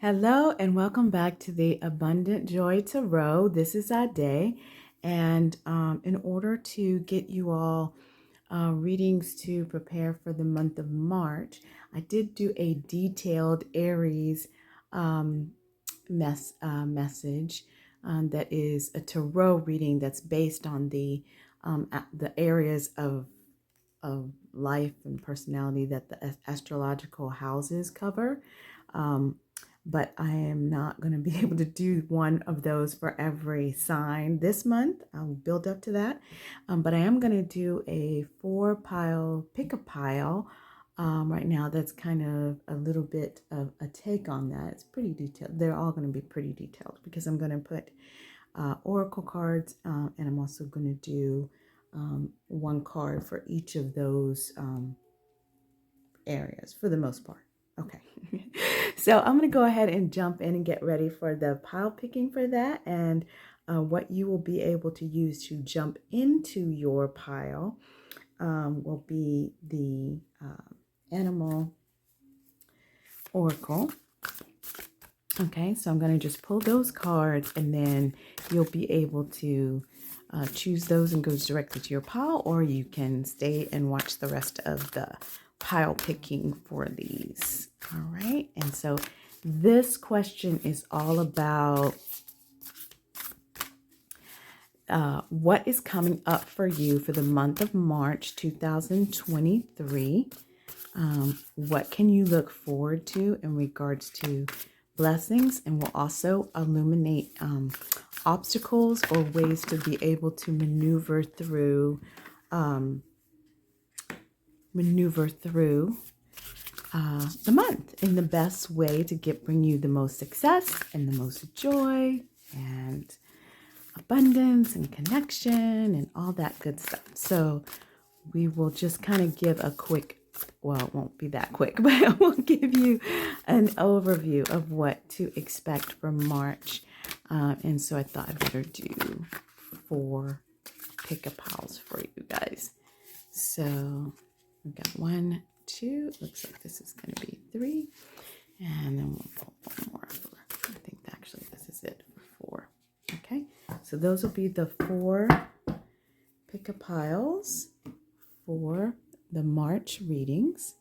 Hello and welcome back to the Abundant Joy Tarot. This is Ade, and in order to get you all readings to prepare for the month of March, I did do a detailed Aries message that is a tarot reading that's based on the areas of life and personality that the astrological houses cover. Um, but I am not going to be able to do one of those for every sign this month. I'll build up to that. But I am going to do a 4-pile, pick a pile right now. That's kind of a little bit of a take on that. It's pretty detailed. They're all going to be pretty detailed because I'm going to put oracle cards and I'm also going to do one card for each of those areas for the most part. Okay, so I'm going to go ahead and jump in and get ready for the pile picking for that, and what you will be able to use to jump into your pile will be the animal oracle. Okay, so I'm going to just pull those cards, and then you'll be able to choose those and go directly to your pile, or you can stay and watch the rest of the pile picking for these. All right, and so this question is all about what is coming up for you for the month of March 2023. What can you look forward to in regards to blessings, and will also illuminate obstacles or ways to be able to maneuver through the month in the best way to bring you the most success and the most joy and abundance and connection and all that good stuff. So we will just kind of give a quick, well, it won't be that quick, but I will give you an overview of what to expect for March. And so I thought I'd better do 4 pick-a-piles for you guys. So we've got 1, 2, looks like this is going to be 3. And then we'll pull one more for, I think actually this is it for 4. Okay, so those will be the 4 pick-a-piles for the March readings.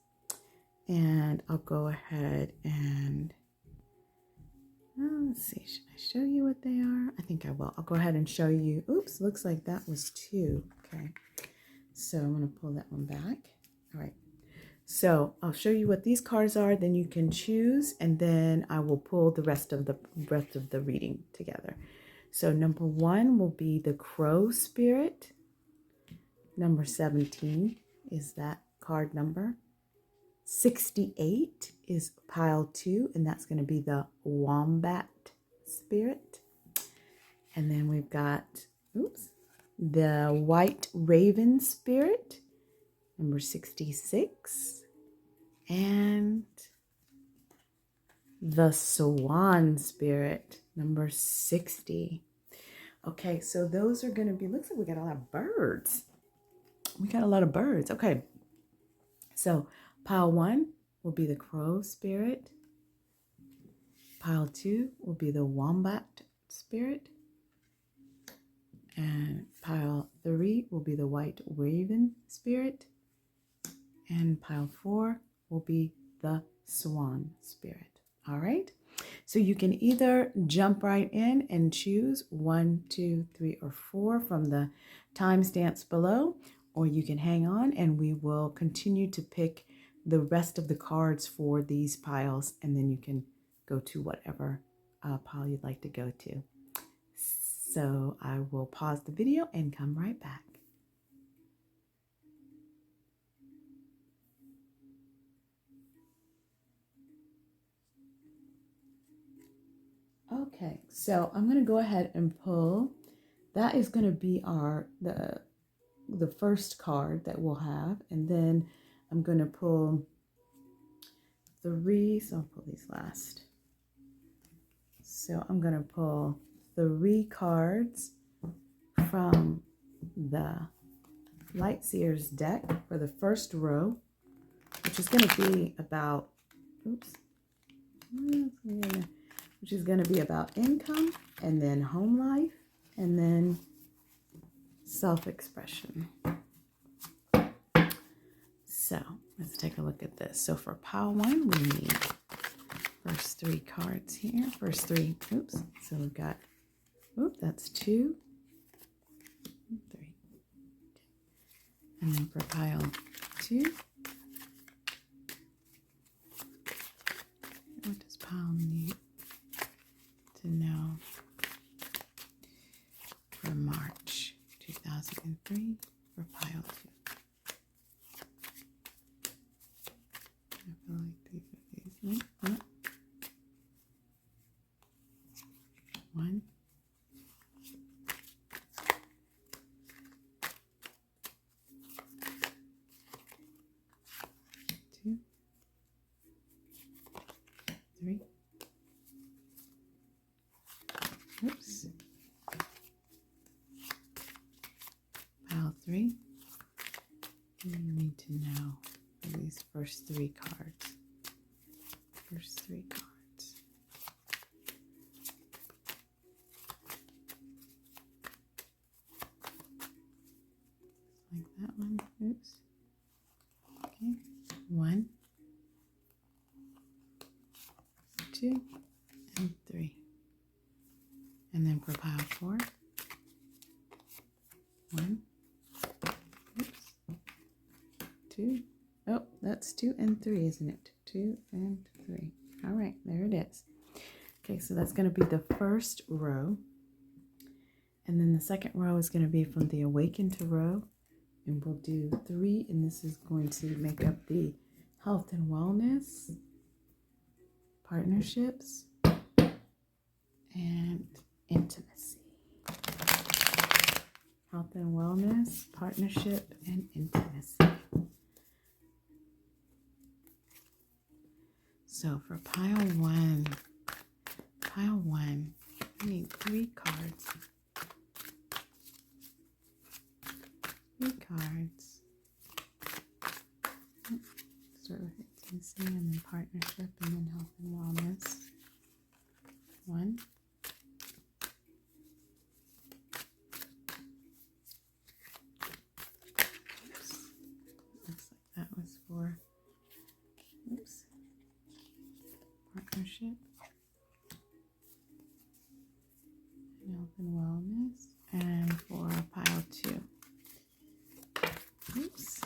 And I'll go ahead and let's see, should I show you what they are? I think I will. I'll go ahead and show you. Oops, looks like that was 2. Okay, so I'm going to pull that one back. All right, so I'll show you what these cards are, then you can choose, and then I will pull the rest of the reading together. So number 1 will be the Crow Spirit. Number 17 is that card number. 68 is pile 2, and that's going to be the Wombat Spirit. And then we've got, the White Raven Spirit, number 66. And the Swan Spirit, number 60. Okay, so those are going to be, looks like we got a lot of birds. Okay, so pile 1 will be the Crow Spirit. Pile 2 will be the Wombat Spirit. And pile 3 will be the White Raven Spirit. And pile 4 will be the Swan Spirit. All right, so you can either jump right in and choose 1, 2, 3, or 4 from the timestamps below, or you can hang on and we will continue to pick the rest of the cards for these piles, and then you can go to whatever pile you'd like to go to. So I will pause the video and come right back. Okay, so I'm going to go ahead and pull. That is going to be the first card that we'll have, and then I'm going to pull 3, so I'll pull these last. So I'm going to pull 3 cards from the Light Seers deck for the first row, which is going to be about, which is going to be about income, and then home life, and then self-expression. So let's take a look at this. So for pile 1, we need first 3 cards here. First 3, oops. So we've got, that's 2, 3. And then for pile 2, what does pile need to know for March 2003 for pile 2? I feel like these are these. Nope. 1. 2. 3. Oops. Pile 3. You need to know for these first 3 cards. First 3 cards. Like that one. Oops. Okay. 1, 2, and 3. And then for pile 4, 1, oops, 2. Oh, that's 2 and 3, isn't it? 2 and 3. All right, there it is. Okay, so that's going to be the first row. And then the second row is going to be from the awakened to row. And we'll do 3, and this is going to make up the health and wellness, partnerships, and intimacy. Health and wellness, partnership, and intimacy. So for pile 1, I need 3 cards. 3 cards. Start with intimacy and then partnership and then health and wellness. 1. Oops. Looks like that was for, oops, partnership and health and wellness. And for pile 2. Oops.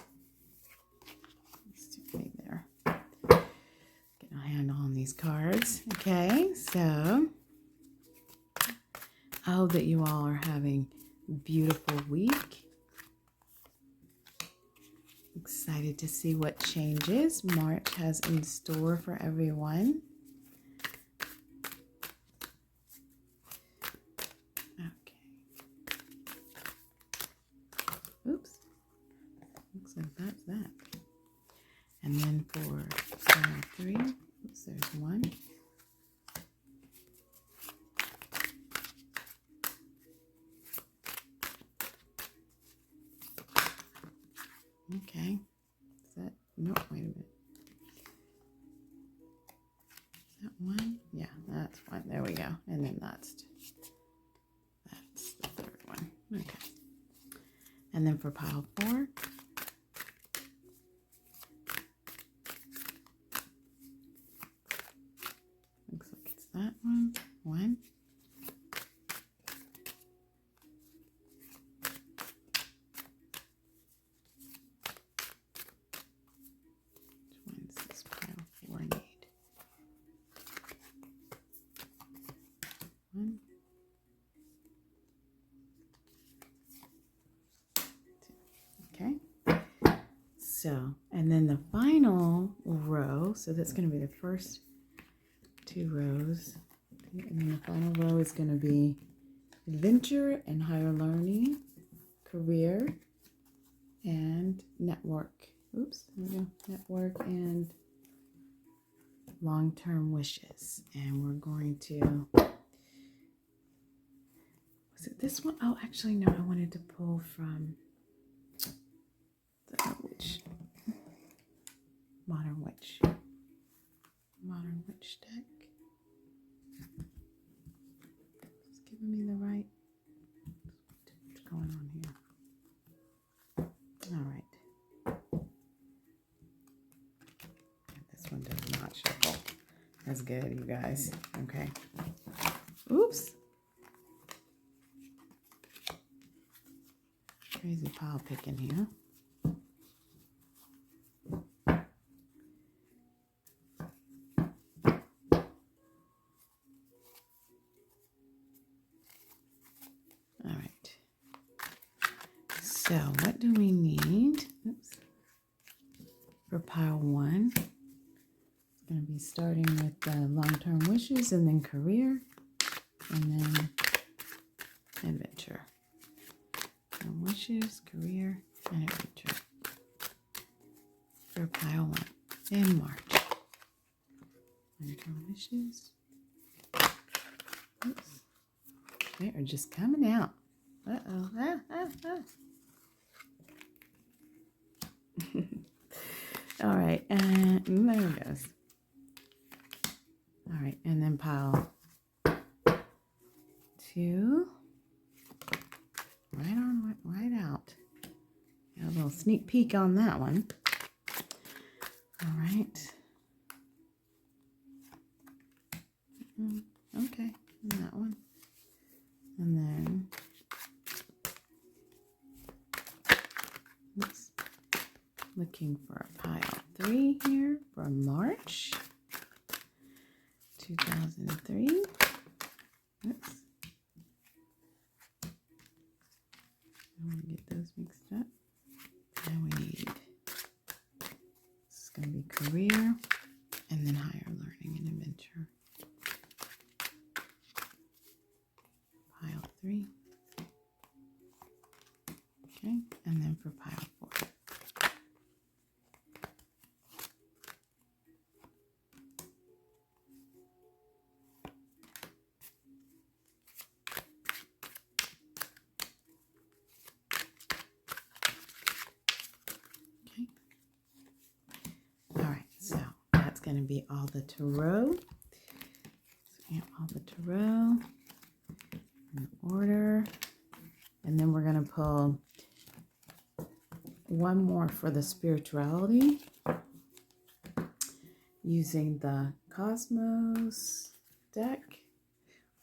It's too big there. Get a handle on these cards. Okay, so I hope that you all are having a beautiful week. Excited to see what changes March has in store for everyone. Okay. Oops. Looks like that's that. And then for pile 3, oops, there's 1. Okay. Is that, no, wait a minute. Is that 1? Yeah, that's 1. There we go. And then that's the third one. Okay. And then for pile 4, looks like it's that one. 1. Which one does this pile 4 need? 1. 2. Okay. So, and then the final row, so that's going to be the first 2 rows. And then the final row is going to be adventure and higher learning, career, and network. Oops, there we go. Network and long-term wishes. And we're going to, was it this one? Oh, actually, no, I wanted to pull from the Modern Witch deck. me the right. What's going on here? All right. This one does not shuffle. That's good, you guys. Okay. Oops. Crazy pile picking here. All right. So what do we need? Oops. For pile 1. It's going to be starting with long-term wishes and then career and then adventure. Wishes, career, and adventure for pile 1 in March. Long-term wishes. Oops. They are just coming out. Uh-oh. All right, and there it goes. All right, and then pile 2. Right on, right out. Got a little sneak peek on that one. All right. Okay, and that one. And then, oops, looking for a pile 3 here for March 2003. Oops. I want to get those mixed up. And we need, this is going to be career and then higher learning and adventure. Pile 3. Okay, and then for pile 4. Okay. All right, so that's going to be all the tarot. So we have all the tarot in order. And then we're going to pull one more for the spirituality using the Cosmos deck.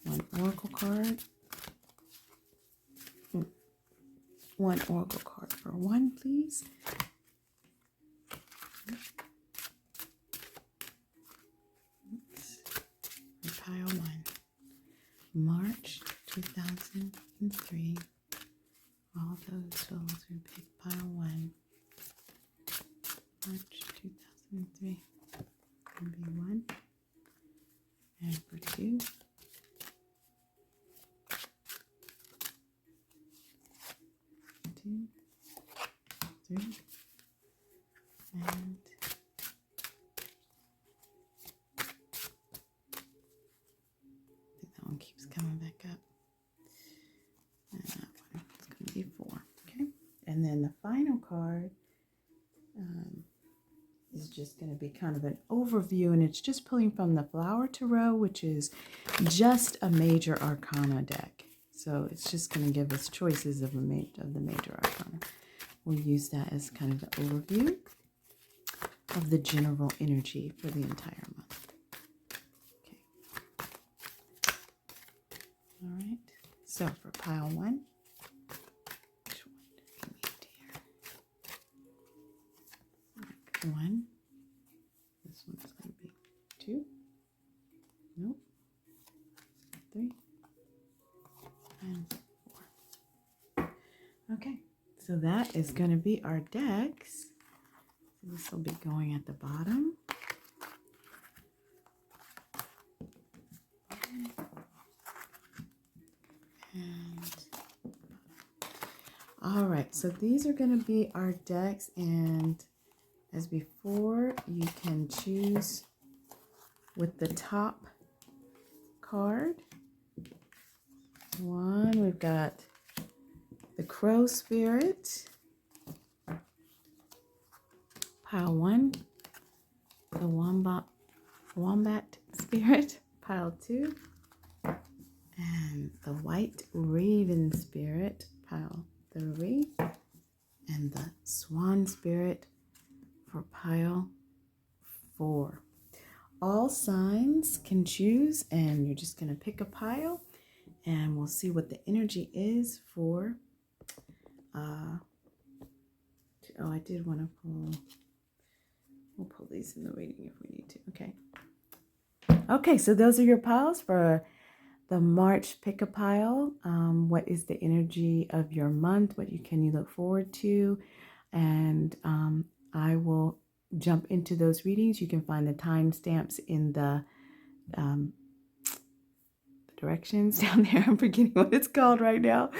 One oracle card. One oracle card for 1, please. Oops. For pile 1. March 2003. All those souls who picked pile 1. March 2003. Gonna be 1. And for 2. 2, 3. And I think that one keeps coming back up. And that one is going to be 4. Okay. And then the final card is just going to be kind of an overview, and it's just pulling from the Flower Tarot, which is just a major arcana deck. So it's just going to give us choices of the major arcana. We'll use that as kind of an overview of the general energy for the entire month. Okay. All right. So for pile 1, which one do we need here? 1. This one's going to be 2. Nope. 3. And 4. Okay. So that is going to be our decks. So this will be going at the bottom. All right, so these are going to be our decks, and as before, you can choose with the top card. 1, we've got the Crow Spirit. Pile 1, the Wombat Spirit. Pile 2, And the white raven spirit, pile 3. And the swan spirit for pile 4. All signs can choose, and you're just going to pick a pile, and we'll see what the energy is for. I did want to pull. We'll pull these in the reading if we need to. Okay. Okay, so those are your piles for the March pick a pile. What is the energy of your month? What can you look forward to? And I will jump into those readings. You can find the timestamps in the directions down there. I'm forgetting what it's called right now.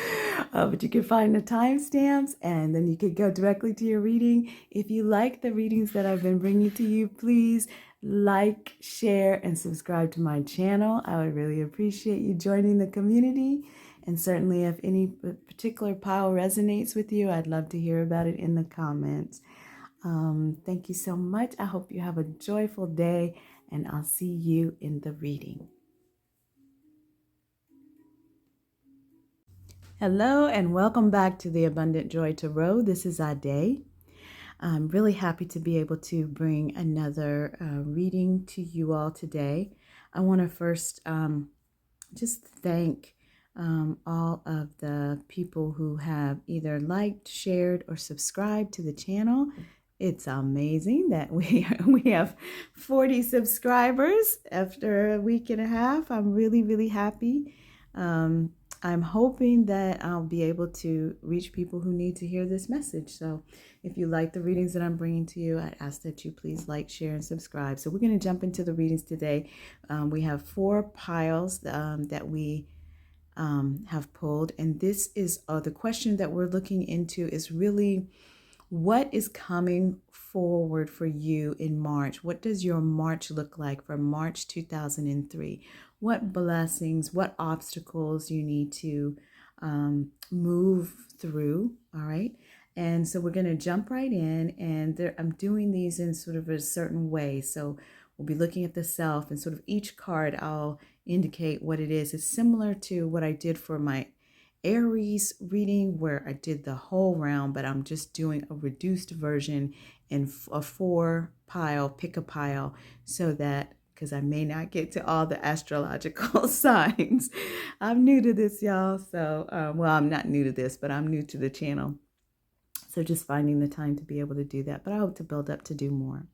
But you can find the timestamps, and then you can go directly to your reading. If you like the readings that I've been bringing to you, please like, share, and subscribe to my channel. I would really appreciate you joining the community. And certainly if any particular pile resonates with you, I'd love to hear about it in the comments. Thank you so much. I hope you have a joyful day, and I'll see you in the reading. Hello and welcome back to the Abundant Joy Tarot. This is Ade. I'm really happy to be able to bring another reading to you all today. I want to first just thank all of the people who have either liked, shared, or subscribed to the channel. It's amazing that we have 40 subscribers after a week and a half. I'm really, really happy. I'm hoping that I'll be able to reach people who need to hear this message. So if you like the readings that I'm bringing to you, I ask that you please like, share, and subscribe. So we're going to jump into the readings today. We have 4 piles that we have pulled. And this is the question that we're looking into is really, what is coming forward for you in March? What does your March look like for March 2003? What blessings, what obstacles you need to move through, all right? And so we're going to jump right in, and I'm doing these in sort of a certain way. So we'll be looking at the self, and sort of each card I'll indicate what it is. It's similar to what I did for my Aries reading, where I did the whole round, but I'm just doing a reduced version in a 4 pile, pick a pile, so that, because I may not get to all the astrological signs. I'm new to this, y'all. So, well, I'm not new to this, but I'm new to the channel. So just finding the time to be able to do that. But I hope to build up to do more.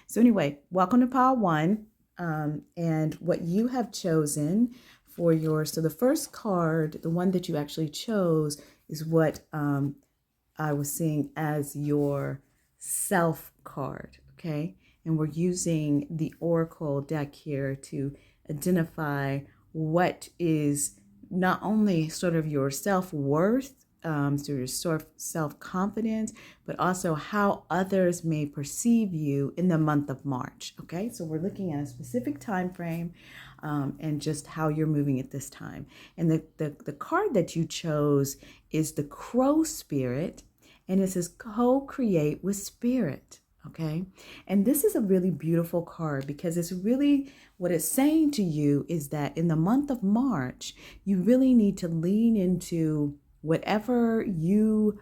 So anyway, welcome to pile 1. And what you have chosen for so the first card, the one that you actually chose, is what I was seeing as your self card, okay? And we're using the Oracle deck here to identify what is not only sort of your self-worth, so your self-confidence, but also how others may perceive you in the month of March, okay? So we're looking at a specific time frame and just how you're moving at this time. And the card that you chose is the Crow Spirit, and it says co-create with spirit. Okay. And this is a really beautiful card, because it's really what it's saying to you is that in the month of March, you really need to lean into whatever you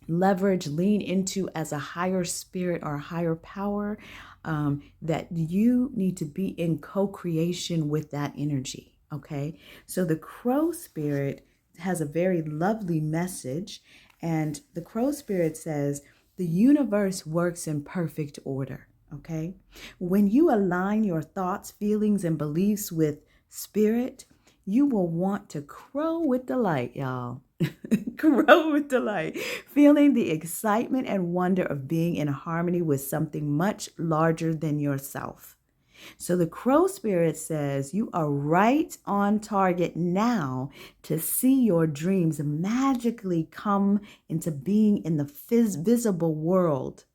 lean into as a higher spirit or a higher power, that you need to be in co-creation with that energy. Okay. So the Crow Spirit has a very lovely message, and the Crow Spirit says, the universe works in perfect order, okay? When you align your thoughts, feelings, and beliefs with spirit, you will want to crow with delight, y'all. Crow with delight, feeling the excitement and wonder of being in harmony with something much larger than yourself. So the Crow Spirit says you are right on target now to see your dreams magically come into being in the visible world.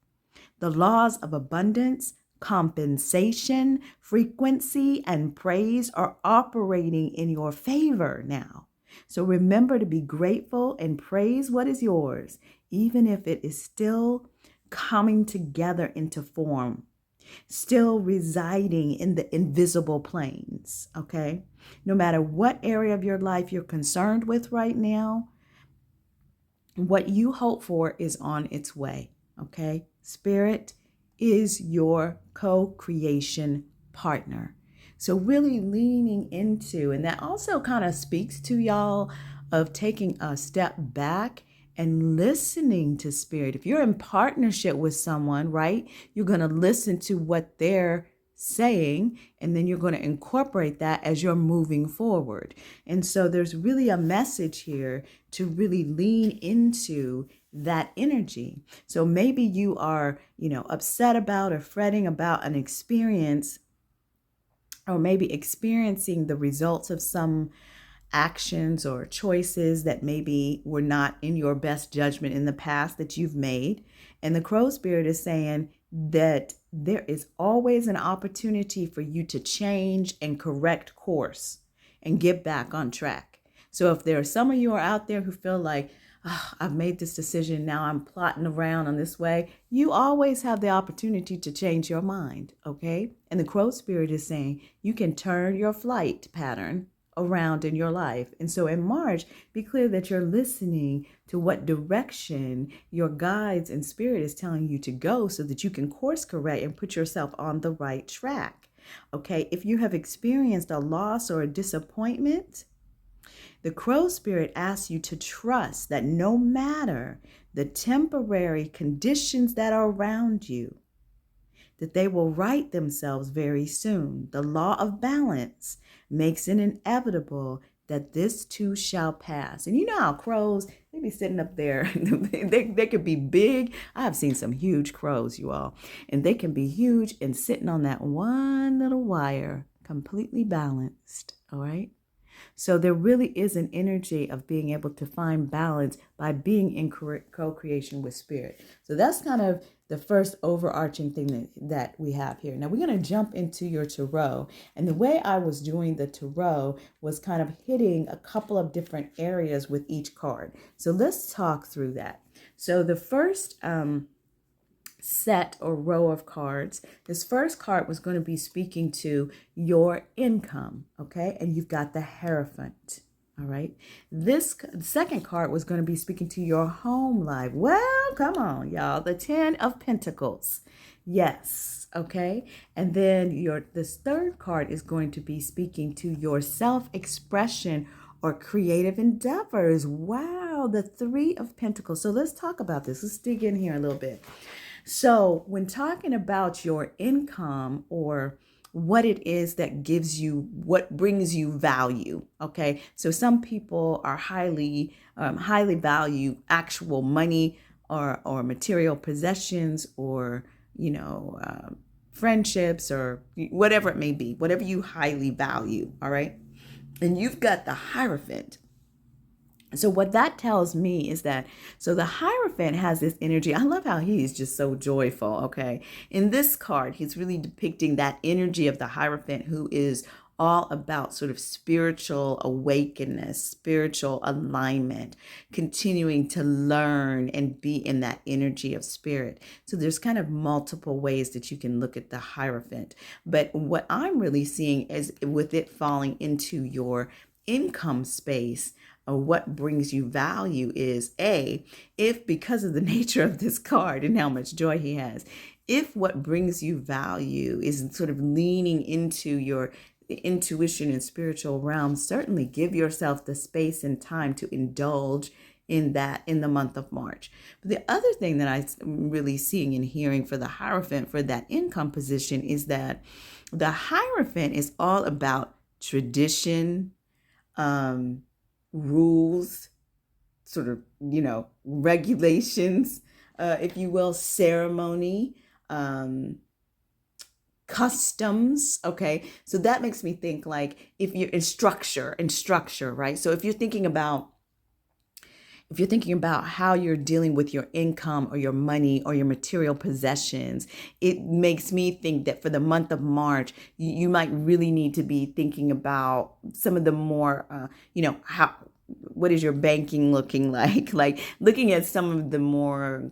The laws of abundance, compensation, frequency, and praise are operating in your favor now. So remember to be grateful and praise what is yours, even if it is still coming together into form. still residing in the invisible planes, okay? No matter what area of your life you're concerned with right now, what you hope for is on its way, okay? Spirit is your co-creation partner. So really leaning into, and that also kind of speaks to y'all of taking a step back and listening to spirit. If you're in partnership with someone, right, you're going to listen to what they're saying, and then you're going to incorporate that as you're moving forward. And so there's really a message here to really lean into that energy. So maybe you are, upset about or fretting about an experience, or maybe experiencing the results of some actions or choices that maybe were not in your best judgment in the past that you've made. And the crow spirit is saying that there is always an opportunity for you to change and correct course and get back on track. So if there are some of you are out there who feel like, I've made this decision, now I'm plotting around on this way, you always have the opportunity to change your mind, okay? And the crow spirit is saying you can turn your flight pattern around in your life. And so in March, be clear that you're listening to what direction your guides and spirit is telling you to go so that you can course correct and put yourself on the right track. Okay, if you have experienced a loss or a disappointment, the crow spirit asks you to trust that no matter the temporary conditions that are around you, that they will right themselves very soon. The law of balance makes it inevitable that this too shall pass. And you know how crows, they be sitting up there. they could be big. I've seen some huge crows, you all. And they can be huge and sitting on that one little wire, completely balanced, all right? So there really is an energy of being able to find balance by being in co-creation with spirit. So that's kind of the first overarching thing that we have here. Now we're going to jump into your tarot. And the way I was doing the tarot was kind of hitting a couple of different areas with each card. So let's talk through that. So the first set or row of cards, this first card was going to be speaking to your income, okay? And you've got the Hierophant, all right? This second card was going to be speaking to your home life. Well, come on, y'all. The 10 of Pentacles. Yes, okay? And then this third card is going to be speaking to your self-expression or creative endeavors. Wow, the 3 of Pentacles. So let's talk about this. Let's dig in here a little bit. So when talking about your income or what it is that gives you, what brings you value, okay? So some people are highly value actual money or material possessions or, friendships or whatever it may be, whatever you highly value, all right? And you've got the Hierophant. So what that tells me is that, so the Hierophant has this energy. I love how he's just so joyful, okay? In this card, he's really depicting that energy of the Hierophant who is all about sort of spiritual awakeness, spiritual alignment, continuing to learn and be in that energy of spirit. So there's kind of multiple ways that you can look at the Hierophant. But what I'm really seeing is with it falling into your income space, what brings you value is if because of the nature of this card and how much joy he has, if what brings you value is sort of leaning into your intuition and spiritual realm, certainly give yourself the space and time to indulge in that in the month of March. But the other thing that I'm really seeing and hearing for the Hierophant for that income position is that the Hierophant is all about tradition, rules, sort of, regulations, if you will, ceremony, customs. Okay. So that makes me think like if you're in structure, right? So if you're thinking about how you're dealing with your income or your money or your material possessions, it makes me think that for the month of March, you might really need to be thinking about some of the more, what is your banking looking like? Like looking at some of the more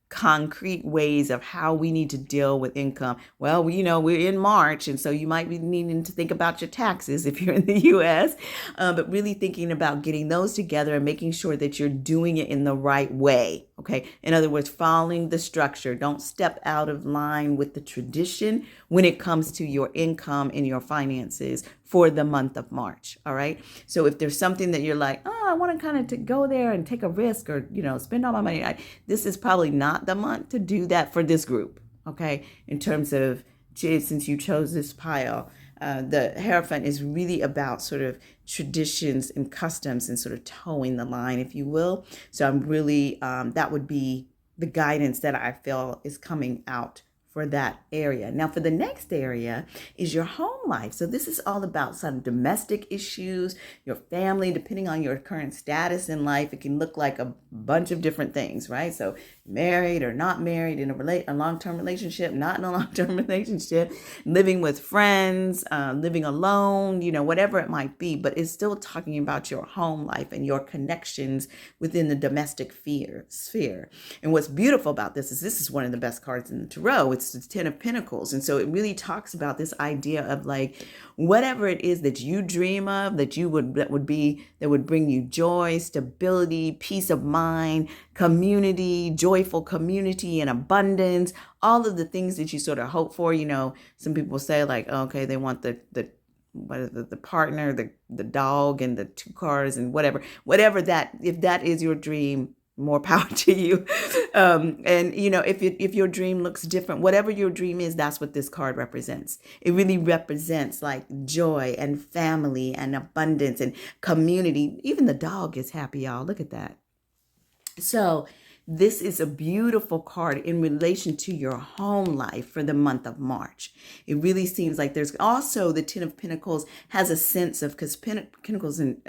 concrete ways of how we need to deal with income. Well, we're in March, and so you might be needing to think about your taxes if you're in the US, but really thinking about getting those together and making sure that you're doing it in the right way. Okay. In other words, following the structure. Don't step out of line with the tradition when it comes to your income and your finances for the month of March. All right. So if there's something that you're like, oh, I want to kind of to go there and take a risk or, spend all my money, this is probably not the month to do that for this group. Okay. In terms of, since you chose this pile, the Hierophant is really about sort of traditions and customs and sort of towing the line, if you will. So I'm really, that would be the guidance that I feel is coming out for that area. Now, for the next area is your home life. So this is all about some domestic issues, your family, depending on your current status in life. It can look like a bunch of different things, right? So married or not married, in a long-term relationship, not in a long-term relationship, living with friends, living alone, whatever it might be, but it's still talking about your home life and your connections within the domestic sphere. And what's beautiful about this is one of the best cards in the tarot. It's the Ten of Pentacles. And so it really talks about this idea of like, whatever it is that you dream of, that would bring you joy, stability, peace of mind, community, joyful community and abundance, all of the things that you sort of hope for. Some people say like, okay, they want the partner, the dog and the 2 cars and whatever that, if that is your dream, more power to you. And if your dream looks different, whatever your dream is, that's what this card represents. It really represents like joy and family and abundance and community. Even the dog is happy, y'all. Look at that. So this is a beautiful card in relation to your home life for the month of March. It really seems like there's also the Ten of Pentacles has a sense of, because Pentacles in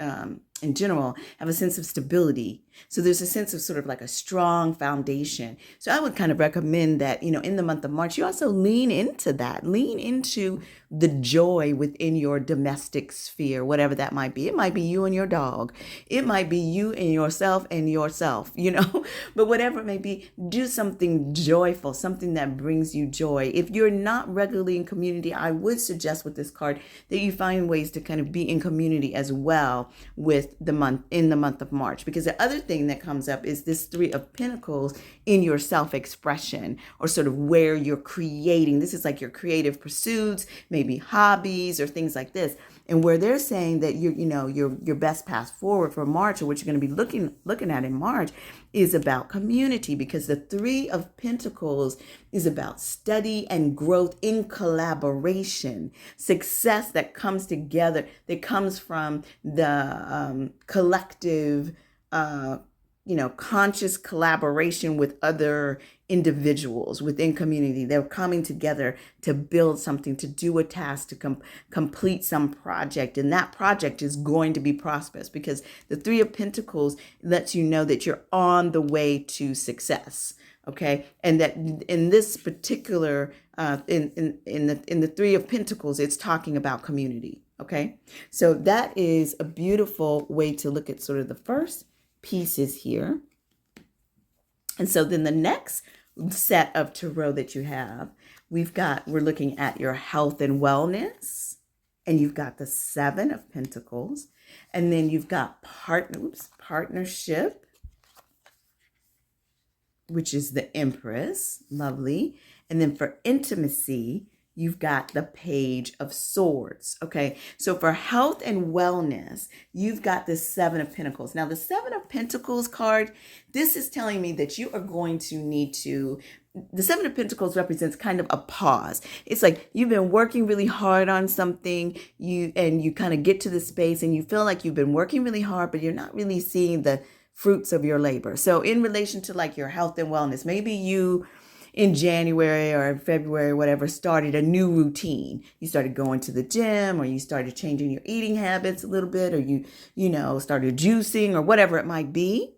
general have a sense of stability. So there's a sense of sort of like a strong foundation. So I would kind of recommend that, in the month of March, you also lean into that, lean into the joy within your domestic sphere, whatever that might be. It might be you and your dog. It might be you and yourself, but whatever it may be, do something joyful, something that brings you joy. If you're not regularly in community, I would suggest with this card that you find ways to kind of be in community as well in the month of March, because the other thing that comes up is this 3 of Pentacles in your self-expression, or sort of where you're creating. This is like your creative pursuits, maybe hobbies or things like this. And where they're saying that your best path forward for March, or what you're going to be looking at in March, is about community, because the 3 of Pentacles is about study and growth in collaboration, success that comes together, that comes from the collective, conscious collaboration with other individuals within community. They're coming together to build something, to do a task, to complete some project. And that project is going to be prosperous, because the 3 of Pentacles lets you know that you're on the way to success. Okay. And that in this particular, in the 3 of Pentacles, it's talking about community. Okay. So that is a beautiful way to look at sort of the first pieces here. And so then the next set of tarot that you have, we're looking at your health and wellness, and you've got the 7 of Pentacles, and then you've got partnership, which is the Empress, lovely. And then for intimacy, you've got the Page of Swords. Okay, so for health and wellness, you've got the 7 of Pentacles. Now, the 7 of Pentacles card, this is telling me that you are going to need to, the 7 of Pentacles represents kind of a pause. It's like you've been working really hard on something, you kind of get to the space and you feel like you've been working really hard, but you're not really seeing the fruits of your labor. So in relation to like your health and wellness, maybe you in January or February, whatever, started a new routine. You started going to the gym, or you started changing your eating habits a little bit, or you started juicing or whatever it might be.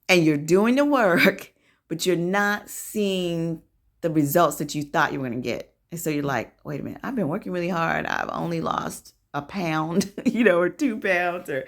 And you're doing the work, but you're not seeing the results that you thought you were going to get. And so you're like, wait a minute, I've been working really hard. I've only lost a pound, or 2 pounds, or,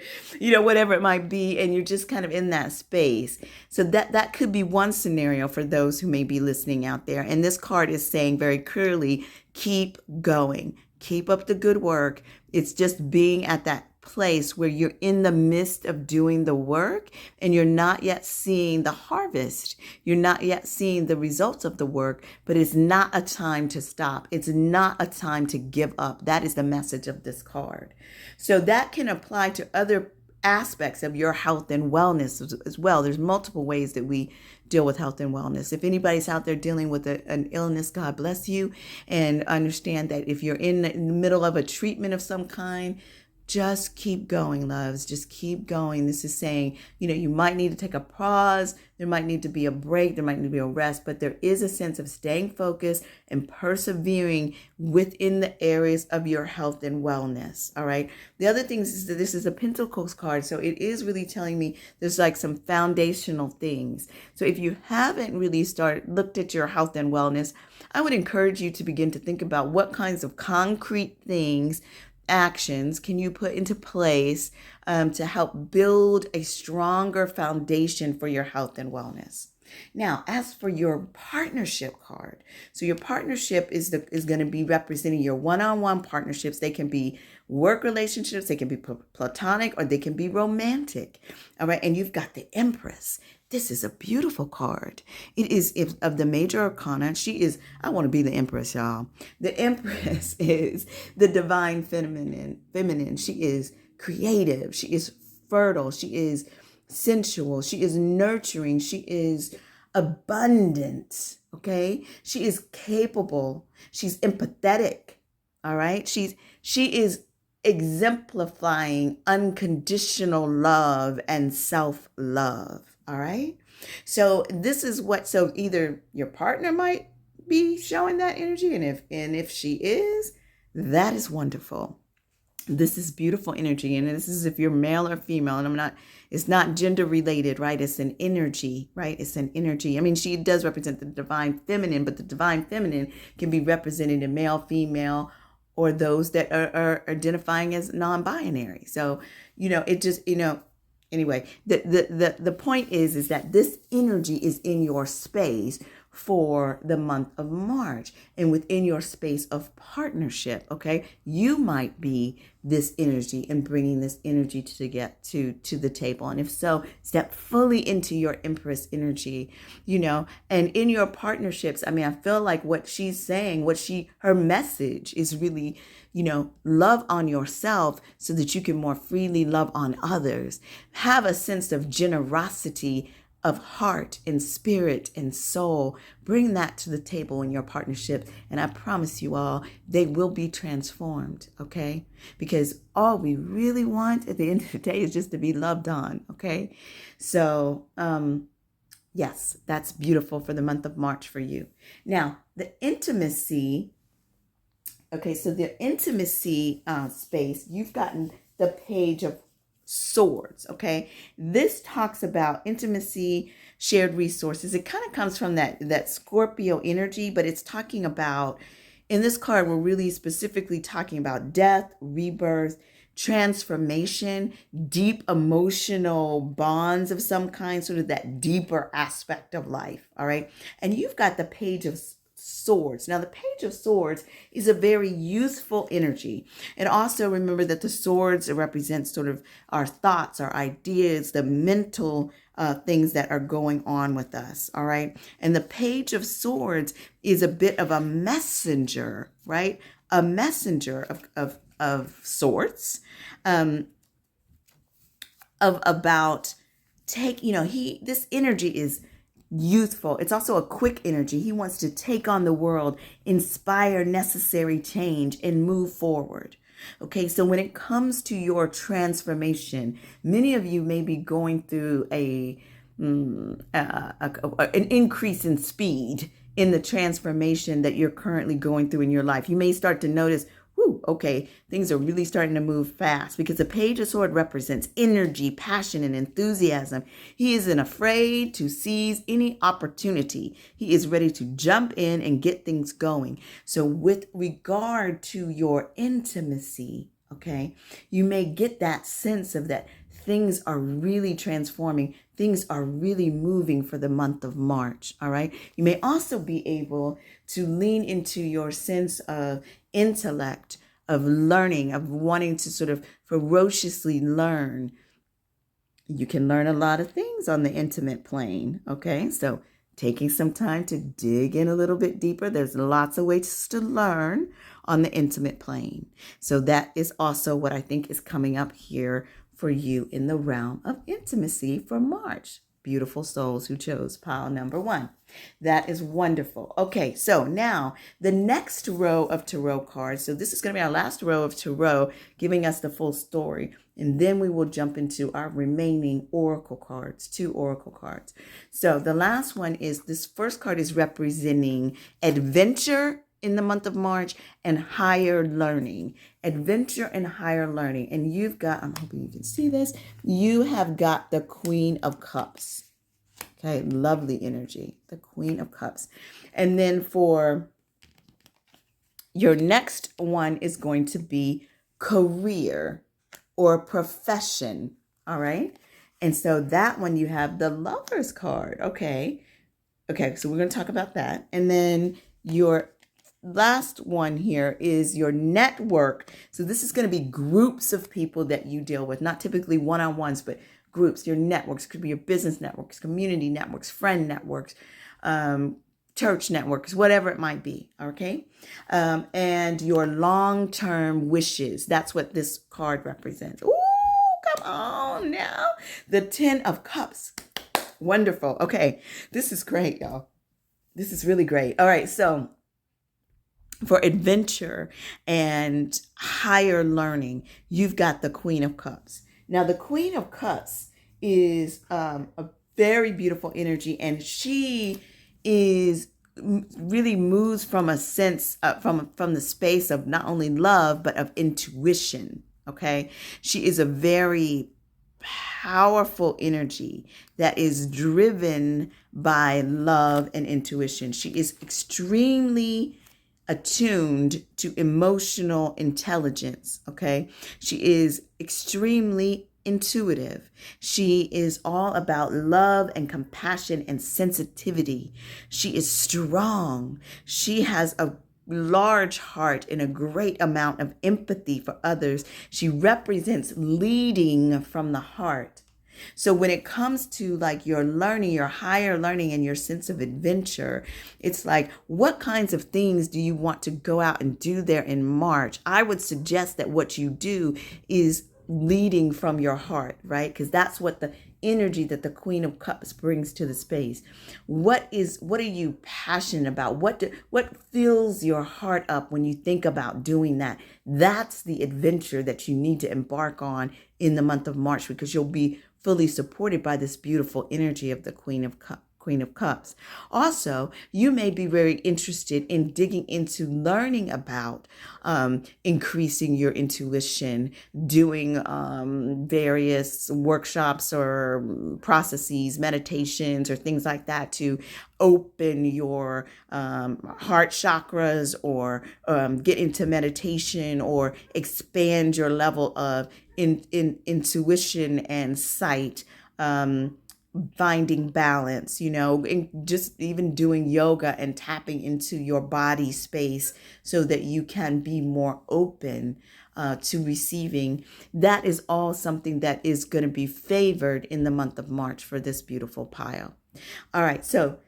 whatever it might be. And you're just kind of in that space. So that could be one scenario for those who may be listening out there. And this card is saying very clearly, keep going, keep up the good work. It's just being at that place where you're in the midst of doing the work and you're not yet seeing the harvest. You're not yet seeing the results of the work, but it's not a time to stop. It's not a time to give up. That is the message of this card. So that can apply to other aspects of your health and wellness as well. There's multiple ways that we deal with health and wellness. If anybody's out there dealing with an illness, God bless you, and understand that if you're in the middle of a treatment of some kind, just keep going, loves. Just keep going. This is saying, you might need to take a pause. There might need to be a break. There might need to be a rest, but there is a sense of staying focused and persevering within the areas of your health and wellness. All right. The other thing is that this is a Pentacles card. So it is really telling me there's like some foundational things. So if you haven't really looked at your health and wellness, I would encourage you to begin to think about what kinds of concrete things, actions can you put into place to help build a stronger foundation for your health and wellness. Now, as for your partnership card, so your partnership is going to be representing your one-on-one partnerships. They can be work relationships, they can be platonic, or they can be romantic. All right, and you've got the Empress. This is a beautiful card. It is of the major arcana. She is, I want to be the Empress, y'all. The Empress is the divine feminine. She is creative. She is fertile. She is sensual. She is nurturing. She is abundant. Okay. She is capable. She's empathetic. All right. She is exemplifying unconditional love and self-love. All right. So this is so either your partner might be showing that energy. And if she is, that is wonderful. This is beautiful energy. And this is if you're male or female, and it's not gender related, right? It's an energy, right? It's an energy. I mean, she does represent the divine feminine, but the divine feminine can be represented in male, female, or those that are identifying as non-binary. So, it just, anyway, the point is that this energy is in your space for the month of March and within your space of partnership. Okay. You might be this energy and bringing this energy to the table. And if so, step fully into your Empress energy, and in your partnerships. I mean, I feel like what she's saying, her message is really, love on yourself so that you can more freely love on others. Have a sense of generosity of heart and spirit and soul. Bring that to the table in your partnership. And I promise you all, they will be transformed, okay? Because all we really want at the end of the day is just to be loved on, okay? So, yes, that's beautiful for the month of March for you. Now, the intimacy, okay, so the intimacy space, you've gotten the Page of Swords. Okay. This talks about intimacy, shared resources. It kind of comes from that Scorpio energy, but it's talking about, in this card, we're really specifically talking about death, rebirth, transformation, deep emotional bonds of some kind, sort of that deeper aspect of life. All right. And you've got the Page of Swords. Now, the Page of Swords is a very youthful energy. And also remember that the swords represent sort of our thoughts, our ideas, the mental things that are going on with us. All right. And the Page of Swords is a bit of a messenger, right? A messenger of sorts, this energy is youthful. It's also a quick energy. He wants to take on the world, inspire necessary change, and move forward. Okay, so when it comes to your transformation, many of you may be going through an increase in speed in the transformation that you're currently going through in your life. You may start to notice, okay, things are really starting to move fast, because the Page of Swords represents energy, passion, and enthusiasm. He isn't afraid to seize any opportunity. He is ready to jump in and get things going. So with regard to your intimacy, Okay. You may get that sense of that things are really transforming. Things are really moving for the month of March. All right. You may also be able to lean into your sense of intellect, of learning, of wanting to sort of ferociously learn. You can learn a lot of things on the intimate plane. Okay. So taking some time to dig in a little bit deeper. There's lots of ways to learn on the intimate plane. So that is also what I think is coming up here for you in the realm of intimacy for March. Beautiful souls who chose pile number 1. That is wonderful. Okay, so now the next row of tarot cards. So this is going to be our last row of tarot, giving us the full story. And then we will jump into our remaining oracle cards, 2 oracle cards. So the last one is, this first card is representing adventure in the month of March and higher learning. Adventure and higher learning. And you've got, I'm hoping you can see this, you have got the Queen of Cups. Okay, lovely energy, the Queen of Cups. And then for your next one is going to be career or profession. All right. And so that one, you have the Lovers card. Okay. Okay. So we're going to talk about that. And then your last one here is your network. So this is going to be groups of people that you deal with, not typically one-on-ones, but groups. Your networks could be your business networks, community networks, friend networks, church networks, whatever it might be. Okay. And your long-term wishes. That's what this card represents. Ooh, come on now. The 10 of Cups. Wonderful. Okay. This is great, y'all. This is really great. All right. So for adventure and higher learning, you've got the Queen of Cups. Now, the Queen of Cups is a very beautiful energy, and she is really moves from a sense from the space of not only love but of intuition. Okay, she is a very powerful energy that is driven by love and intuition. She is extremely attuned to emotional intelligence. Okay, she is extremely intuitive. She is all about love and compassion and sensitivity. She is strong. She has a large heart and a great amount of empathy for others. She represents leading from the heart. So when it comes to like your learning, your higher learning and your sense of adventure, it's like, what kinds of things do you want to go out and do there in March? I would suggest that what you do is leading from your heart, right? Because that's what the energy that the Queen of Cups brings to the space. What are you passionate about? What fills your heart up when you think about doing that? That's the adventure that you need to embark on in the month of March, because you'll be fully supported by this beautiful energy of the Queen of Cups. Also, you may be very interested in digging into learning about increasing your intuition, doing various workshops or processes, meditations, or things like that to open your heart chakras, or get into meditation, or expand your level of intuition and sight, finding balance, and just even doing yoga and tapping into your body space so that you can be more open to receiving. That is all something that is going to be favored in the month of March for this beautiful pile. All right, so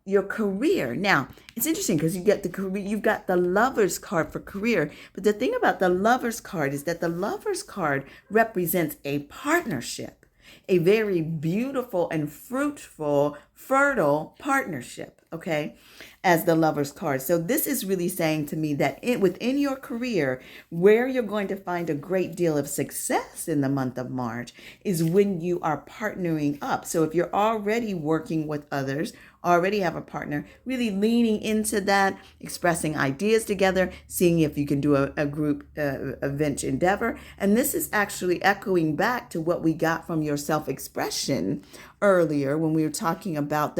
your career. Now, it's interesting because you get the career, you've got the Lovers card for career. But the thing about the Lovers card is that the Lovers card represents a partnership, a very beautiful and fruitful, fertile partnership, okay, as the Lovers card. So this is really saying to me that within your career, where you're going to find a great deal of success in the month of March is when you are partnering up. So if you're already working with others, already have a partner, really leaning into that, expressing ideas together, seeing if you can do a group event endeavor. And this is actually echoing back to what we got from your self-expression earlier when we were talking about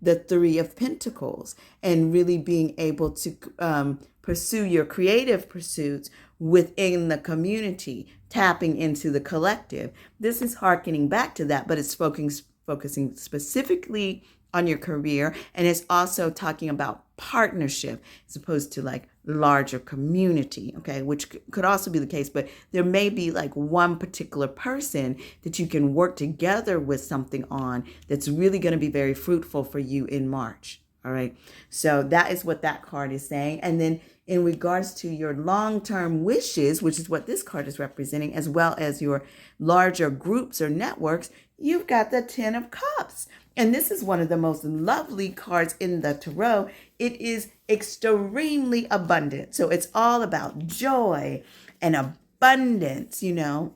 the Three of Pentacles and really being able to pursue your creative pursuits within the community, tapping into the collective. This is hearkening back to that, but it's focusing specifically on your career, and it's also talking about partnership as opposed to like larger community, okay, which could also be the case, but there may be like one particular person that you can work together with something on that's really going to be very fruitful for you in March. All right, so that is what that card is saying. And then in regards to your long-term wishes, which is what this card is representing, as well as your larger groups or networks, you've got the Ten of Cups. And this is one of the most lovely cards in the tarot. It is extremely abundant. So it's all about joy and abundance, you know.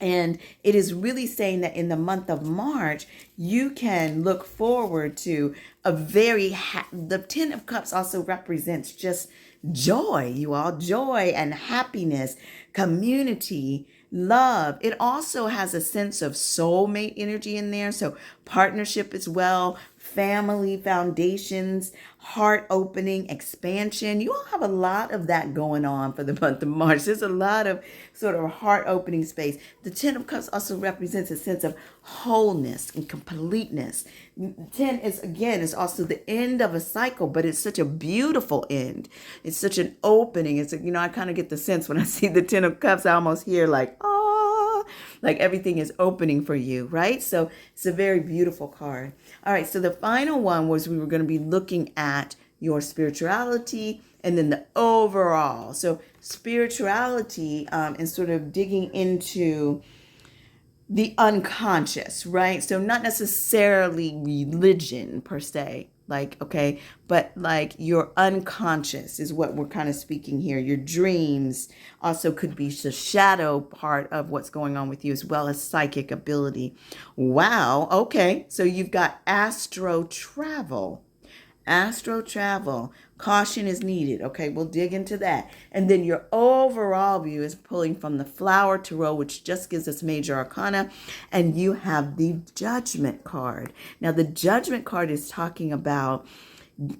And it is really saying that in the month of March, you can look forward to a very, the Ten of Cups also represents just joy, you all, joy and happiness, community, love. It also has a sense of soulmate energy in there. So partnership as well, family, foundations, heart opening, expansion. You all have a lot of that going on for the month of March. There's a lot of sort of heart opening space. The Ten of Cups also represents a sense of wholeness and completeness. 10 is also the end of a cycle, but it's such a beautiful end. It's such an opening. It's, you know, I kind of get the sense when I see the Ten of Cups, I almost hear like, oh, like everything is opening for you, right? So it's a very beautiful card. All right, so the final one was we were going to be looking at your spirituality and then the overall. So spirituality and sort of digging into the unconscious, right? So not necessarily religion per se, like, okay, but like your unconscious is what we're kind of speaking here. Your dreams also could be the shadow part of what's going on with you, as well as psychic ability. Wow. Okay. So you've got astro travel. Astro travel. Caution is needed. Okay, we'll dig into that. And then your overall view is pulling from the Flower Tarot, which just gives us major arcana. And you have the Judgment card. Now, the Judgment card is talking about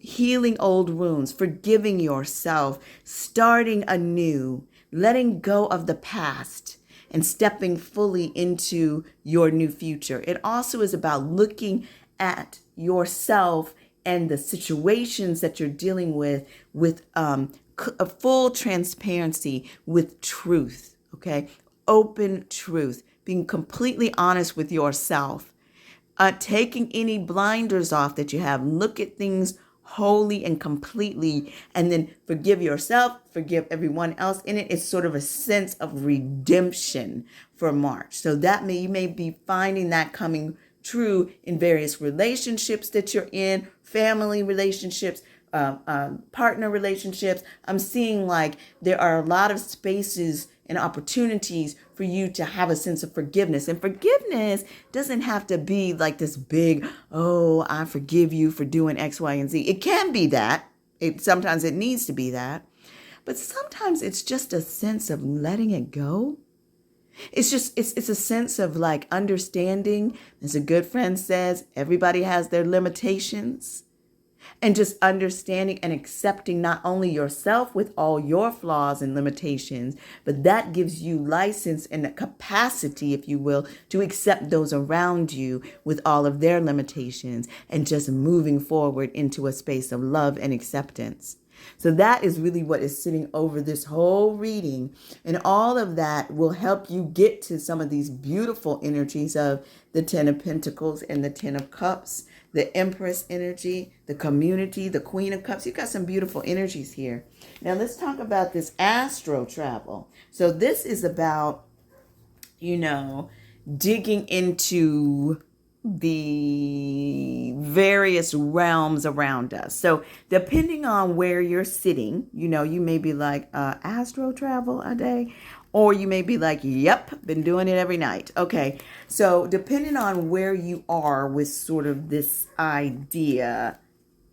healing old wounds, forgiving yourself, starting anew, letting go of the past, and stepping fully into your new future. It also is about looking at yourself and the situations that you're dealing with a full transparency, with truth, okay? Open truth, being completely honest with yourself, taking any blinders off that you have. Look at things wholly and completely, and then forgive yourself, forgive everyone else in it. It's sort of a sense of redemption for March. So that you may be finding that coming true in various relationships that you're in, family relationships, partner relationships. I'm seeing like there are a lot of spaces and opportunities for you to have a sense of forgiveness. And forgiveness doesn't have to be like this big, oh, I forgive you for doing X, Y, and Z. It can be that. Sometimes it needs to be that. But sometimes it's just a sense of letting it go. It's a sense of like understanding, as a good friend says, everybody has their limitations, and just understanding and accepting not only yourself with all your flaws and limitations, but that gives you license and the capacity, if you will, to accept those around you with all of their limitations, and just moving forward into a space of love and acceptance. So that is really what is sitting over this whole reading. And all of that will help you get to some of these beautiful energies of the Ten of Pentacles and the Ten of Cups, the Empress energy, the community, the Queen of Cups. You've got some beautiful energies here. Now let's talk about this astro travel. So this is about, digging into the various realms around us. So depending on where you're sitting, you may be like, astro travel a day, or you may be like, yep, been doing it every night. Okay. So depending on where you are with sort of this idea,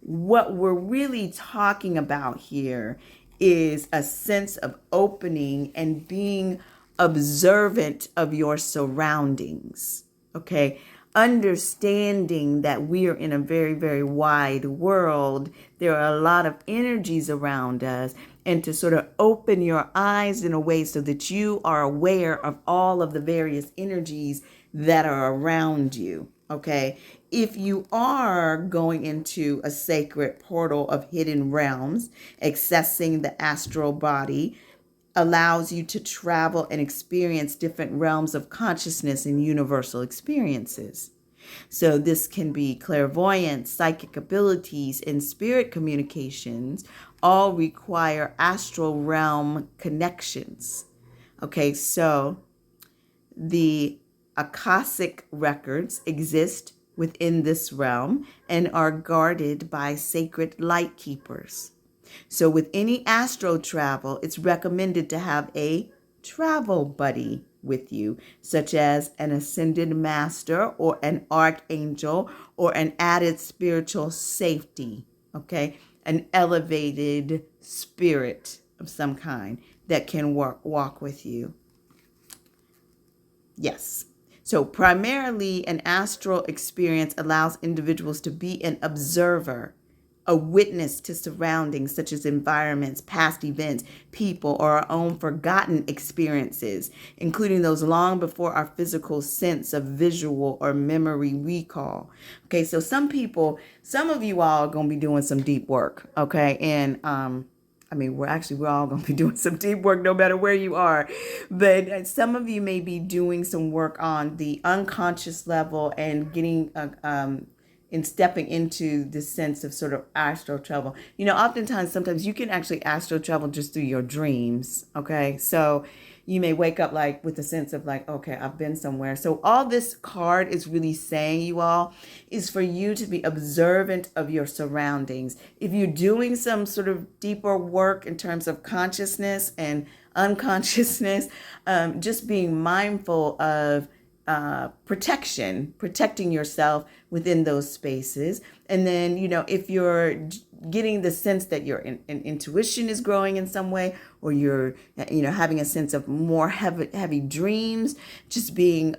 what we're really talking about here is a sense of opening and being observant of your surroundings. Okay. understanding that we are in a very, very wide world. There are a lot of energies around us, and to sort of open your eyes in a way so that you are aware of all of the various energies that are around you. Okay. If you are going into a sacred portal of hidden realms, accessing the astral body allows you to travel and experience different realms of consciousness and universal experiences. So this can be clairvoyance, psychic abilities, and spirit communications all require astral realm connections. Okay, so the Akashic records exist within this realm and are guarded by sacred light keepers. So with any astro travel, it's recommended to have a travel buddy with you, such as an ascended master or an archangel or an added spiritual safety, okay? An elevated spirit of some kind that can walk with you. Yes. So primarily, an astral experience allows individuals to be an observer, a witness to surroundings such as environments, past events, people, or our own forgotten experiences, including those long before our physical sense of visual or memory recall. Okay, so some of you all are going to be doing some deep work, okay? And we're all going to be doing some deep work no matter where you are. But some of you may be doing some work on the unconscious level and getting in stepping into this sense of sort of astral travel. Sometimes you can actually astral travel just through your dreams. Okay. So you may wake up like with a sense of like, okay, I've been somewhere. So all this card is really saying, you all, is for you to be observant of your surroundings. If you're doing some sort of deeper work in terms of consciousness and unconsciousness, just being mindful of protecting yourself within those spaces. And then, if you're getting the sense that your intuition is growing in some way, or you're, having a sense of more heavy dreams, just being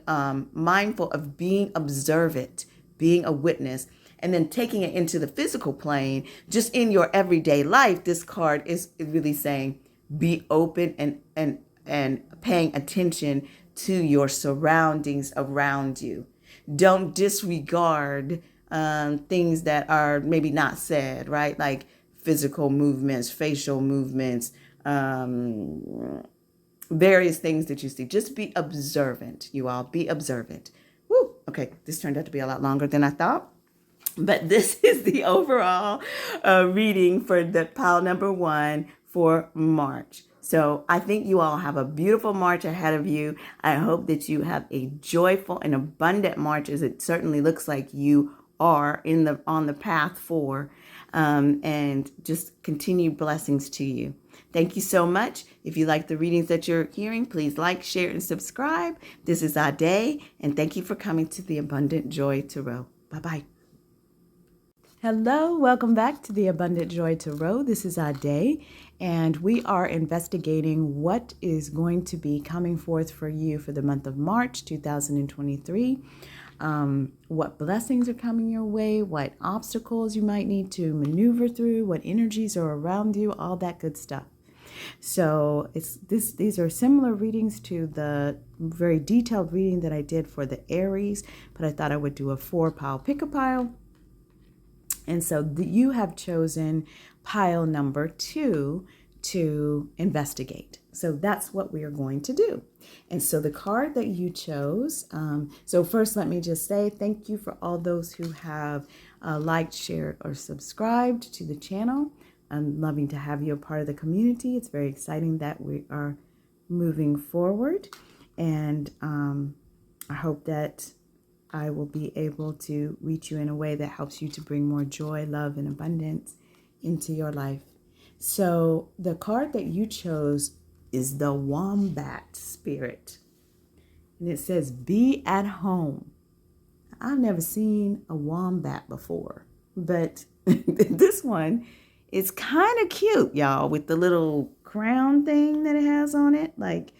mindful of being observant, being a witness, and then taking it into the physical plane, just in your everyday life. This card is really saying, be open and paying attention to your surroundings around you. Don't disregard things that are maybe not said, right? Like physical movements, facial movements, various things that you see. Just be observant, you all. Be observant. Woo! Okay, this turned out to be a lot longer than I thought. But this is the overall reading for the pile number 1 for March. So I think you all have a beautiful March ahead of you. I hope that you have a joyful and abundant March, as it certainly looks like you are on the path for, and just continued blessings to you. Thank you so much. If you like the readings that you're hearing, please like, share, and subscribe. This is Ade, and thank you for coming to the Abundant Joy Tarot. Bye-bye. Hello, welcome back to the Abundant Joy Tarot. This is Ade, and we are investigating what is going to be coming forth for you for the month of March 2023. What blessings are coming your way, what obstacles you might need to maneuver through, what energies are around you, all that good stuff. So these are similar readings to the very detailed reading that I did for the Aries, but I thought I would do a 4-pile pick-a-pile. And so you have chosen pile number 2 to investigate. So that's what we are going to do. And so the card that you chose, so first let me just say thank you for all those who have liked, shared, or subscribed to the channel. I'm loving to have you a part of the community. It's very exciting that we are moving forward. And I hope that I will be able to reach you in a way that helps you to bring more joy, love, and abundance into your life. So the card that you chose is the Wombat Spirit. And it says, be at home. I've never seen a wombat before, but this one is kind of cute, y'all, with the little crown thing that it has on it. Like,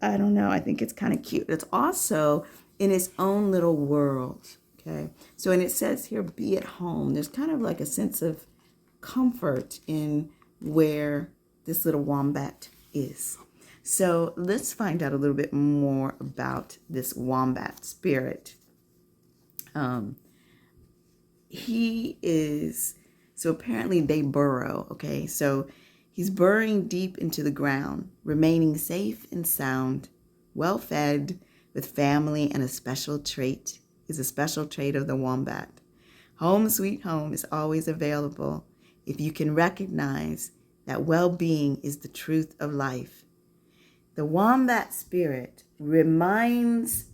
I don't know. I think it's kind of cute. It's also in its own little world. Okay. So, and it says here, be at home. There's kind of like a sense of comfort in where this little wombat is. So let's find out a little bit more about this wombat spirit. So apparently they burrow, okay? So he's burrowing deep into the ground, remaining safe and sound, well-fed, with family, and a special trait of the wombat. Home sweet home is always available if you can recognize that well-being is the truth of life. The wombat spirit reminds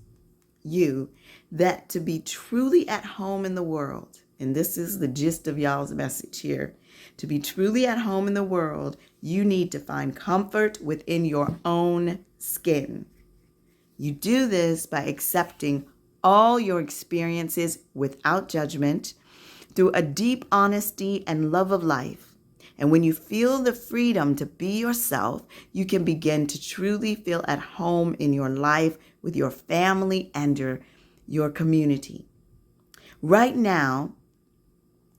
you that to be truly at home in the world, and this is the gist of y'all's message here, to be truly at home in the world, you need to find comfort within your own skin. You do this by accepting all your experiences without judgment, through a deep honesty and love of life. And when you feel the freedom to be yourself, you can begin to truly feel at home in your life with your family and your community. Right now,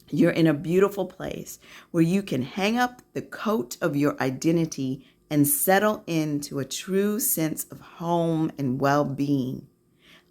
you're in a beautiful place where you can hang up the coat of your identity and settle into a true sense of home and well-being,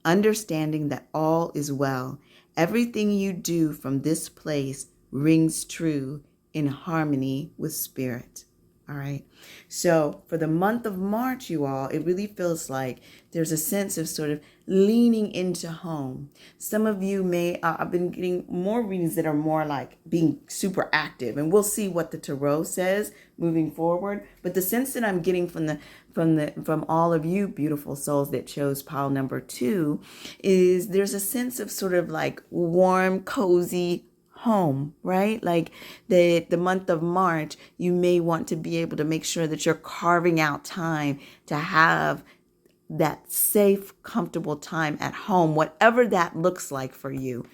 understanding that all is well. Everything you do from this place rings true in harmony with spirit. All right. So for the month of March, you all, it really feels like there's a sense of sort of leaning into home. Some of you may, I've been getting more readings that are more like being super active, and we'll see what the tarot says moving forward. But the sense that I'm getting from all of you beautiful souls that chose pile number 2 is there's a sense of sort of like warm, cozy home, right? Like the month of March, you may want to be able to make sure that you're carving out time to have that safe, comfortable time at home, whatever that looks like for you,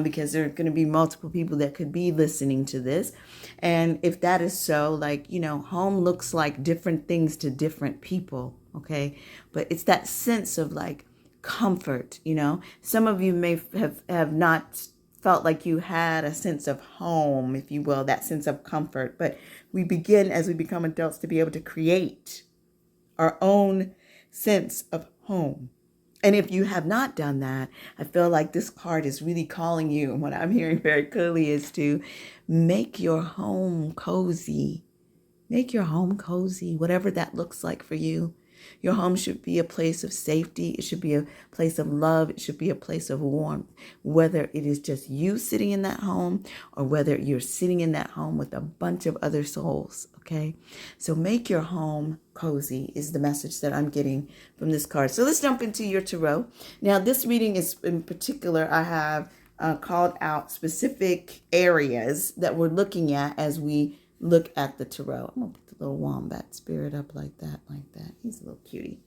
because there are going to be multiple people that could be listening to this. And if that is so, like, home looks like different things to different people. Okay. But it's that sense of like comfort, some of you may have not felt like you had a sense of home, if you will, that sense of comfort. But we begin as we become adults to be able to create our own sense of home. And if you have not done that, I feel like this card is really calling you. And what I'm hearing very clearly is to make your home cozy. Make your home cozy, whatever that looks like for you. Your home should be a place of safety. It should be a place of love. It should be a place of warmth, whether it is just you sitting in that home or whether you're sitting in that home with a bunch of other souls. Okay. So make your home cozy is the message that I'm getting from this card. So let's jump into your tarot. Now, this reading is in particular, I have called out specific areas that we're looking at as we look at the tarot. I'm going to put the little wombat spirit up like that. He's a little cutie.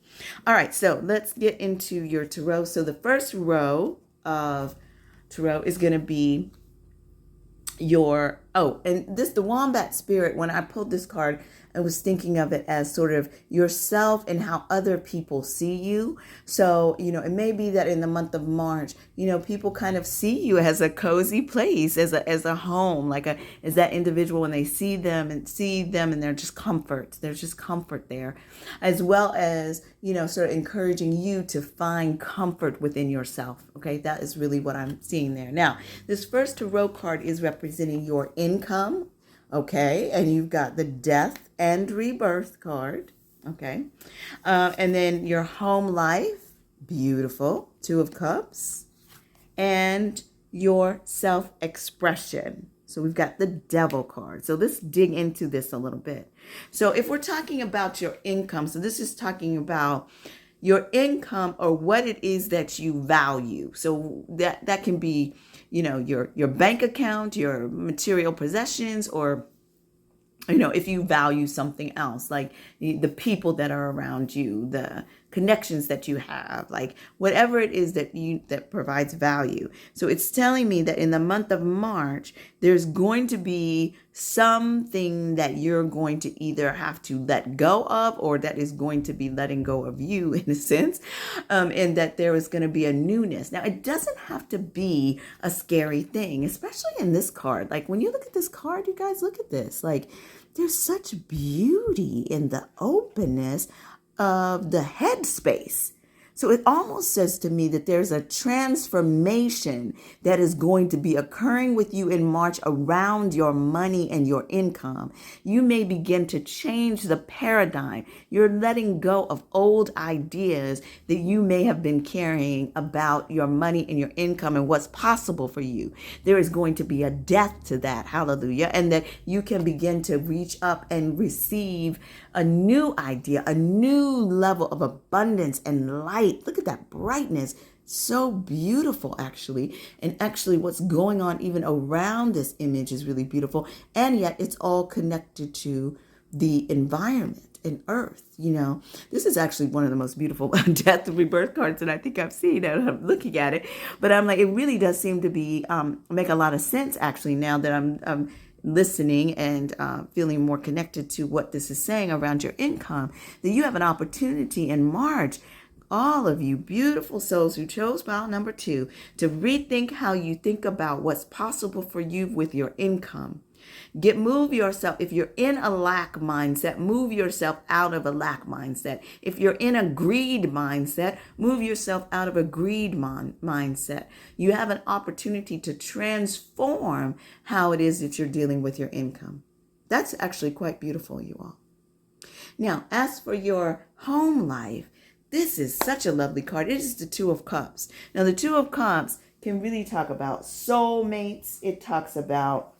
All right, so let's get into your tarot. So the first row of tarot is going to be the wombat spirit. When I pulled this card, I was thinking of it as sort of yourself and how other people see you. So, it may be that in the month of March, people kind of see you as a cozy place, as a home, as that individual when they see them and they're just comfort. There's just comfort there, as well as, sort of encouraging you to find comfort within yourself. Okay. That is really what I'm seeing there. Now, this first tarot card is representing your income. Okay, and you've got the death and rebirth card. Okay, and then your home life, beautiful, 2 of Cups, and your self-expression. So we've got the Devil card. So let's dig into this a little bit. So if we're talking about your income, so this is talking about your income or what it is that you value. So that can be, your bank account, your material possessions, or, if you value something else, like the people that are around you, connections that you have, like whatever it is that provides value. So it's telling me that in the month of March, there's going to be something that you're going to either have to let go of, or that is going to be letting go of you in a sense, and that there is going to be a newness. Now, it doesn't have to be a scary thing, especially in this card. Like when you look at this card, you guys look at this, like there's such beauty in the openness of the headspace. So it almost says to me that there's a transformation that is going to be occurring with you in March around your money and your income. You may begin to change the paradigm. You're letting go of old ideas that you may have been carrying about your money and your income and what's possible for you. There is going to be a death to that. Hallelujah. And that you can begin to reach up and receive a new idea, a new level of abundance and light. Look at that brightness. So beautiful, actually. And actually what's going on even around this image is really beautiful. And yet it's all connected to the environment and earth. You know, this is actually one of the most beautiful death and rebirth cards that I think I've seen. I'm looking at it, but I'm like, it really does seem to be, make a lot of sense actually now that I'm listening and feeling more connected to what this is saying around your income, that you have an opportunity in March, all of you beautiful souls who chose pile number 2, to rethink how you think about what's possible for you with your income. Move yourself. If you're in a lack mindset, move yourself out of a lack mindset. If you're in a greed mindset, move yourself out of a greed mindset. You have an opportunity to transform how it is that you're dealing with your income. That's actually quite beautiful, you all. Now, as for your home life, this is such a lovely card. It is the Two of Cups. Now, the Two of Cups can really talk about soulmates. It talks about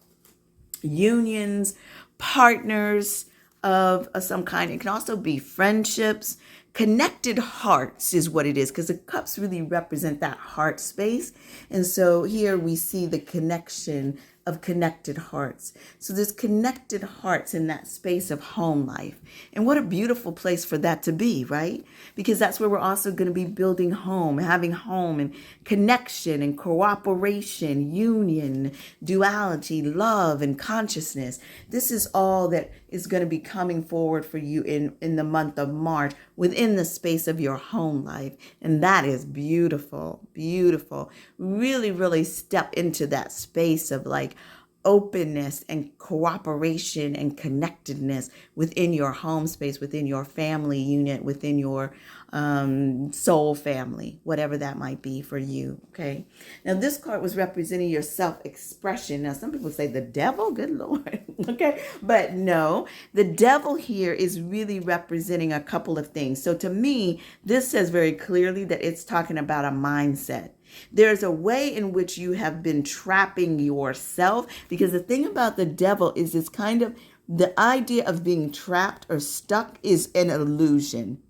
unions, partners of some kind. It can also be friendships. Connected hearts is what it is, because the cups really represent that heart space. And so here we see the connection of connected hearts. So there's connected hearts in that space of home life. And what a beautiful place for that to be, right? Because that's where we're also going to be building home, having home and connection and cooperation, union, duality, love, and consciousness. This is all that is going to be coming forward for you in the month of March within the space of your home life. And that is beautiful, beautiful. Really, really step into that space of like openness and cooperation and connectedness within your home space, within your family unit, within your soul family, whatever that might be for you. Okay. Now this card was representing your self-expression. Now some people say the devil, good Lord. Okay. But no, the devil here is really representing a couple of things. So to me, this says very clearly that it's talking about a mindset. There's a way in which you have been trapping yourself, because the thing about the devil is it's kind of the idea of being trapped or stuck is an illusion.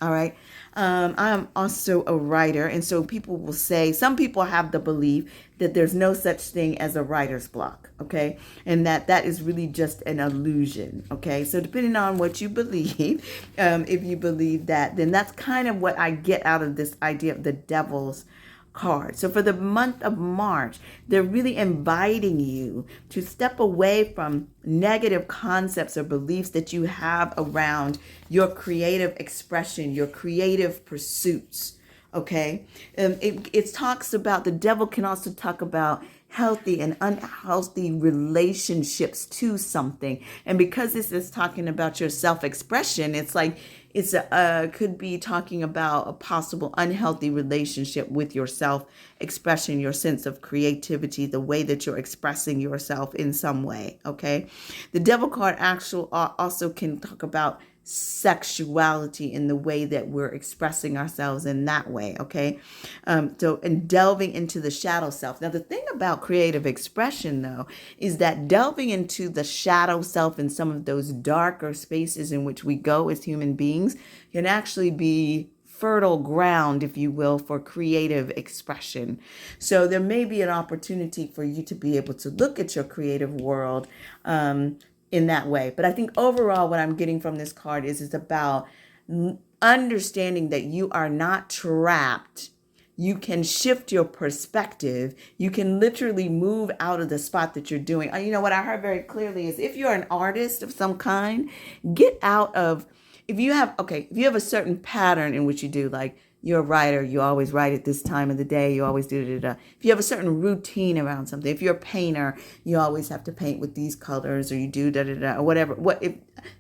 All right. I'm also a writer. And so people will say, some people have the belief that there's no such thing as a writer's block. Okay. And that is really just an illusion. Okay. So depending on what you believe, if you believe that, then that's kind of what I get out of this idea of the devil's card. So for the month of March, they're really inviting you to step away from negative concepts or beliefs that you have around your creative expression, your creative pursuits. Okay. It talks about, the devil can also talk about healthy and unhealthy relationships to something. And because this is talking about your self-expression, it's like it's could be talking about a possible unhealthy relationship with your self-expression, your sense of creativity, the way that you're expressing yourself in some way. Okay. The devil card also can talk about sexuality in the way that we're expressing ourselves in that way. Okay. So, and delving into the shadow self. Now, the thing about creative expression, though, is that delving into the shadow self and some of those darker spaces in which we go as human beings can actually be fertile ground, if you will, for creative expression. So there may be an opportunity for you to be able to look at your creative world in that way. But I think overall what I'm getting from this card is it's about understanding that you are not trapped. You can shift your perspective. You can literally move out of the spot that you're doing. You know what I heard very clearly is if you're an artist of some kind, get out of, if you have a certain pattern in which you do, like you're a writer, you always write at this time of the day, you always do it. If you have a certain routine around something, if you're a painter, you always have to paint with these colors, or you do or whatever.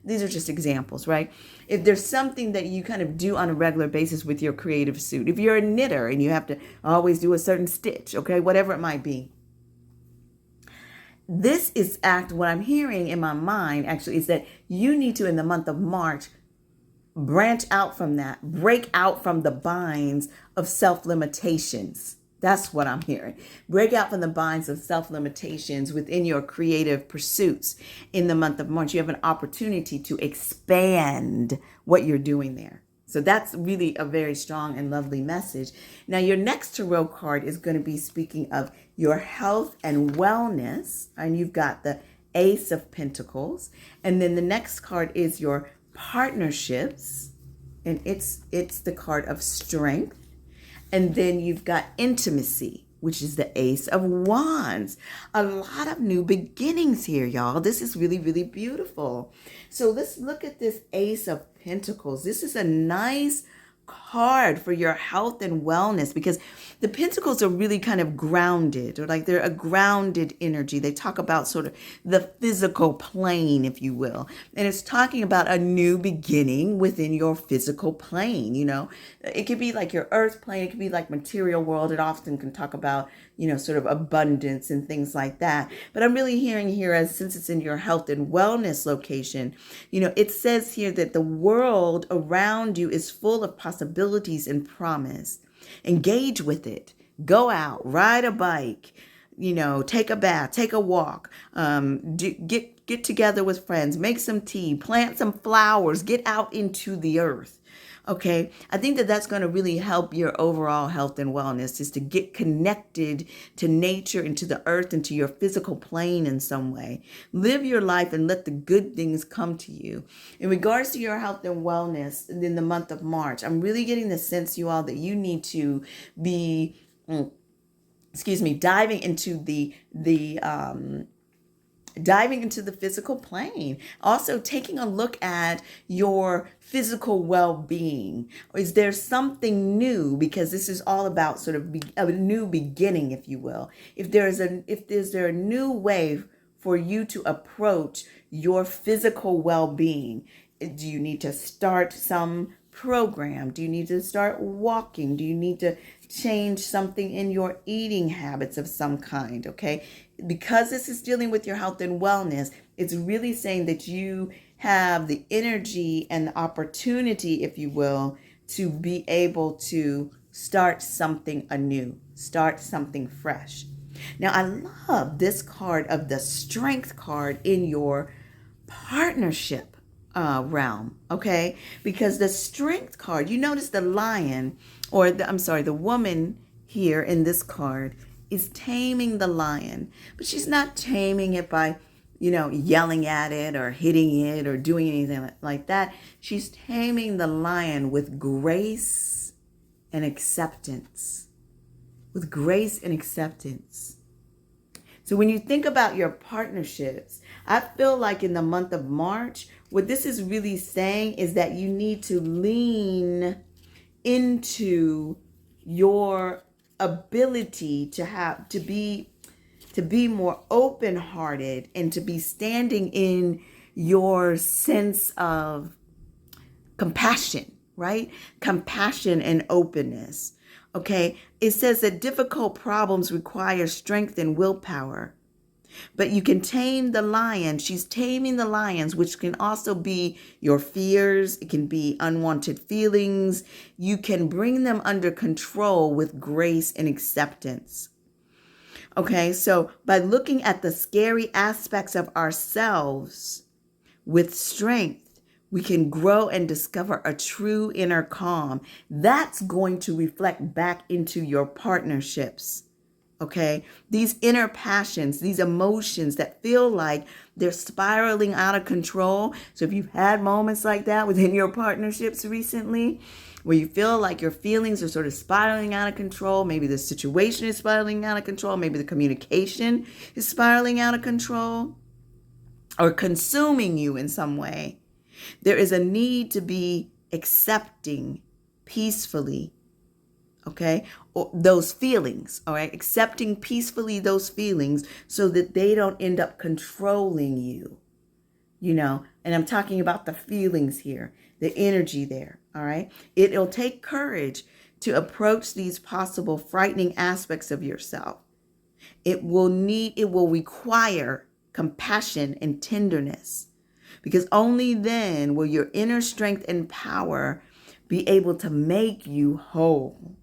These are just examples, right? If there's something that you kind of do on a regular basis with your creative suit, if you're a knitter and you have to always do a certain stitch, okay, whatever it might be. What I'm hearing in my mind actually is that you need to, in the month of March, branch out from that, break out from the binds of self-limitations. That's what I'm hearing. Break out from the binds of self-limitations within your creative pursuits. In the month of March, you have an opportunity to expand what you're doing there. So that's really a very strong and lovely message. Now, your next tarot card is going to be speaking of your health and wellness. And you've got the Ace of Pentacles. And then the next card is your partnerships, and it's the card of strength. And then you've got intimacy, which is the Ace of Wands. A lot of new beginnings here, y'all. This is really, really beautiful. So let's look at this Ace of Pentacles. This is a nice card for your health and wellness, because the pentacles are really kind of grounded, or like they're a grounded energy. They talk about sort of the physical plane, if you will. And it's talking about a new beginning within your physical plane. You know, it could be like your earth plane. It could be like material world. It often can talk about, you know, sort of abundance and things like that. But I'm really hearing here, as since it's in your health and wellness location, you know, it says here that the world around you is full of possibilities and promise. Engage with it. Go out, ride a bike, you know, take a bath, take a walk, get together with friends, make some tea, plant some flowers, get out into the earth. Okay, I think that that's going to really help your overall health and wellness, is to get connected to nature and to the earth and to your physical plane in some way. Live your life and let the good things come to you. In regards to your health and wellness in the month of March, I'm really getting the sense, you all, that you need to be, diving into the physical plane. Also taking a look at your physical well-being. Is there something new? Because this is all about sort of a new beginning, if you will. Is there a new way for you to approach your physical well-being? Do you need to start some program? Do you need to start walking? Do you need to change something in your eating habits of some kind? Okay, because this is dealing with your health and wellness, it's really saying that you have the energy and the opportunity, if you will, to be able to start something anew, start something fresh. Now, I love this card of the Strength card in your partnership realm, okay? Because the Strength card, you notice the lion, the woman here in this card is taming the lion, but she's not taming it by, yelling at it or hitting it or doing anything like that. She's taming the lion with grace and acceptance. With grace and acceptance. So when you think about your partnerships, I feel like in the month of March, what this is really saying is that you need to lean into your ability to be more open-hearted and to be standing in your sense of compassion, right? Compassion and openness. Okay, it says that difficult problems require strength and willpower, but you can tame the lion. She's taming the lions, which can also be your fears. It can be unwanted feelings. You can bring them under control with grace and acceptance. Okay, so by looking at the scary aspects of ourselves with strength, we can grow and discover a true inner calm. That's going to reflect back into your partnerships. Okay, these inner passions, these emotions that feel like they're spiraling out of control. So if you've had moments like that within your partnerships recently, where you feel like your feelings are sort of spiraling out of control, maybe the situation is spiraling out of control, maybe the communication is spiraling out of control or consuming you in some way, there is a need to be accepting peacefully, okay, or those feelings, all right, accepting peacefully those feelings so that they don't end up controlling you, and I'm talking about the feelings here, the energy there, all right. It'll take courage to approach these possible frightening aspects of yourself. It will require compassion and tenderness, because only then will your inner strength and power be able to make you whole.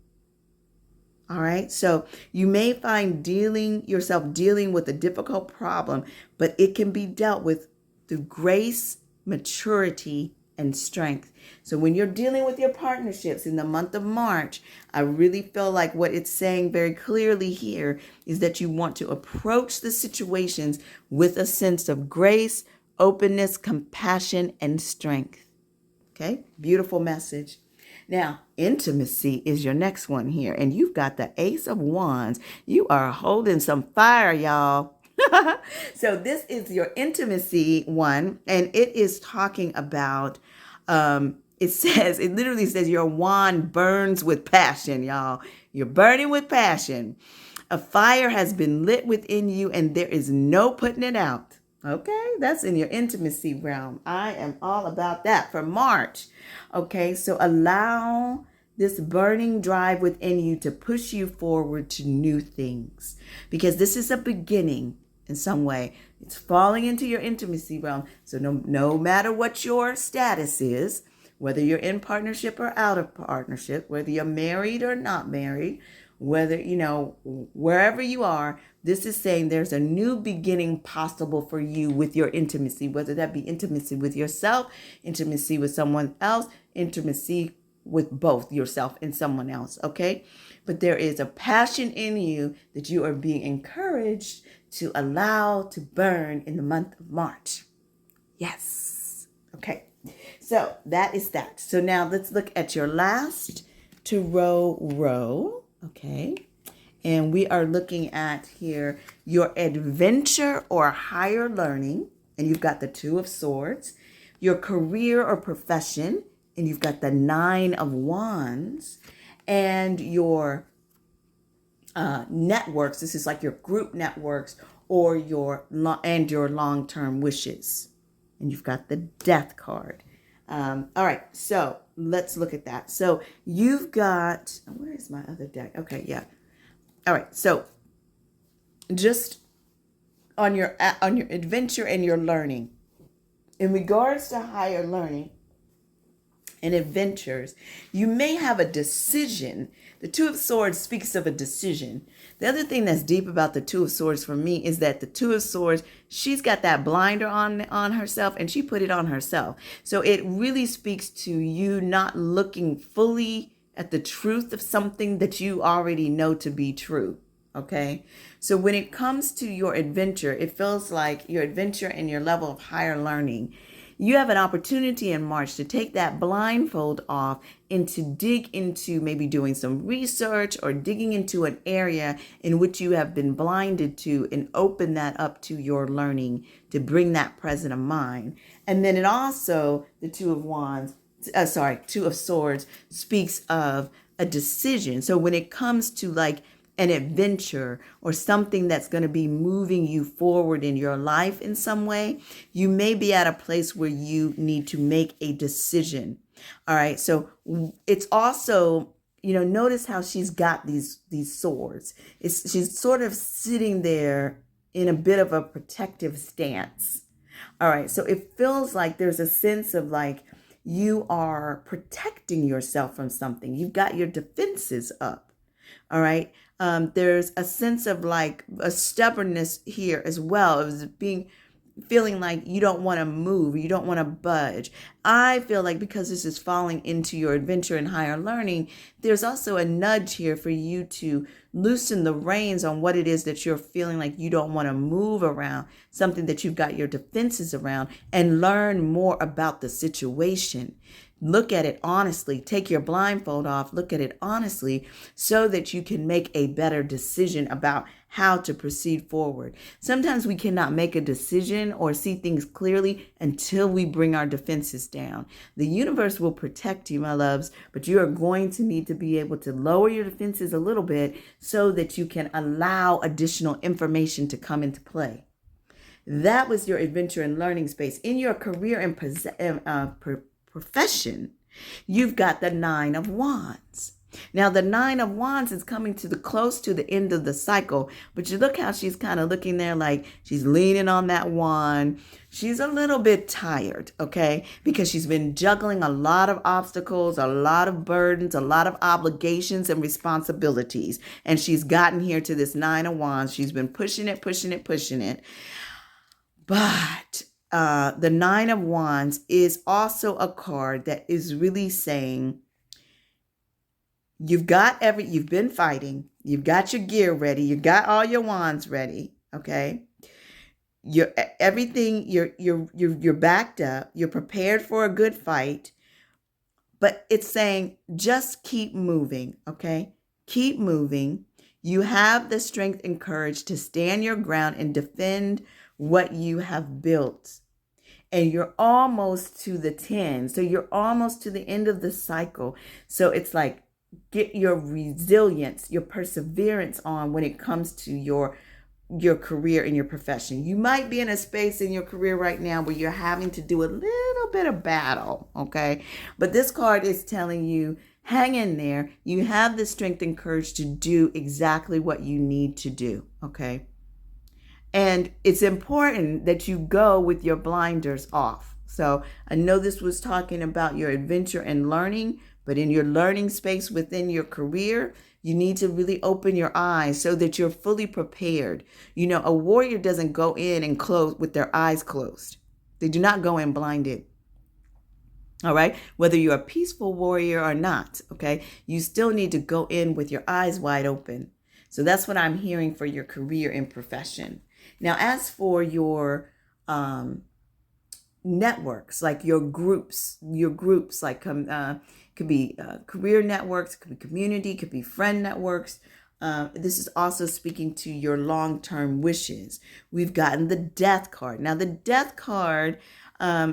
All right. So you may find yourself dealing with a difficult problem, but it can be dealt with through grace, maturity, and strength. So when you're dealing with your partnerships in the month of March, I really feel like what it's saying very clearly here is that you want to approach the situations with a sense of grace, openness, compassion, and strength. Okay. Beautiful message. Now, intimacy is your next one here, and you've got the Ace of Wands. You are holding some fire, y'all. So this is your intimacy one, and it is talking about, it literally says your wand burns with passion, y'all. You're burning with passion. A fire has been lit within you, and there is no putting it out. Okay, that's in your intimacy realm. I am all about that for March. Okay, so allow this burning drive within you to push you forward to new things, because this is a beginning in some way. It's falling into your intimacy realm. So no matter what your status is, whether you're in partnership or out of partnership, whether you're married or not married, whether, wherever you are, this is saying there's a new beginning possible for you with your intimacy, whether that be intimacy with yourself, intimacy with someone else, intimacy with both yourself and someone else, okay? But there is a passion in you that you are being encouraged to allow to burn in the month of March. Yes. Okay. So that is that. So now let's look at your last tarot row. Okay. And we are looking at here your adventure or higher learning. And you've got the Two of Swords. Your career or profession. And you've got the Nine of Wands. And your networks. This is like your group networks or your long-term wishes. And you've got the Death card. All right, so let's look at that. So you've got, where is my other deck? Okay, yeah. All right, so just on your adventure and your learning, in regards to higher learning and adventures, you may have a decision. The Two of Swords speaks of a decision. The other thing that's deep about the Two of Swords for me is that the Two of Swords, she's got that blinder on herself, and she put it on herself. So it really speaks to you not looking fully at the truth of something that you already know to be true. Okay. So when it comes to your adventure, it feels like your adventure and your level of higher learning, you have an opportunity in March to take that blindfold off and to dig into maybe doing some research or digging into an area in which you have been blinded to, and open that up to your learning to bring that present of mind. And then it also, the Two of Swords speaks of a decision. So when it comes to like an adventure or something that's going to be moving you forward in your life in some way, you may be at a place where you need to make a decision. All right. So it's also, notice how she's got these swords. She's sort of sitting there in a bit of a protective stance. All right. So it feels like there's a sense of like you are protecting yourself from something. You've got your defenses up. All right. There's a sense of like a stubbornness here as well. It was being feeling like you don't want to move, you don't want to budge. I feel like because this is falling into your adventure and higher learning, there's also a nudge here for you to loosen the reins on what it is that you're feeling like you don't want to move around, something that you've got your defenses around, and learn more about the situation. Look at it honestly. Take your blindfold off. Look at it honestly so that you can make a better decision about how to proceed forward. Sometimes we cannot make a decision or see things clearly until we bring our defenses down. The universe will protect you, my loves, but you are going to need to be able to lower your defenses a little bit so that you can allow additional information to come into play. That was your adventure and learning space. In your career and profession, you've got the Nine of Wands. Now, the Nine of Wands is coming to the close to the end of the cycle, but you look how she's kind of looking there like she's leaning on that wand. She's a little bit tired, okay, because she's been juggling a lot of obstacles, a lot of burdens, a lot of obligations and responsibilities. And she's gotten here to this Nine of Wands. She's been pushing it. But the Nine of Wands is also a card that is really saying you've been fighting, you've got your gear ready, you got all your wands ready, okay? You're backed up, you're prepared for a good fight, but it's saying just keep moving, okay? Keep moving. You have the strength and courage to stand your ground and defend what you have built. And you're almost to the 10. So you're almost to the end of the cycle. So it's like, get your resilience, your perseverance on when it comes to your career and your profession. You might be in a space in your career right now where you're having to do a little bit of battle, okay? But this card is telling you, hang in there. You have the strength and courage to do exactly what you need to do, okay? And it's important that you go with your blinders off. So I know this was talking about your adventure and learning, but in your learning space within your career, you need to really open your eyes so that you're fully prepared. You know, a warrior doesn't go in and close with their eyes closed. They do not go in blinded. All right. Whether you're a peaceful warrior or not, okay, you still need to go in with your eyes wide open. So that's what I'm hearing for your career and profession. Now, as for your networks, like your groups like could be career networks, could be community, could be friend networks. This is also speaking to your long-term wishes. We've gotten the Death card. Now, the Death card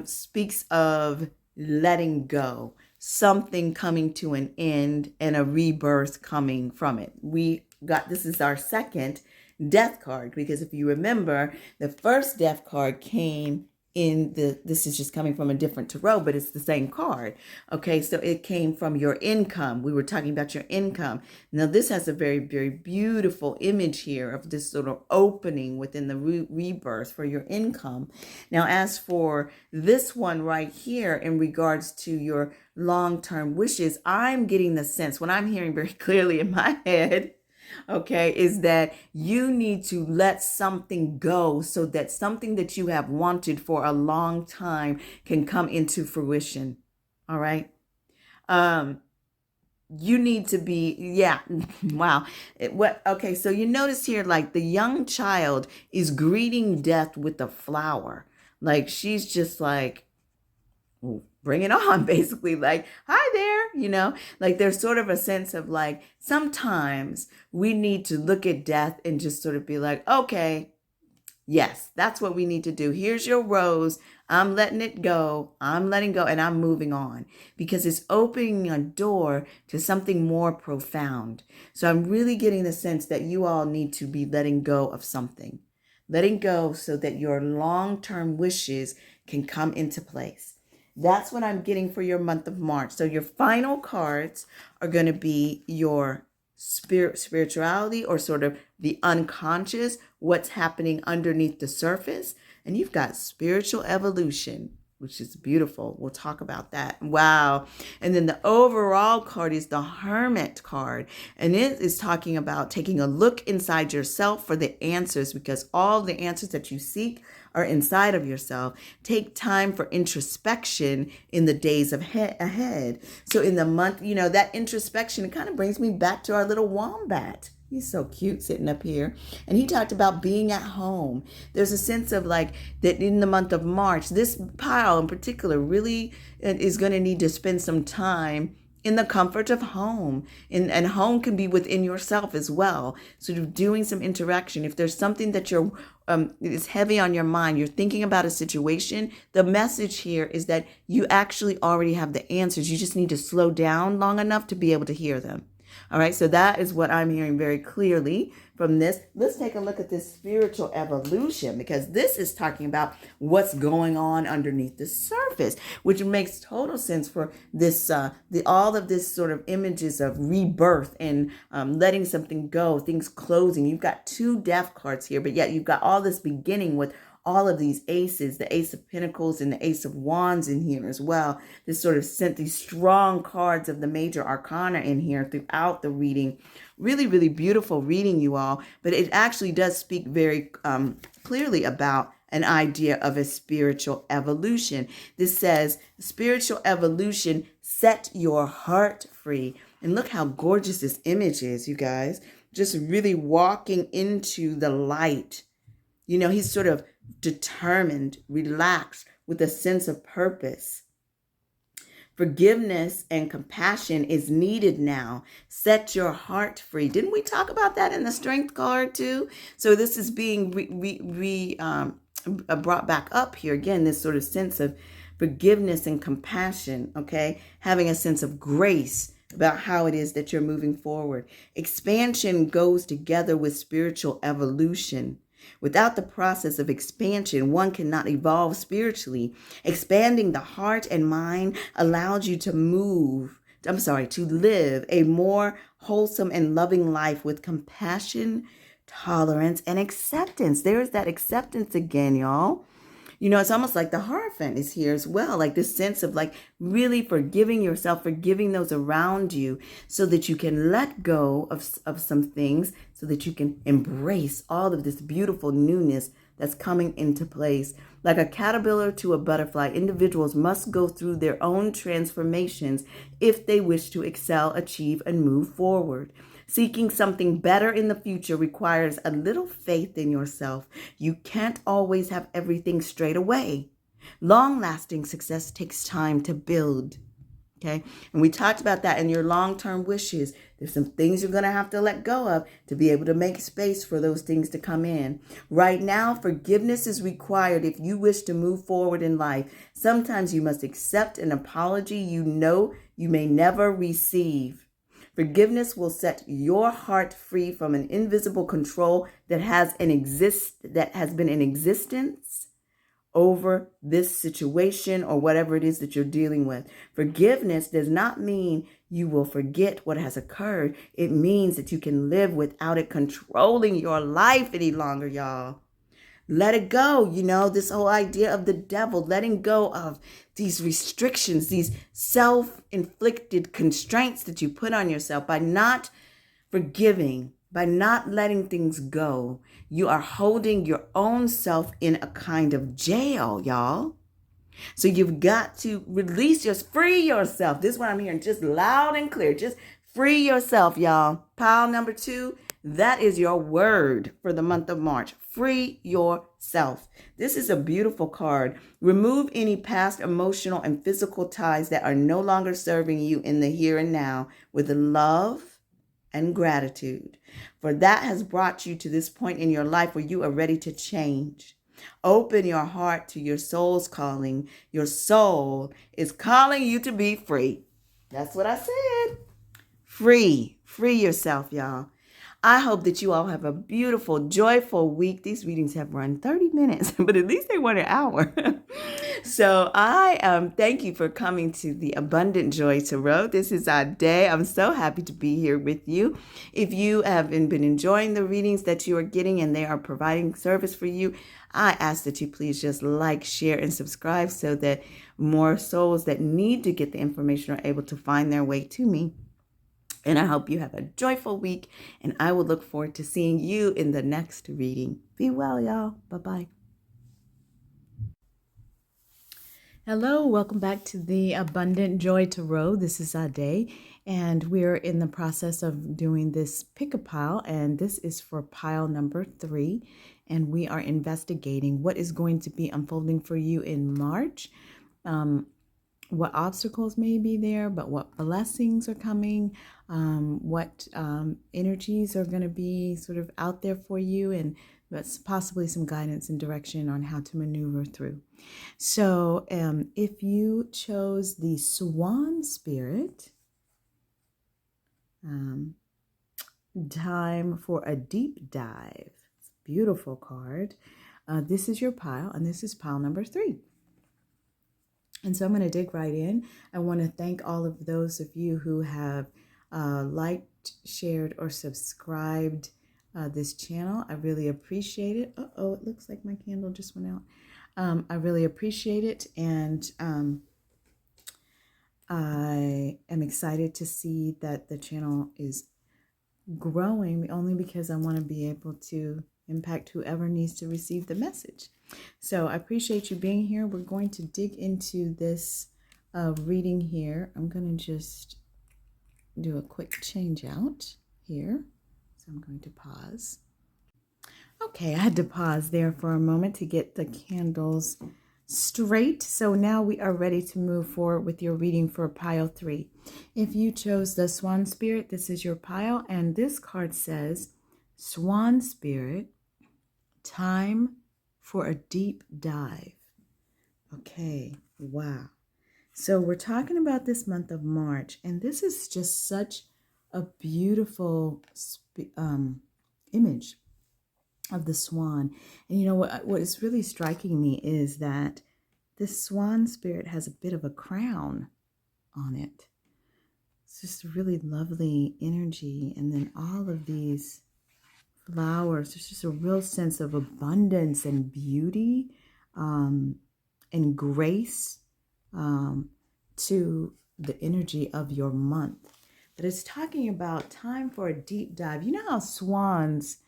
speaks of letting go, something coming to an end and a rebirth coming from it. This is our second Death card, because if you remember, the first Death card came in this is just coming from a different tarot, but it's the same card. Okay, so it came from your income. We were talking about your income. Now this has a very, very beautiful image here of this sort of opening within the rebirth for your income. Now, as for this one right here in regards to your long-term wishes, I'm getting the sense, what I'm hearing very clearly in my head, okay, is that you need to let something go so that something that you have wanted for a long time can come into fruition. All right. You need to be, wow. Okay. So you notice here, like the young child is greeting death with a flower. Like she's just like, bring it on, basically, like, hi there, like there's sort of a sense of like, sometimes we need to look at death and just sort of be like, okay, yes, that's what we need to do. Here's your rose. I'm letting it go. I'm letting go and I'm moving on, because it's opening a door to something more profound. So I'm really getting the sense that you all need to be letting go of something, letting go so that your long-term wishes can come into place. That's what I'm getting for your month of March. So your final cards are going to be your spirituality, or sort of the unconscious, what's happening underneath the surface. And you've got spiritual evolution. which is beautiful. We'll talk about that. Wow. And then the overall card is the Hermit card. And it is talking about taking a look inside yourself for the answers, because all the answers that you seek are inside of yourself. Take time for introspection in the days ahead. So in the month, that introspection, it kind of brings me back to our little Wombat. He's so cute sitting up here. And he talked about being at home. There's a sense of like that in the month of March, this pile in particular really is going to need to spend some time in the comfort of home. And home can be within yourself as well. So doing some interaction. If there's something that is heavy on your mind, you're thinking about a situation, the message here is that you actually already have the answers. You just need to slow down long enough to be able to hear them. All right, so that is what I'm hearing very clearly from this. Let's take a look at this spiritual evolution, because this is talking about what's going on underneath the surface, which makes total sense for this, all of this sort of images of rebirth and letting something go, things closing. You've got 2 death cards here, but yet you've got all this beginning with all of these aces, the Ace of Pentacles and the Ace of Wands in here as well. This sort of sent these strong cards of the major arcana in here throughout the reading. Really, really beautiful reading, you all. But it actually does speak very clearly about an idea of a spiritual evolution. This says, spiritual evolution, set your heart free. And look how gorgeous this image is, you guys. Just really walking into the light. He's sort of determined, relaxed, with a sense of purpose. Forgiveness and compassion is needed now. Set your heart free. Didn't we talk about that in the Strength card too? So this is being brought back up here again, this sort of sense of forgiveness and compassion, okay? Having a sense of grace about how it is that you're moving forward. Expansion goes together with spiritual evolution. Without the process of expansion, one cannot evolve spiritually. Expanding the heart and mind allows you to live a more wholesome and loving life with compassion, tolerance, and acceptance. There's that acceptance again, y'all. It's almost like the Hierophant is here as well, like this sense of like really forgiving yourself, forgiving those around you, so that you can let go of some things, so that you can embrace all of this beautiful newness that's coming into place. Like a caterpillar to a butterfly, individuals must go through their own transformations if they wish to excel, achieve, and move forward. Seeking something better in the future requires a little faith in yourself. You can't always have everything straight away. Long-lasting success takes time to build. Okay? And we talked about that in your long-term wishes. There's some things you're going to have to let go of to be able to make space for those things to come in. Right now, forgiveness is required if you wish to move forward in life. Sometimes you must accept an apology you know you may never receive. Forgiveness will set your heart free from an invisible control that has been in existence over this situation or whatever it is that you're dealing with. Forgiveness does not mean you will forget what has occurred. It means that you can live without it controlling your life any longer, y'all. Let it go. This whole idea of the devil, letting go of these restrictions, these self-inflicted constraints that you put on yourself by not forgiving, by not letting things go. You are holding your own self in a kind of jail, y'all. So you've got to free yourself. This is what I'm hearing, just loud and clear. Just free yourself, y'all. Pile number 2, that is your word for the month of March. Free yourself. This is a beautiful card. Remove any past emotional and physical ties that are no longer serving you in the here and now with love and gratitude. For that has brought you to this point in your life where you are ready to change. Open your heart to your soul's calling. Your soul is calling you to be free. That's what I said. Free yourself, y'all. I hope that you all have a beautiful, joyful week. These readings have run 30 minutes, but at least they were an hour. So I thank you for coming to the Abundant Joy Tarot. This is our day. I'm so happy to be here with you. If you have been enjoying the readings that you are getting and they are providing service for you, I ask that you please just like, share, and subscribe so that more souls that need to get the information are able to find their way to me. And I hope you have a joyful week, and I will look forward to seeing you in the next reading. Be well, y'all. Bye-bye. Hello, welcome back to the Abundant Joy Tarot. This is Ade, and we're in the process of doing this pick a pile, and this is for pile number 3, and we are investigating what is going to be unfolding for you in March. What obstacles may be there, but what blessings are coming, what energies are going to be sort of out there for you, and that's possibly some guidance and direction on how to maneuver through. So if you chose the Swan Spirit, time for a deep dive. It's a beautiful card. This is your pile, and this is pile number 3. And so I'm going to dig right in. I want to thank all of those of you who have liked, shared, or subscribed this channel. I really appreciate it. Uh-oh, it looks like my candle just went out. I really appreciate it, and I am excited to see that the channel is growing, only because I want to be able to impact whoever needs to receive the message. So I appreciate you being here. We're going to dig into this reading here. I'm going to just do a quick change out here. So I'm going to pause. Okay, I had to pause there for a moment to get the candles straight. So now we are ready to move forward with your reading for pile 3. If you chose the Swan Spirit, this is your pile, and this card says, Swan Spirit, time for a deep dive. Okay, wow. So we're talking about this month of March, and this is just such a beautiful image of the swan. And you know what is really striking me is that this Swan Spirit has a bit of a crown on it. It's just a really lovely energy, and then all of these flowers. There's just a real sense of abundance and beauty and grace to the energy of your month. But it's talking about time for a deep dive. You know how swans,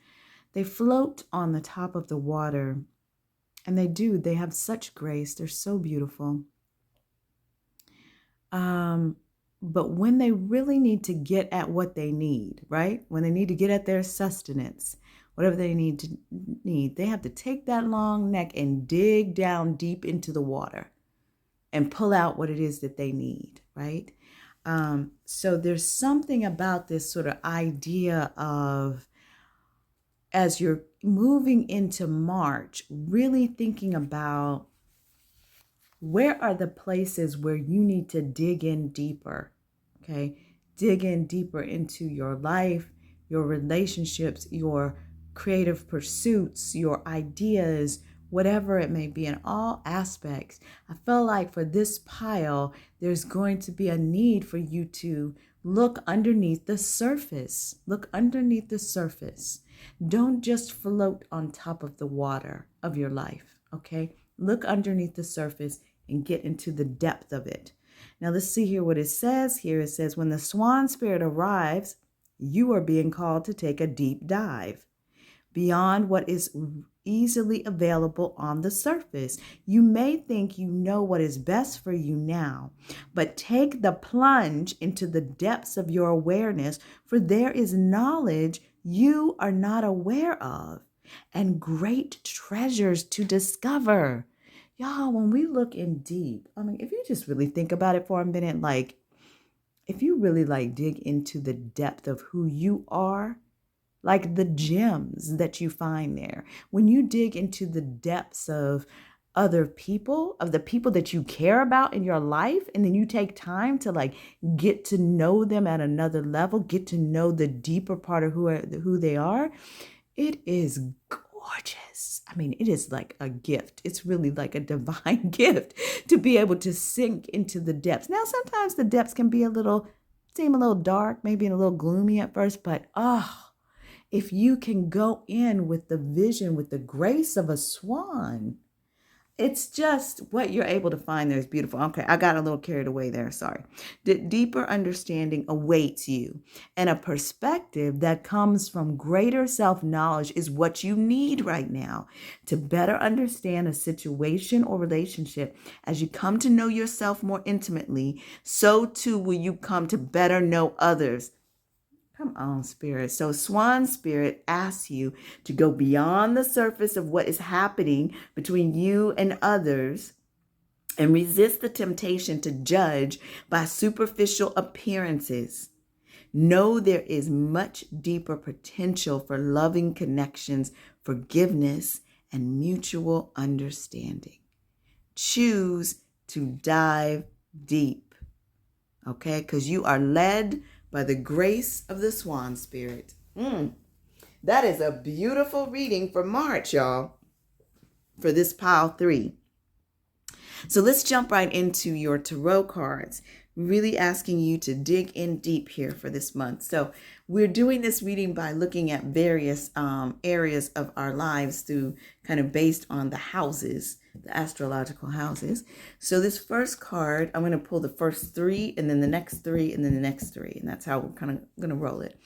they float on the top of the water, and they have such grace. They're so beautiful. But when they really need to get at what they need, right? When they need to get at their sustenance, whatever they need, they have to take that long neck and dig down deep into the water and pull out what it is that they need, right? So there's something about this sort of idea of, as you're moving into March, really thinking about, where are the places where you need to dig in deeper, okay? Dig in deeper into your life, your relationships, your creative pursuits, your ideas, whatever it may be, in all aspects. I feel like for this pile, there's going to be a need for you to look underneath the surface. Look underneath the surface. Don't just float on top of the water of your life, okay? Look underneath the surface and get into the depth of it. Now let's see here what it says here. It says, when the Swan Spirit arrives, you are being called to take a deep dive beyond what is easily available on the surface. You may think you know what is best for you now, but take the plunge into the depths of your awareness, for there is knowledge you are not aware of and great treasures to discover. Y'all, when we look in deep, I mean, if you just really think about it for a minute, like, if you really dig into the depth of who you are, like the gems that you find there, when you dig into the depths of other people, of the people that you care about in your life, and then you take time to like get to know them at another level, get to know the deeper part of who they are, it is gorgeous. I mean, it is like a gift. It's really like a divine gift to be able to sink into the depths. Now, sometimes the depths can be seem a little dark, maybe a little gloomy at first, but if you can go in with the vision, with the grace of a swan, it's just what you're able to find there is beautiful. Okay, I got a little carried away there. Sorry. The deeper understanding awaits you, and a perspective that comes from greater self-knowledge is what you need right now to better understand a situation or relationship. As you come to know yourself more intimately, so too will you come to better know others. Come on, Spirit. So Swan Spirit asks you to go beyond the surface of what is happening between you and others and resist the temptation to judge by superficial appearances. Know there is much deeper potential for loving connections, forgiveness, and mutual understanding. Choose to dive deep, okay? Because you are led by the grace of the Swan Spirit. That is a beautiful reading for March, y'all, for this pile 3. So let's jump right into your tarot cards, really asking you to dig in deep here for this month. So we're doing this reading by looking at various areas of our lives through kind of based on the houses, the astrological houses. So this first card, I'm going to pull the first 3 and then the next 3 and then the next 3. And that's how we're kind of going to roll it.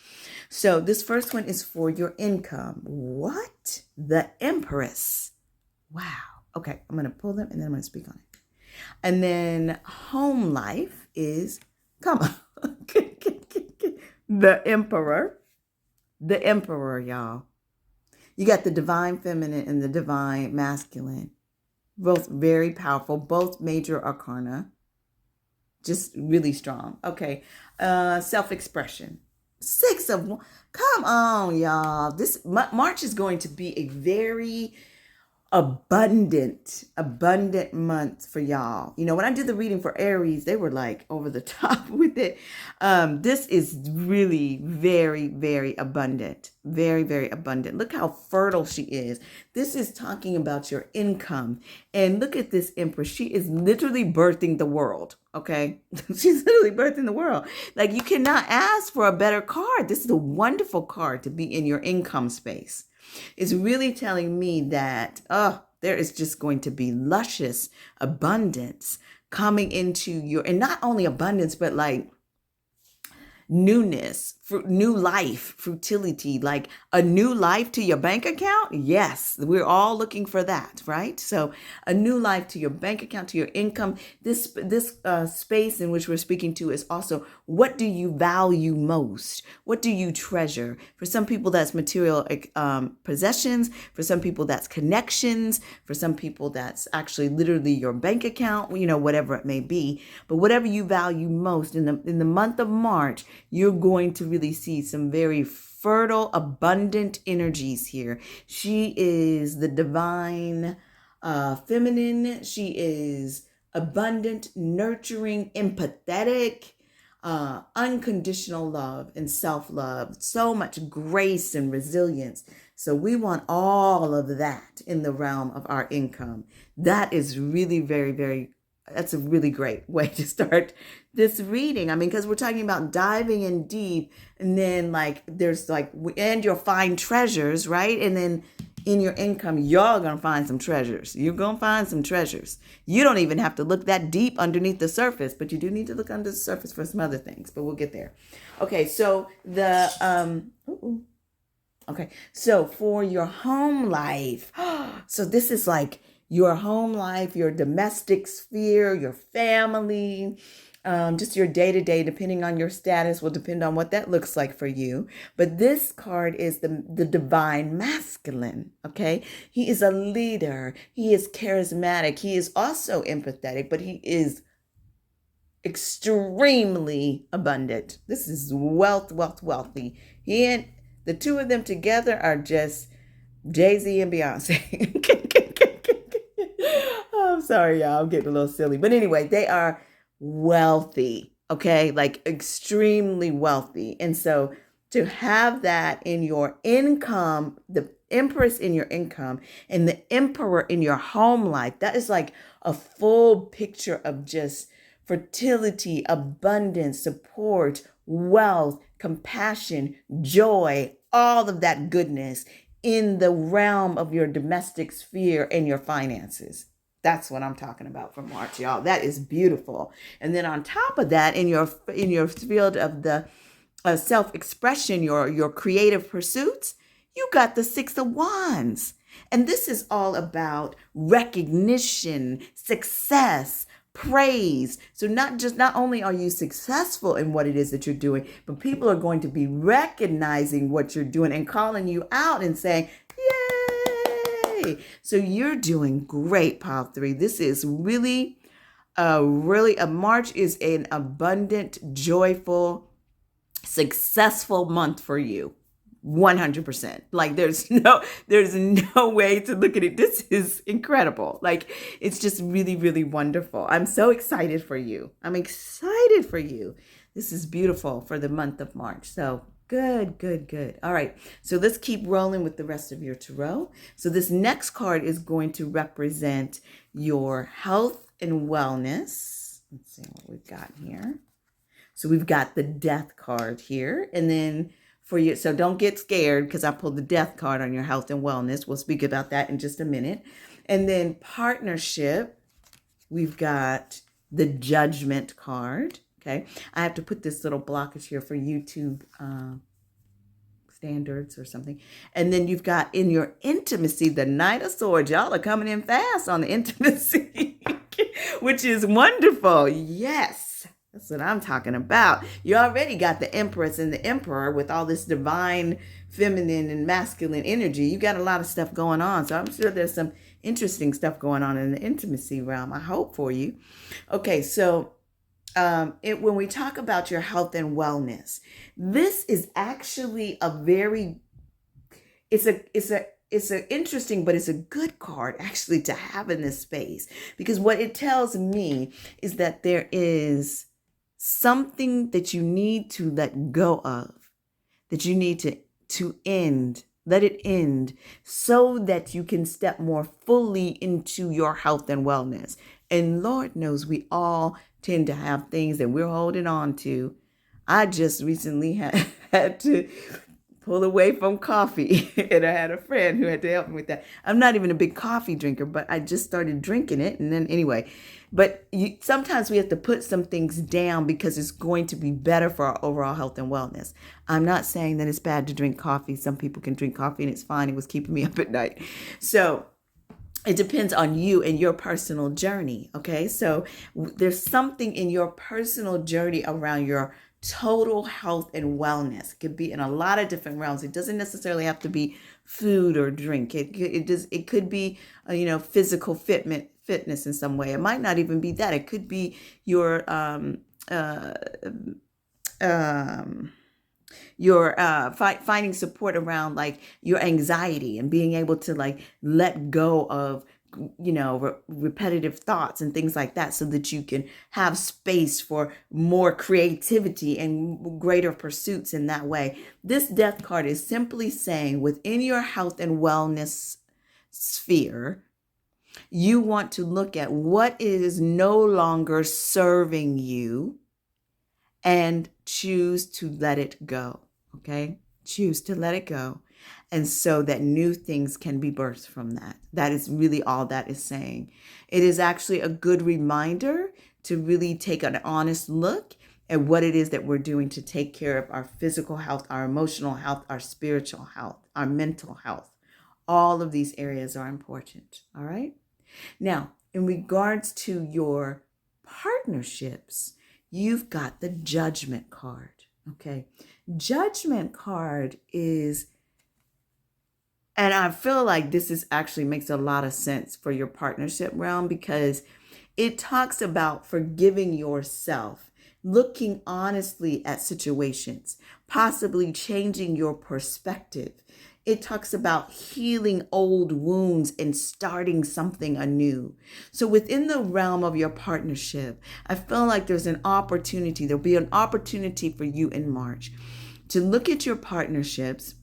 So this first one is for your income. What? The Empress. Wow. Okay, I'm going to pull them and then I'm going to speak on it. And then home life is, come on, the Emperor. The Emperor, y'all. You got the divine feminine and the divine masculine. Both very powerful, both major arcana. Just really strong. Okay, self-expression. 6 of 1. Come on, y'all. This March is going to be a very abundant month for y'all. You know, when I did the reading for Aries, they were like over the top with it. This is really very, very abundant. Very, very abundant. Look how fertile she is. This is talking about your income. And look at this Empress. She is literally birthing the world. Okay. She's literally birthing the world. Like, you cannot ask for a better card. This is a wonderful card to be in your income space. It's really telling me that, there is just going to be luscious abundance coming into your, and not only abundance, but like newness, new life, fertility, like a new life to your bank account. Yes, we're all looking for that, right? So a new life to your bank account, to your income. This space in which we're speaking to is also, what do you value most? What do you treasure? For some people, that's material possessions. For some people, that's connections. For some people, that's actually literally your bank account, you know, whatever it may be. But whatever you value most in the month of March, you're going to really see some very fertile, abundant energies here. She is the divine feminine. She is abundant, nurturing, empathetic, unconditional love and self-love, so much grace and resilience. So we want all of that in the realm of our income. That is really very, very, that's a really great way to start this reading. I mean, because we're talking about diving in deep, and then like there's like, and you'll find treasures, right? And then in your income, y'all gonna find some treasures. You're gonna find some treasures. You don't even have to look that deep underneath the surface, but you do need to look under the surface for some other things, but we'll get there. Okay, so so for your home life, so this is like your home life, your domestic sphere, your family, just your day-to-day, depending on your status, will depend on what that looks like for you. But this card is the divine masculine, okay? He is a leader. He is charismatic. He is also empathetic, but he is extremely abundant. This is wealthy. He and the two of them together are just Jay-Z and Beyonce. sorry, y'all. I'm getting a little silly. But anyway, they are wealthy, okay? Like extremely wealthy. And so to have that in your income, the Empress in your income and the Emperor in your home life, that is like a full picture of just fertility, abundance, support, wealth, compassion, joy, all of that goodness in the realm of your domestic sphere and your finances. That's what I'm talking about for March, y'all. That is beautiful. And then on top of that, in your field of the self-expression, your creative pursuits, you got the Six of Wands. And this is all about recognition, success, praise. So not only are you successful in what it is that you're doing, but people are going to be recognizing what you're doing and calling you out and saying, yay. So you're doing great, Pile 3. This is really a March is an abundant, joyful, successful month for you. 100%. Like there's no way to look at it. This is incredible. Like it's just really, really wonderful. I'm so excited for you. I'm excited for you. This is beautiful for the month of March. So good, good, good. All right. So let's keep rolling with the rest of your tarot. So this next card is going to represent your health and wellness. Let's see what we've got here. So we've got the Death card here, and then for you, so don't get scared because I pulled the Death card on your health and wellness. We'll speak about that in just a minute. And then partnership, we've got the Judgment card. Okay, I have to put this little blockage here for YouTube standards or something. And then you've got in your intimacy, the Knight of Swords. Y'all are coming in fast on the intimacy, which is wonderful. Yes. That's what I'm talking about. You already got the Empress and the Emperor with all this divine feminine and masculine energy. You got a lot of stuff going on. So I'm sure there's some interesting stuff going on in the intimacy realm. I hope for you. Okay, so when we talk about your health and wellness, this is actually it's an interesting, but it's a good card actually to have in this space, because what it tells me is that there is something that you need to let go of, that you need to end, let it end, so that you can step more fully into your health and wellness. And Lord knows we all tend to have things that we're holding on to. I just recently had to pull away from coffee, and I had a friend who had to help me with that. I'm not even a big coffee drinker, but I just started drinking it. And then anyway, but sometimes we have to put some things down because it's going to be better for our overall health and wellness. I'm not saying that it's bad to drink coffee. Some people can drink coffee and it's fine. It was keeping me up at night. So it depends on you and your personal journey. Okay. So there's something in your personal journey around your total health and wellness. It could be in a lot of different realms. It doesn't necessarily have to be food or drink. It could be physical fitness in some way. It might not even be that. It could be your finding support around like your anxiety and being able to like let go of repetitive thoughts and things like that, so that you can have space for more creativity and greater pursuits in that way. This Death card is simply saying within your health and wellness sphere, you want to look at what is no longer serving you and choose to let it go. Okay? Choose to let it go. And so that new things can be birthed from that. That is really all that is saying. It is actually a good reminder to really take an honest look at what it is that we're doing to take care of our physical health, our emotional health, our spiritual health, our mental health. All of these areas are important. All right. Now, in regards to your partnerships, you've got the Judgment card. Okay. Judgment card is, and I feel like this is actually makes a lot of sense for your partnership realm, because it talks about forgiving yourself, looking honestly at situations, possibly changing your perspective It talks about healing old wounds and starting something anew. So within the realm of your partnership, I feel like there's an opportunity. There'll be an opportunity for you in March to look at your partnerships.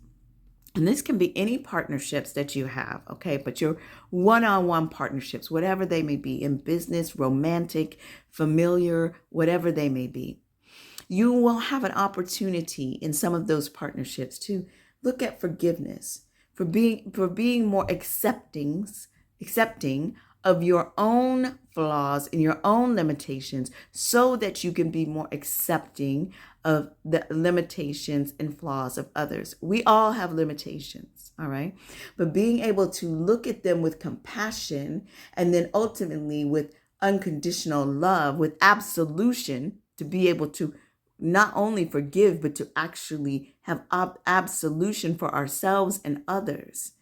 And this can be any partnerships that you have, okay? But your one-on-one partnerships, whatever they may be, in business, romantic, familiar, whatever they may be. You will have an opportunity in some of those partnerships to look at forgiveness, for being more accepting of your own flaws and your own limitations, so that you can be more accepting of the limitations and flaws of others. We all have limitations, all right? But being able to look at them with compassion, and then ultimately with unconditional love, with absolution, to be able to not only forgive, but to actually have absolution for ourselves and others,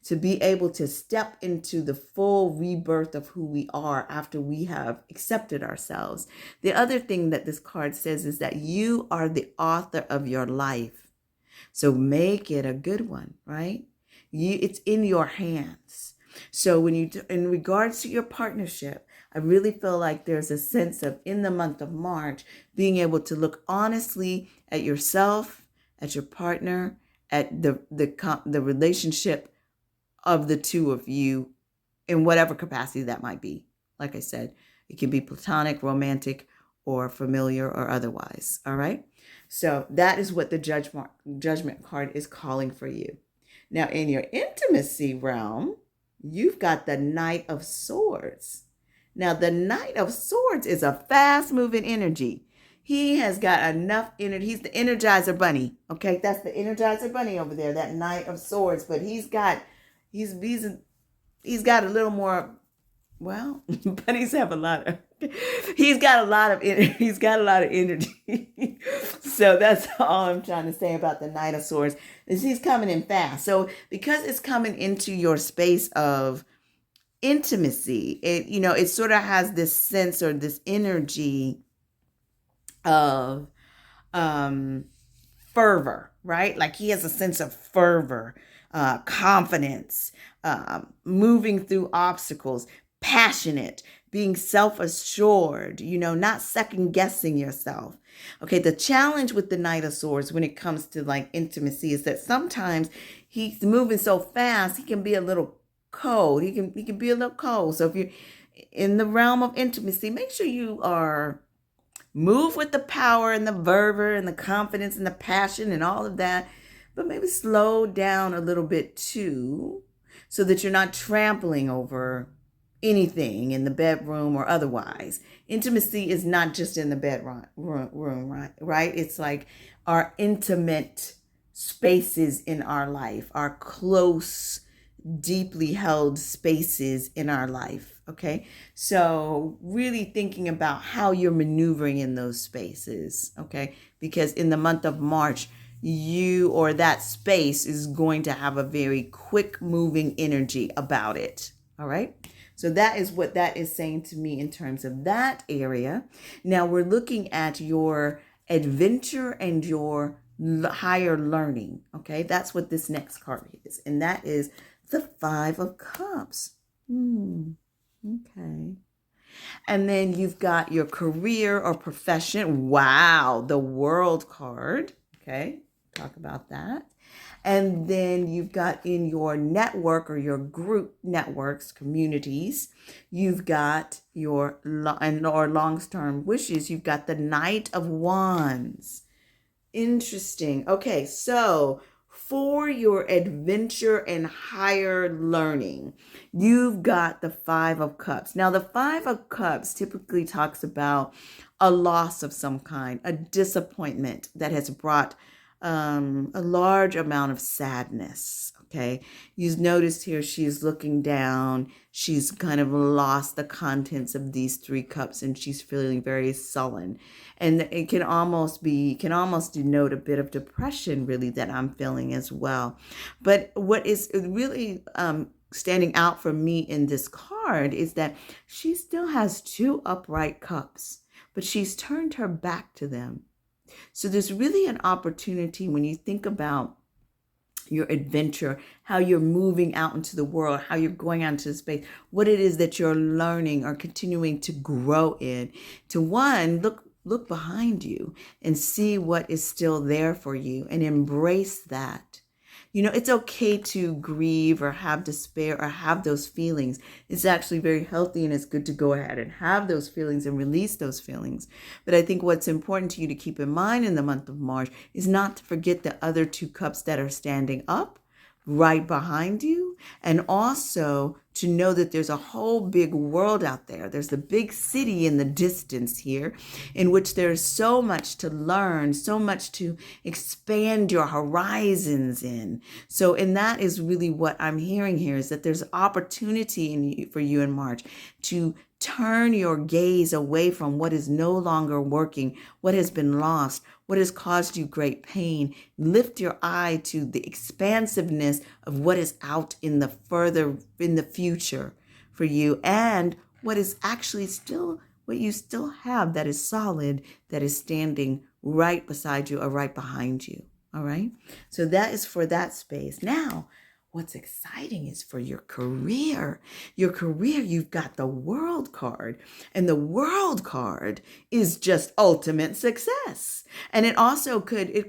to be able to step into the full rebirth of who we are after we have accepted ourselves. The other thing that this card says is that you are the author of your life. So make it a good one, right? It's in your hands. So when in regards to your partnership, I really feel like there's a sense of, in the month of March, being able to look honestly at yourself, at your partner, at the relationship of the two of you, in whatever capacity that might be. Like I said, it can be platonic, romantic, or familiar, or otherwise. All right. So that is what the judgment card is calling for you. Now, in your intimacy realm, you've got the Knight of Swords. Now, the Knight of Swords is a fast-moving energy. He has got enough energy. He's the Energizer Bunny. Okay, that's the Energizer Bunny over there, that Knight of Swords. But he's got a little more. Well, bunnies have a lot of. He's got a lot of energy. He's got a lot of energy. So that's all I'm trying to say about the Knight of Swords. Is he's coming in fast. So because it's coming into your space of intimacy, it sort of has this sense or this energy of fervor, right? Like he has a sense of fervor, confidence, moving through obstacles, passionate, being self-assured, not second guessing yourself. Okay, the challenge with the Knight of Swords when it comes to like intimacy is that sometimes he's moving so fast, he can be a little cold. He can be a little cold. So if you're in the realm of intimacy, make sure you are move with the power and the fervor and the confidence and the passion and all of that, but maybe slow down a little bit too, so that you're not trampling over anything in the bedroom or otherwise. Intimacy is not just in the bedroom, right? It's like our intimate spaces in our life, our close, deeply held spaces in our life. Okay. So really thinking about how you're maneuvering in those spaces. Okay. Because in the month of March, you or that space is going to have a very quick moving energy about it. All right. So that is what that is saying to me in terms of that area. Now we're looking at your adventure and your higher learning. Okay. That's what this next card is. And that is the Five of Cups. Okay. And then you've got your career or profession. Wow. The World card. Okay. Talk about that. And then you've got in your network or your group networks, communities, you've got your long-term wishes. You've got the Knight of Wands. Interesting. Okay. So for your adventure and higher learning, you've got the Five of Cups. Now, the Five of Cups typically talks about a loss of some kind, a disappointment that has brought a large amount of sadness. Okay. You've noticed here she's looking down. She's kind of lost the contents of these three cups and she's feeling very sullen. And it can almost denote a bit of depression, really, that I'm feeling as well. But what is really standing out for me in this card is that she still has two upright cups, but she's turned her back to them. So there's really an opportunity when you think about your adventure, how you're moving out into the world, how you're going out into space, what it is that you're learning or continuing to grow in. To one, look behind you and see what is still there for you and embrace that. You know, it's okay to grieve or have despair or have those feelings. It's actually very healthy and it's good to go ahead and have those feelings and release those feelings. But I think what's important to you to keep in mind in the month of March is not to forget the other two cups that are standing up right behind you, and also to know that there's a whole big world out there. There's the big city in the distance here, in which there's so much to learn, so much to expand your horizons in. So, and that is really what I'm hearing here, is that there's opportunity for you in March to turn your gaze away from what is no longer working, what has been lost, what has caused you great pain. Lift your eye to the expansiveness of what is out in the future for you, and what is actually still, what you still have that is solid, that is standing right beside you or right behind you. All right. So that is for that space. Now, what's exciting is for your career. Your career, you've got the World card, and the World card is just ultimate success. And it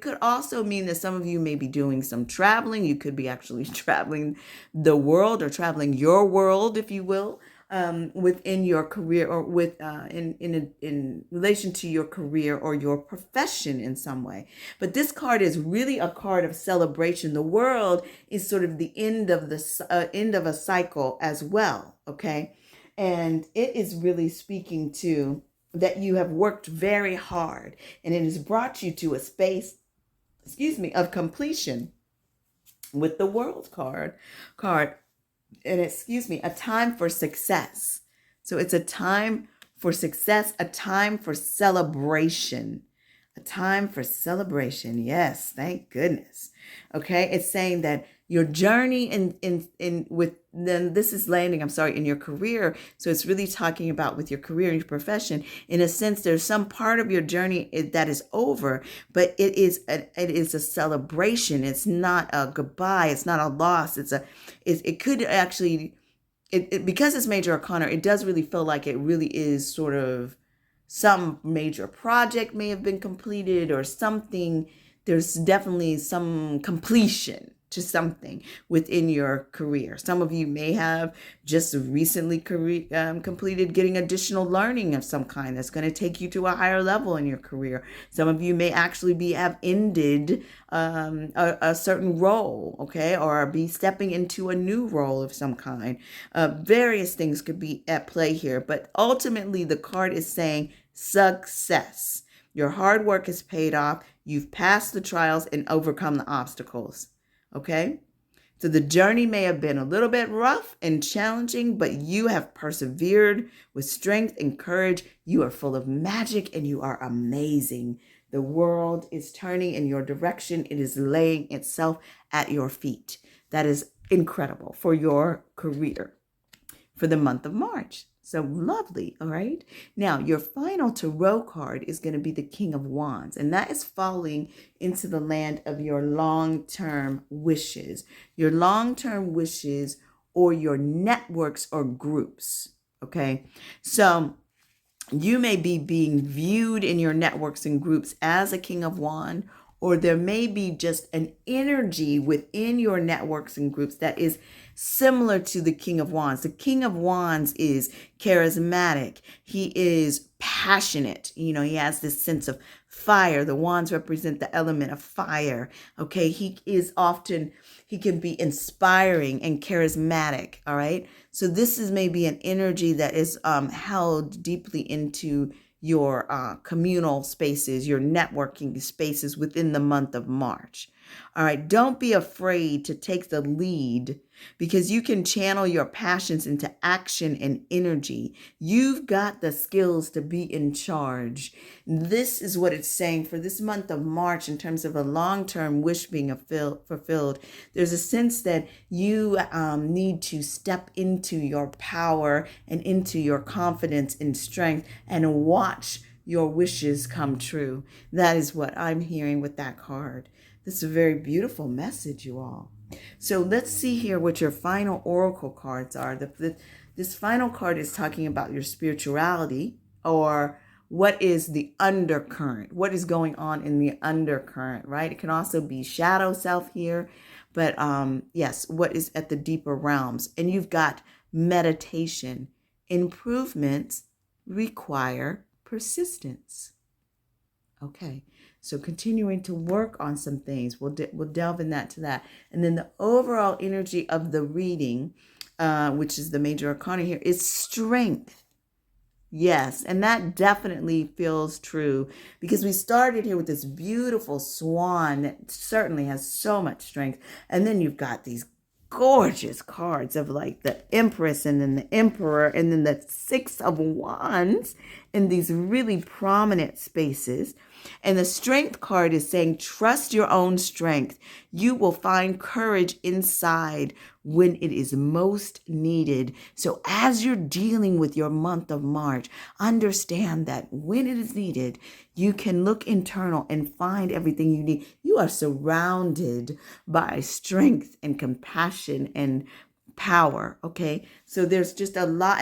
could also mean that some of you may be doing some traveling. You could be actually traveling the world or traveling your world, if you will, within your career, or with in relation to your career or your profession in some way. But this card is really a card of celebration. The world is sort of the end of a cycle as well. Okay, and it is really speaking to that you have worked very hard, and it has brought you to a space, of completion with the World card. And a time for success. So it's a time for success, a time for celebration, a time for celebration. Yes, thank goodness. Okay, it's saying that your journey then this is landing, in your career. So it's really talking about with your career and your profession. In a sense, there's some part of your journey that is over, but it is a celebration. It's not a goodbye. It's not a loss. It could actually, because it's major arcana, it does really feel like it really is sort of some major project may have been completed or something. There's definitely some completion to something within your career. Some of you may have just recently completed getting additional learning of some kind that's going to take you to a higher level in your career. Some of you may actually have ended a certain role, okay, or be stepping into a new role of some kind. Various things could be at play here, but ultimately the card is saying success. Your hard work has paid off. You've passed the trials and overcome the obstacles. Okay, so the journey may have been a little bit rough and challenging, but you have persevered with strength and courage. You are full of magic and you are amazing. The world is turning in your direction. It is laying itself at your feet. That is incredible for your career for the month of March. So lovely. All right. Now, your final tarot card is going to be the King of Wands, and that is falling into the land of your long-term wishes, or your networks or groups. Okay. So you may be being viewed in your networks and groups as a King of Wands, or there may be just an energy within your networks and groups that is similar to the King of Wands. The King of Wands is charismatic. He is passionate. You know, he has this sense of fire. The wands represent the element of fire. Okay. He can be inspiring and charismatic. All right. So this is maybe an energy that is held deeply into your communal spaces, your networking spaces within the month of March. All right. Don't be afraid to take the lead, because you can channel your passions into action and energy. You've got the skills to be in charge. This is what it's saying for this month of March in terms of a long-term wish being fulfilled. There's a sense that you need to step into your power and into your confidence and strength and watch your wishes come true. That is what I'm hearing with that card. This is a very beautiful message, you all. So let's see here what your final oracle cards are. This final card is talking about your spirituality, or what is the undercurrent, what is going on in the undercurrent, right? It can also be shadow self here, but yes, what is at the deeper realms. And you've got meditation. Improvements require persistence. Okay, so continuing to work on some things, we'll delve in to that. And then the overall energy of the reading, which is the major arcana here, is strength. Yes, and that definitely feels true, because we started here with this beautiful swan that certainly has so much strength. And then you've got these gorgeous cards of like the Empress and then the Emperor and then the Six of Wands in these really prominent spaces. And the Strength card is saying, trust your own strength. You will find courage inside when it is most needed. So as you're dealing with your month of March, understand that when it is needed, you can look internal and find everything you need. You are surrounded by strength and compassion and power. Okay. So there's just a lot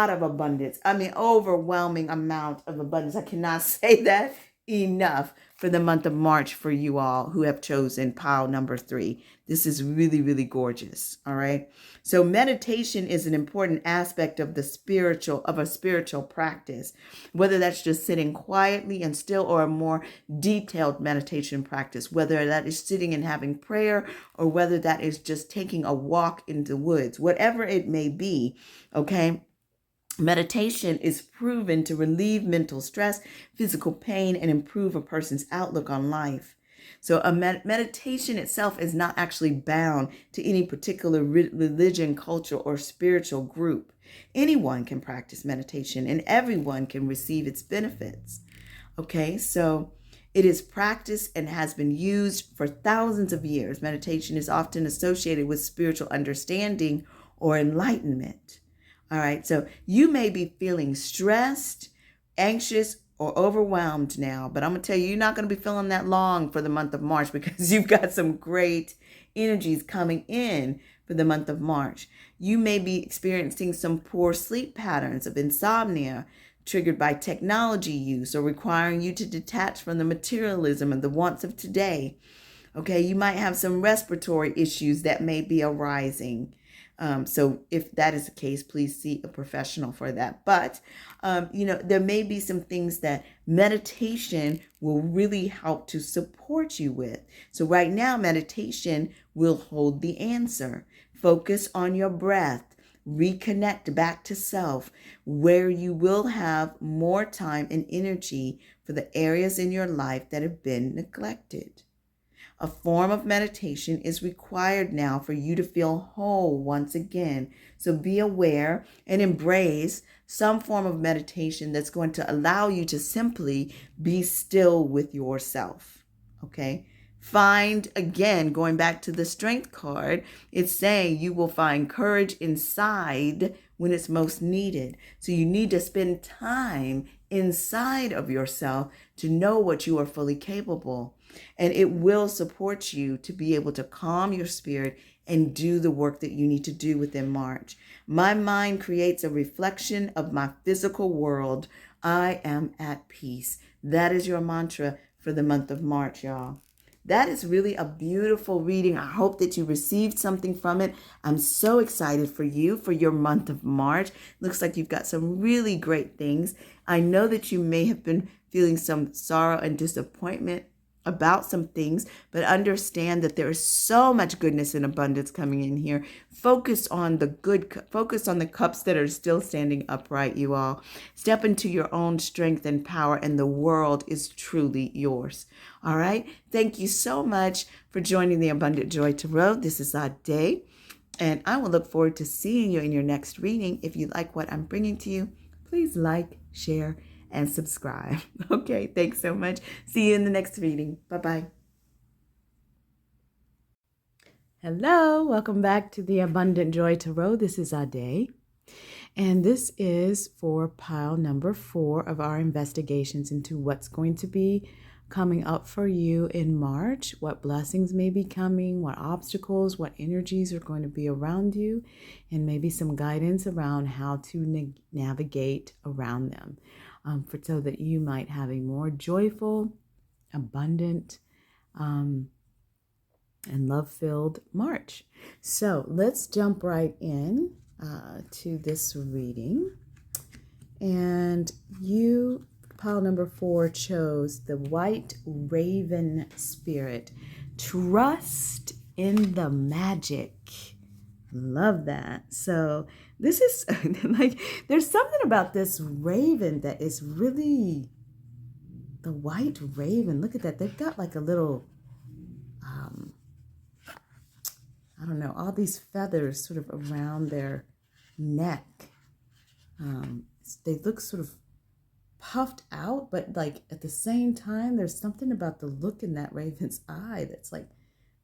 of abundance. I mean, overwhelming amount of abundance. I cannot say that enough for the month of March for you all who have chosen pile number 3. This is really, really gorgeous. All right. So meditation is an important aspect of a spiritual practice, whether that's just sitting quietly and still, or a more detailed meditation practice, whether that is sitting and having prayer, or whether that is just taking a walk in the woods, whatever it may be. Okay. Meditation is proven to relieve mental stress, physical pain, and improve a person's outlook on life. So a meditation itself is not actually bound to any particular religion, culture, or spiritual group. Anyone can practice meditation and everyone can receive its benefits. Okay, so it is practiced and has been used for thousands of years. Meditation is often associated with spiritual understanding or enlightenment. All right, so you may be feeling stressed, anxious, or overwhelmed now, but I'm going to tell you, you're not going to be feeling that long for the month of March, because you've got some great energies coming in for the month of March. You may be experiencing some poor sleep patterns of insomnia triggered by technology use, or requiring you to detach from the materialism and the wants of today. Okay, you might have some respiratory issues that may be arising. So if that is the case, please see a professional for that. But, there may be some things that meditation will really help to support you with. So right now, meditation will hold the answer. Focus on your breath. Reconnect back to self, where you will have more time and energy for the areas in your life that have been neglected. A form of meditation is required now for you to feel whole once again. So be aware and embrace some form of meditation that's going to allow you to simply be still with yourself. Okay? Find, again, going back to the Strength card, it's saying you will find courage inside when it's most needed. So you need to spend time inside of yourself to know what you are fully capable. And it will support you to be able to calm your spirit and do the work that you need to do within March. My mind creates a reflection of my physical world. I am at peace. That is your mantra for the month of March, y'all. That is really a beautiful reading. I hope that you received something from it. I'm so excited for you for your month of March. Looks like you've got some really great things. I know that you may have been feeling some sorrow and disappointment about some things, but understand that there is so much goodness and abundance coming in here. Focus on the good, focus on the cups that are still standing upright, you all. Step into your own strength and power, and the world is truly yours. All right. Thank you so much for joining the Abundant Joy Tarot. This is Ade, and I will look forward to seeing you in your next reading. If you like what I'm bringing to you, please like, share, and subscribe. Okay, thanks so much. See you in the next reading. Bye-bye. Hello, welcome back to the Abundant Joy Tarot. This is Ade. And this is for pile number 4 of our investigations into what's going to be coming up for you in March, what blessings may be coming, what obstacles, what energies are going to be around you, and maybe some guidance around how to navigate around them, so that you might have a more joyful, abundant, and love-filled March. So let's jump right in to this reading. And you, pile number 4, chose the White Raven Spirit. Trust in the magic. Love that. So this is like, there's something about this raven that is really the white raven. Look at that. They've got like a little, I don't know, all these feathers sort of around their neck. They look sort of puffed out, but like at the same time, there's something about the look in that raven's eye that's like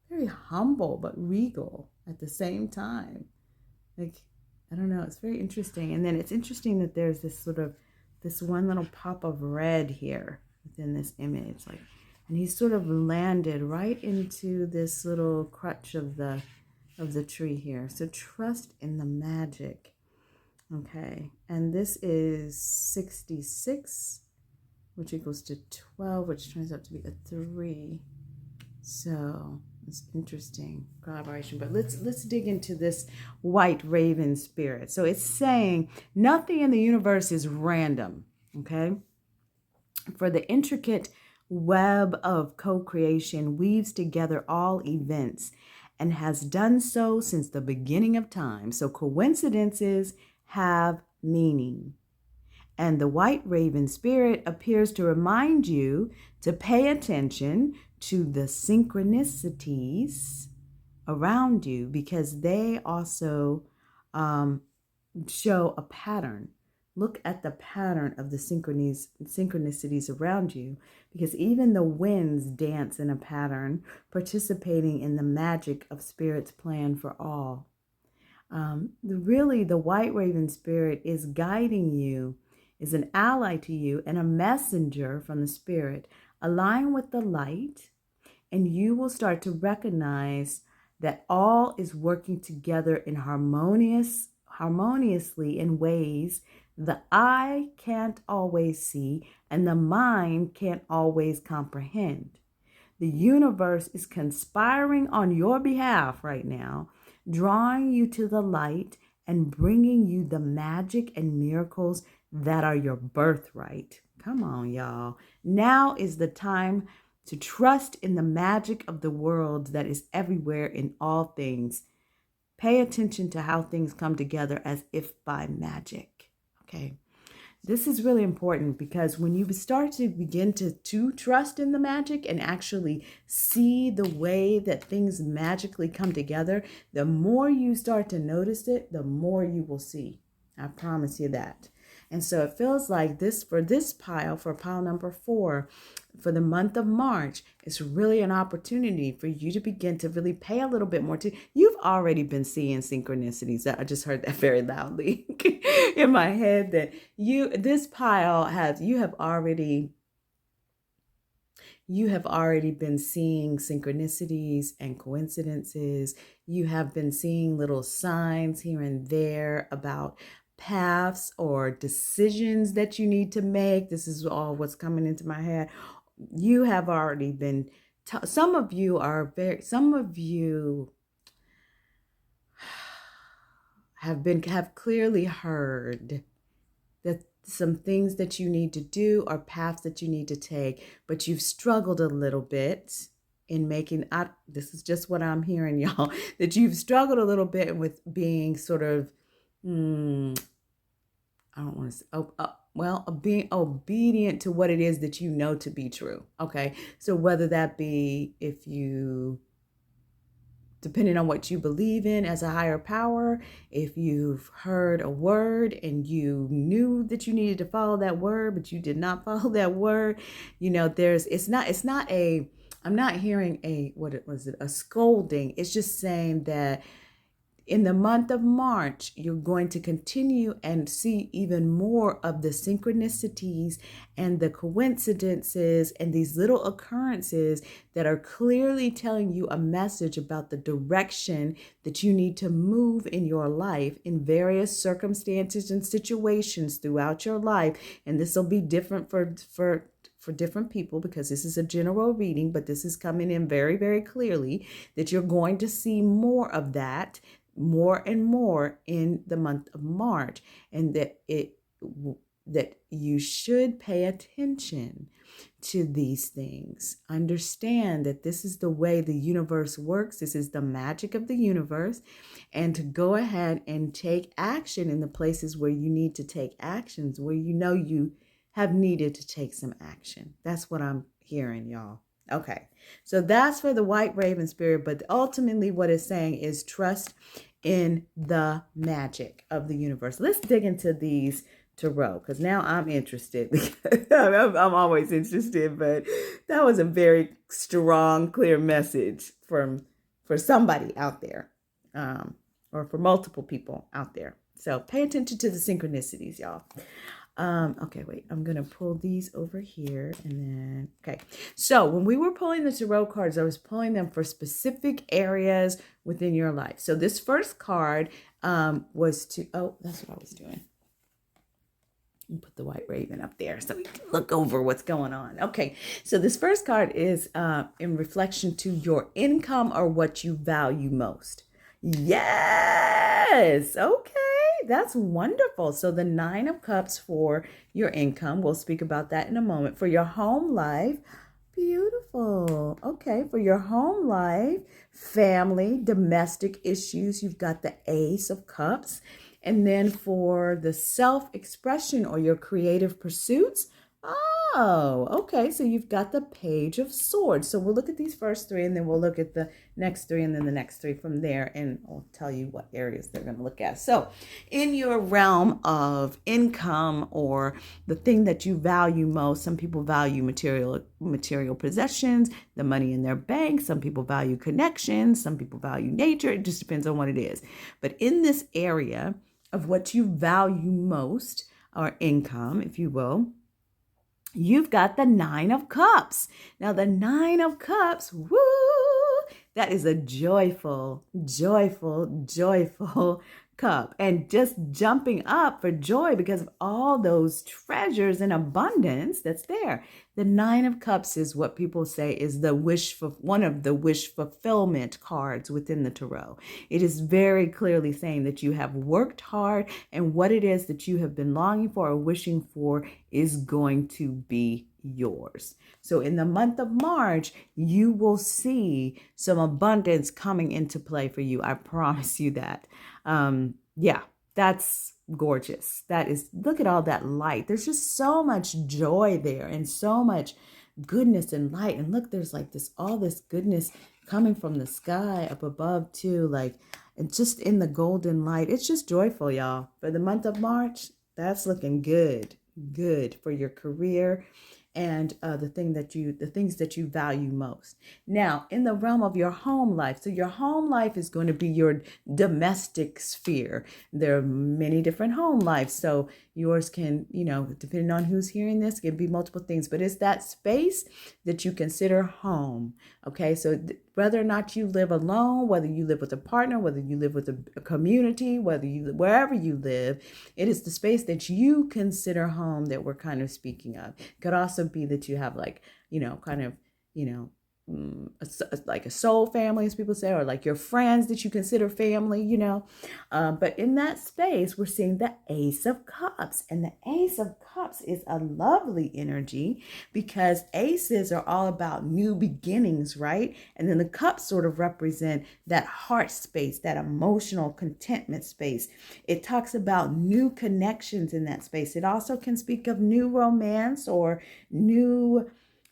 very humble but regal at the same time. Like, I don't know, it's very interesting. And then it's interesting that there's this sort of, this one little pop of red here within this image. Like, and he sort of landed right into this little crutch of the tree here. So trust in the magic. Okay, and this is 66, which equals to 12, which turns out to be a 3. So it's interesting collaboration. But let's dig into this white raven spirit. So it's saying nothing in the universe is random. Okay, for the intricate web of co-creation weaves together all events and has done so since the beginning of time. So coincidences have meaning. And the white raven spirit appears to remind you to pay attention to the synchronicities around you, because they also show a pattern. Look at the pattern of the synchronicities around you, because even the winds dance in a pattern, participating in the magic of Spirit's plan for all. The white raven spirit is guiding you, is an ally to you, and a messenger from the spirit. Align with the light, and you will start to recognize that all is working together in harmoniously in ways the eye can't always see and the mind can't always comprehend. The universe is conspiring on your behalf right now, drawing you to the light and bringing you the magic and miracles that are your birthright. Come on, y'all. Now is the time to trust in the magic of the world that is everywhere in all things. Pay attention to how things come together as if by magic. Okay. This is really important, because when you start to begin to trust in the magic and actually see the way that things magically come together, the more you start to notice it, the more you will see. I promise you that. And so it feels like this, for pile number 4, for the month of March, it's really an opportunity for you to begin to really pay a little bit more to. You've already been seeing synchronicities. I just heard that very loudly in my head, that you have already been seeing synchronicities and coincidences. You have been seeing little signs here and there about paths or decisions that you need to make. This is all what's coming into my head. You have already been, some of you have clearly heard that some things that you need to do or paths that you need to take, but you've struggled a little bit in making, this is just what I'm hearing, y'all, that you've struggled a little bit with being sort of, I don't want to say, being obedient to what it is that you know to be true. Okay. So whether that be, depending on what you believe in as a higher power, if you've heard a word and you knew that you needed to follow that word, but you did not follow that word, I'm not hearing a scolding. It's just saying that In the month of March, you're going to continue and see even more of the synchronicities and the coincidences and these little occurrences that are clearly telling you a message about the direction that you need to move in your life in various circumstances and situations throughout your life. And this will be different for different people because this is a general reading, but this is coming in very, very clearly that you're going to see more of that, more and more in the month of March, and that you should pay attention to these things. Understand that this is the way the universe works. This is the magic of the universe, and to go ahead and take action in the places where you need to take actions, where you know you have needed to take some action. That's what I'm hearing, y'all. Okay, so that's for the white raven spirit, but ultimately what it's saying is trust in the magic of the universe. Let's dig into these tarot because now I'm interested. I'm always interested, but that was a very strong, clear message for somebody out there, or for multiple people out there. So pay attention to the synchronicities, y'all. Okay, wait, I'm going to pull these over here and then, okay. So when we were pulling the tarot cards, I was pulling them for specific areas within your life. So this first card was to, oh, that's what I was doing. Put the white raven up there so we can look over what's going on. Okay, so this first card is in reflection to your income or what you value most. Yes, okay. That's wonderful. So the 9 of Cups for your income. We'll speak about that in a moment. For your home life, beautiful. Okay, for your home life, family, domestic issues, you've got the Ace of Cups. And then for the self-expression or your creative pursuits, oh, okay. So you've got the Page of Swords. So we'll look at these first 3 and then we'll look at the next 3 and then the next 3 from there. And I'll tell you what areas they're going to look at. So in your realm of income or the thing that you value most, some people value material possessions, the money in their bank. Some people value connections. Some people value nature. It just depends on what it is. But in this area of what you value most, or income, if you will, you've got the 9 of Cups. Now, the 9 of Cups, woo, that is a joyful, joyful, joyful cup. And just jumping up for joy because of all those treasures and abundance that's there. The 9 of Cups is what people say is the one of the wish fulfillment cards within the tarot. It is very clearly saying that you have worked hard and what it is that you have been longing for or wishing for is going to be yours. So in the month of March, you will see some abundance coming into play for you. I promise you that. Yeah, that's gorgeous. That is, look at all that light. There's just so much joy there and so much goodness and light. And look, there's like all this goodness coming from the sky up above too, like, and just in the golden light. It's just joyful, y'all. For the month of March, that's looking good for your career and the things that you value most. Now, in the realm of your home life, so your home life is going to be your domestic sphere. There are many different home lives, so yours can, depending on who's hearing this, it can be multiple things, but it's that space that you consider home. Okay, so whether or not you live alone, whether you live with a partner, whether you live with a community, wherever you live, it is the space that you consider home that we're kind of speaking of. It could also be that you have like, like a soul family, as people say, or like your friends that you consider family, but in that space, we're seeing the Ace of Cups, and the Ace of Cups is a lovely energy because aces are all about new beginnings, right? And then the cups sort of represent that heart space, that emotional contentment space. It talks about new connections in that space. It also can speak of new romance or new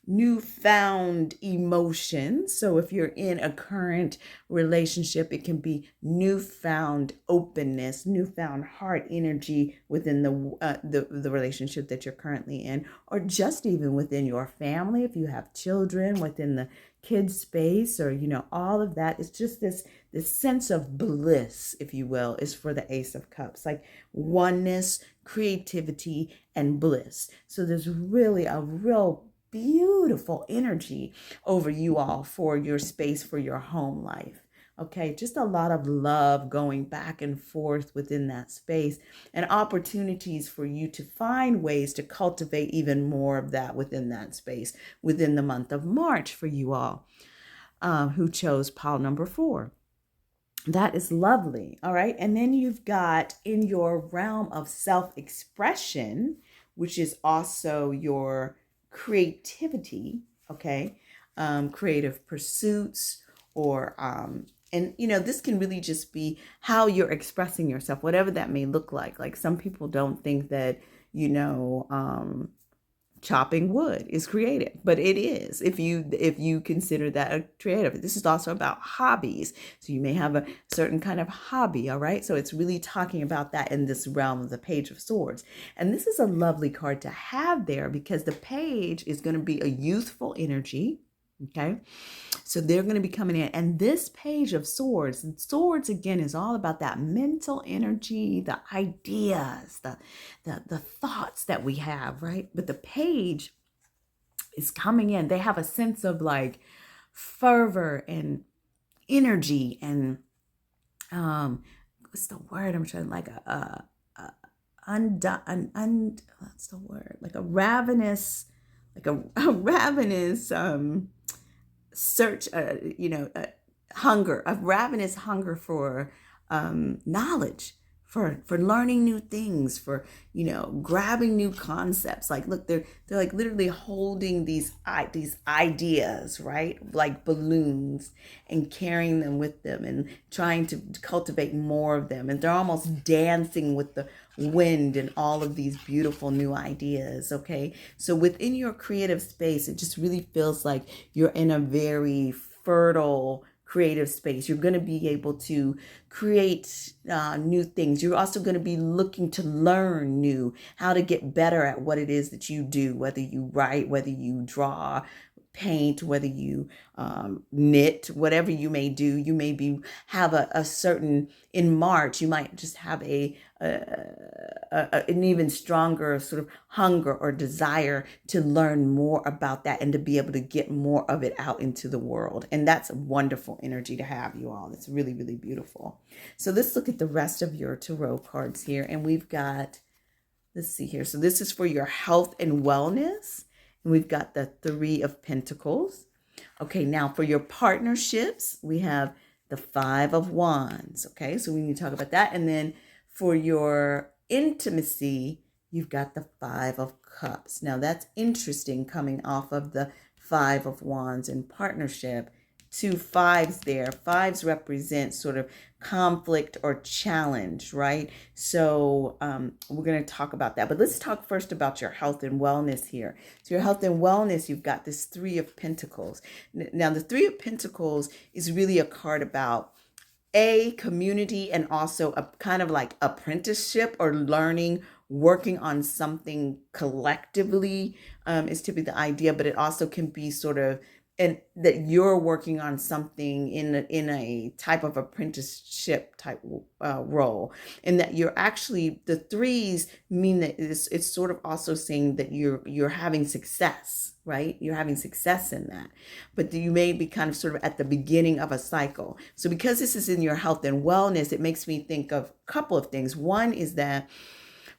newfound emotions. So if you're in a current relationship, it can be newfound openness, newfound heart energy within the relationship that you're currently in, or just even within your family. If you have children, within the kids space, or all of that. It's just this sense of bliss, if you will, is for the Ace of Cups, like oneness, creativity, and bliss. So there's really a real beautiful energy over you all for your space, for your home life. Okay, just a lot of love going back and forth within that space, and opportunities for you to find ways to cultivate even more of that within that space within the month of March for you all who chose pile number 4. That is lovely. All right. And then you've got in your realm of self-expression, which is also your creativity. Okay. Creative pursuits, or, and this can really just be how you're expressing yourself, whatever that may look like. Like some people don't think that, chopping wood is creative, but it is if you consider that a creative. This is also about hobbies, so you may have a certain kind of hobby. All right, so it's really talking about that in this realm of the Page of Swords. And this is a lovely card to have there because the page is going to be a youthful energy. Okay, so they're going to be coming in, and this Page of Swords, and swords again is all about that mental energy, the ideas, the thoughts that we have, right? But the page is coming in. They have a sense of like fervor and energy, and what's the word I'm trying, like what's the word, like a ravenous, a ravenous search, hunger, a ravenous hunger for knowledge, for learning new things, for grabbing new concepts. Like, look, they're like literally holding these ideas, right, like balloons, and carrying them with them and trying to cultivate more of them, and they're almost dancing with the wind and all of these beautiful new ideas. Okay, so within your creative space, it just really feels like you're in a very fertile creative space. You're going to be able to create new things. You're also going to be looking to learn how to get better at what it is that you do, whether you write, whether you draw, paint, whether you knit, whatever you may do. You may have a certain, in March, you might just have an even stronger sort of hunger or desire to learn more about that and to be able to get more of it out into the world. And that's a wonderful energy to have, you all. It's really, really beautiful. So let's look at the rest of your tarot cards here. And we've got, let's see here. So this is for your health and wellness. And we've got the 3 of Pentacles. Okay, now for your partnerships, we have the 5 of Wands. Okay, so we need to talk about that. And then for your intimacy, you've got the 5 of Cups. Now that's interesting, coming off of the 5 of Wands in partnership. 2 5s there. 5s represent sort of conflict or challenge, right? So we're going to talk about that. But let's talk first about your health and wellness here. So your health and wellness, you've got this 3 of Pentacles. Now the 3 of Pentacles is really a card about a community, and also a kind of like apprenticeship or learning, working on something collectively is typically the idea. But it also can be sort of, and that you're working on something in a type of apprenticeship type role, and that you're actually, the 3s mean that it's sort of also saying that you're having success, right? You're having success in that, but you may be kind of sort of at the beginning of a cycle. So because this is in your health and wellness, it makes me think of a couple of things. One is that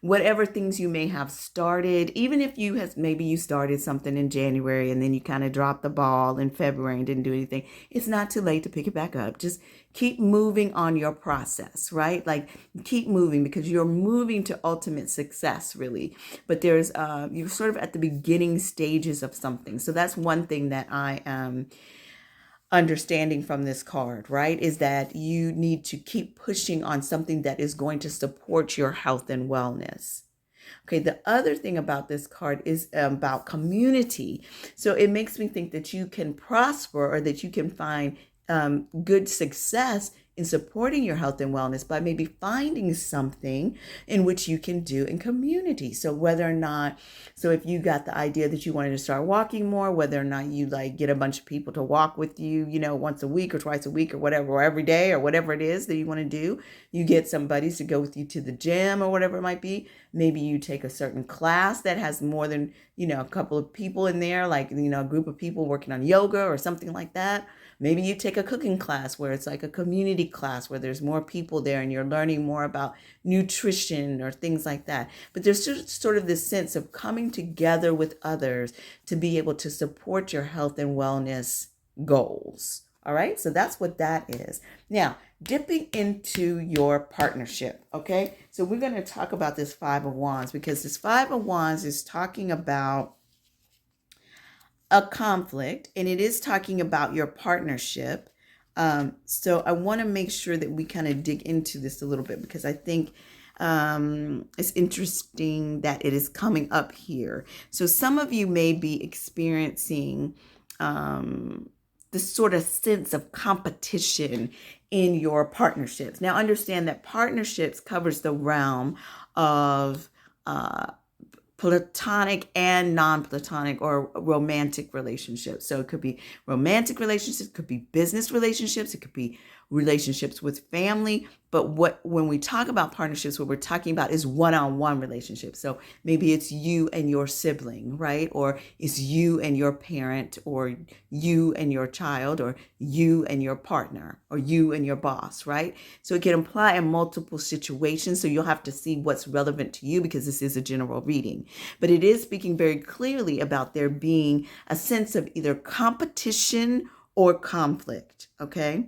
whatever things you may have started, even if maybe you started something in January and then you kind of dropped the ball in February and didn't do anything, it's not too late to pick it back up. Just keep moving on your process, right? Like, keep moving, because you're moving to ultimate success, really. But there's you're sort of at the beginning stages of something. So that's one thing that I am understanding from this card, right, is that you need to keep pushing on something that is going to support your health and wellness. Okay, the other thing about this card is about community. So it makes me think that you can prosper, or that you can find good success in supporting your health and wellness by maybe finding something in which you can do in community. So whether or not, so if you got the idea that you wanted to start walking more, whether or not you like get a bunch of people to walk with you, once a week or twice a week or whatever, or every day or whatever it is that you want to do, you get some buddies to go with you to the gym or whatever it might be. Maybe you take a certain class that has more than, a couple of people in there, like, a group of people working on yoga or something like that. Maybe you take a cooking class where it's like a community class where there's more people there and you're learning more about nutrition or things like that. But there's just sort of this sense of coming together with others to be able to support your health and wellness goals. All right, so that's what that is. Now, dipping into your partnership, okay? So we're going to talk about this Five of Wands, because this Five of Wands is talking about a conflict, and it is talking about your partnership. So I want to make sure that we kind of dig into this a little bit, because I think it's interesting that it is coming up here. So some of you may be experiencing this sort of sense of competition in your partnerships. Now, understand that partnerships covers the realm of platonic and non-platonic or romantic relationships. So it could be romantic relationships, it could be business relationships, it could be relationships with family. But when we talk about partnerships, what we're talking about is one-on-one relationships. So maybe it's you and your sibling, right? Or it's you and your parent, or you and your child, or you and your partner, or you and your boss, right? So it can apply in multiple situations. So you'll have to see what's relevant to you, because this is a general reading. But it is speaking very clearly about there being a sense of either competition or conflict, okay?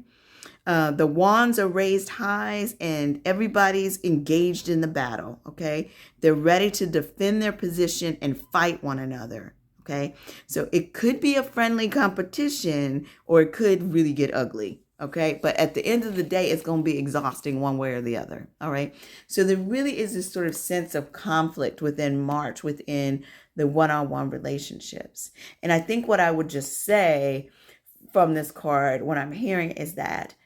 The wands are raised highs and everybody's engaged in the battle, okay? They're ready to defend their position and fight one another, okay? So it could be a friendly competition, or it could really get ugly, okay? But at the end of the day, it's going to be exhausting one way or the other, all right? So there really is this sort of sense of conflict within March, within the one-on-one relationships. And I think what I would just say from this card, what I'm hearing is that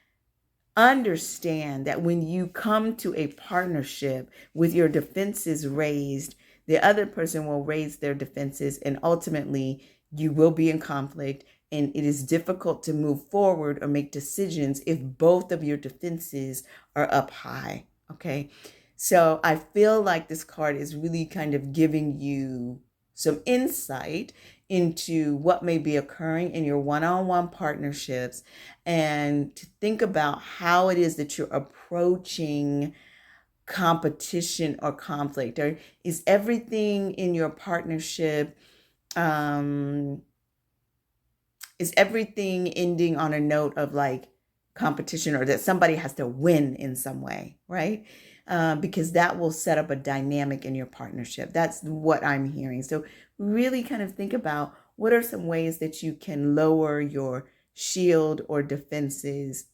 understand that when you come to a partnership with your defenses raised, the other person will raise their defenses, and ultimately you will be in conflict, and it is difficult to move forward or make decisions if both of your defenses are up high, okay? So I feel like this card is really kind of giving you some insight into what may be occurring in your one-on-one partnerships, and to think about how it is that you're approaching competition or conflict. Or is everything in your partnership, is everything ending on a note of like competition, or that somebody has to win in some way, right? Because that will set up a dynamic in your partnership. That's what I'm hearing. So really kind of think about what are some ways that you can lower your shield or defenses,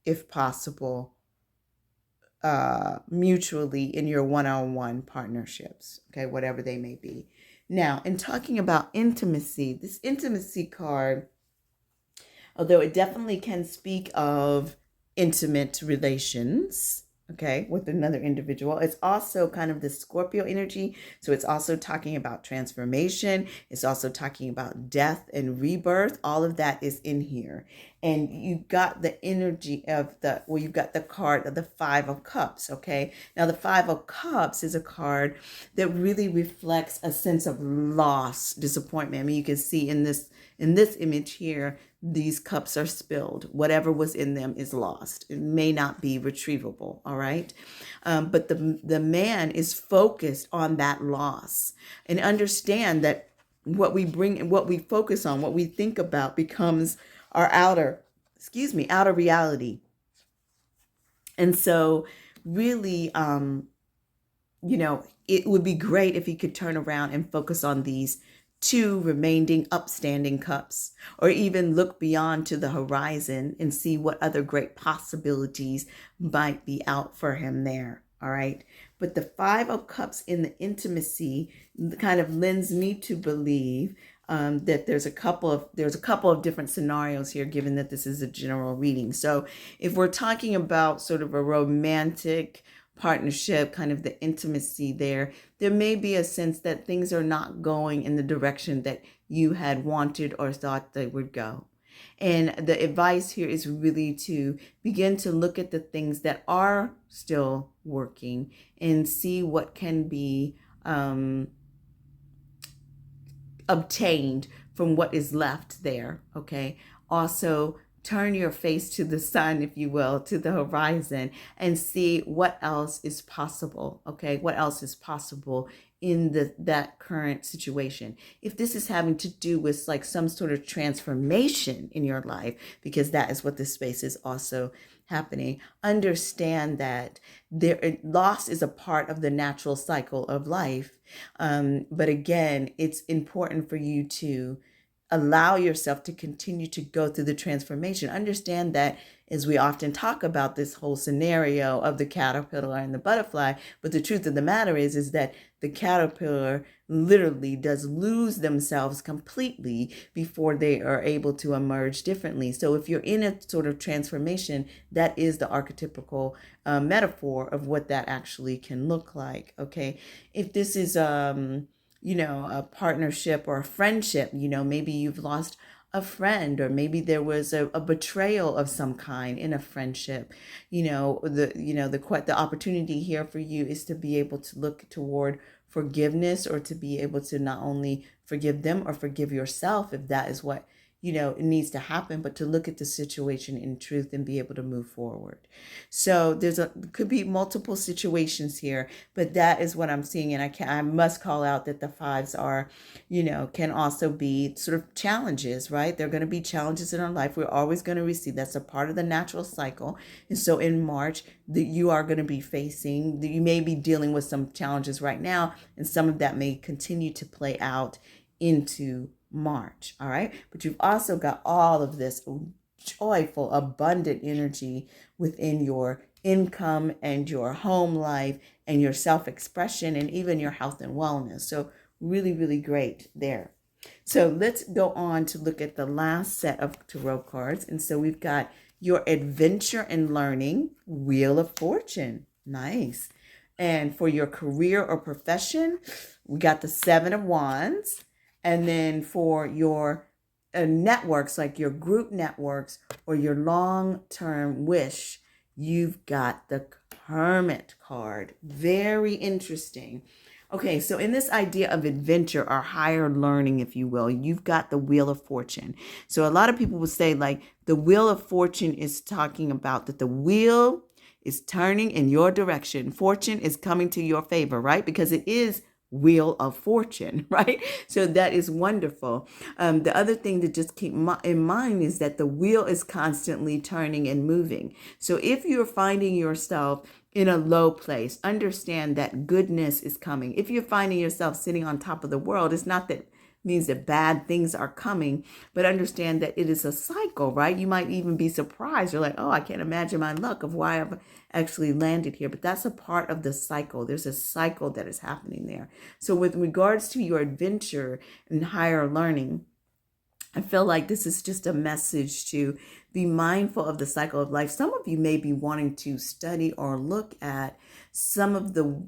if possible, mutually in your one-on-one partnerships, okay, whatever they may be. Now, in talking about intimacy, this intimacy card, although it definitely can speak of intimate relations, okay, with another individual, it's also kind of the Scorpio energy. So it's also talking about transformation. It's also talking about death and rebirth. All of that is in here. And you've got the energy of you've got the card of the Five of Cups, okay? Now, the Five of Cups is a card that really reflects a sense of loss, disappointment. I mean, you can see in this image here, these cups are spilled. Whatever was in them is lost. It may not be retrievable, all right? But the man is focused on that loss, and understand that what we bring, what we focus on, what we think about becomes our outer reality. And so really, it would be great if he could turn around and focus on these two remaining upstanding cups, or even look beyond to the horizon and see what other great possibilities might be out for him there. All right. But the Five of Cups in the intimacy kind of lends me to believe that there's a couple of different scenarios here, given that this is a general reading. So if we're talking about sort of a romantic partnership, kind of the intimacy there may be a sense that things are not going in the direction that you had wanted or thought they would go. And the advice here is really to begin to look at the things that are still working and see what can be obtained from what is left there. Okay. Also, turn your face to the sun, if you will, to the horizon, and see what else is possible. Okay. What else is possible in that current situation? If this is having to do with like some sort of transformation in your life, because that is what this space is also happening, understand that loss is a part of the natural cycle of life. But again, it's important for you to allow yourself to continue to go through the transformation. Understand that, as we often talk about this whole scenario of the caterpillar and the butterfly, but the truth of the matter is that the caterpillar literally does lose themselves completely before they are able to emerge differently. So if you're in a sort of transformation, that is the archetypical metaphor of what that actually can look like. Okay. If this is, a partnership or a friendship, maybe you've lost a friend, or maybe there was a betrayal of some kind in a friendship. The opportunity here for you is to be able to look toward forgiveness, or to be able to not only forgive them or forgive yourself, if that is what it needs to happen, but to look at the situation in truth and be able to move forward. So could be multiple situations here, but that is what I'm seeing. And I must call out that the fives are, can also be sort of challenges, right? They're going to be challenges in our life. We're always going to receive. That's a part of the natural cycle. And so in March, you are going to be you may be dealing with some challenges right now, and some of that may continue to play out into March. All right. But you've also got all of this joyful, abundant energy within your income and your home life and your self-expression and even your health and wellness. So really, really great there. So let's go on to look at the last set of tarot cards. And so we've got your adventure and learning, Wheel of Fortune. Nice. And for your career or profession, we got the Seven of Wands. And then for your networks, like your group networks or your long-term wish, you've got the Hermit card. Very interesting. Okay, so in this idea of adventure or higher learning, if you will, you've got the Wheel of Fortune. So a lot of people would say like the Wheel of Fortune is talking about that the wheel is turning in your direction. Fortune is coming to your favor, right? Because it is Wheel of Fortune, right? So that is wonderful. The other thing to just keep in mind is that the wheel is constantly turning and moving. So if you're finding yourself in a low place, understand that goodness is coming. If you're finding yourself sitting on top of the world, it's not that means that bad things are coming, but understand that it is a cycle, right? You might even be surprised. You're like, oh, I can't imagine my luck of why I've actually landed here. But that's a part of the cycle. There's a cycle that is happening there. So with regards to your adventure and higher learning, I feel like this is just a message to be mindful of the cycle of life. Some of you may be wanting to study or look at some of the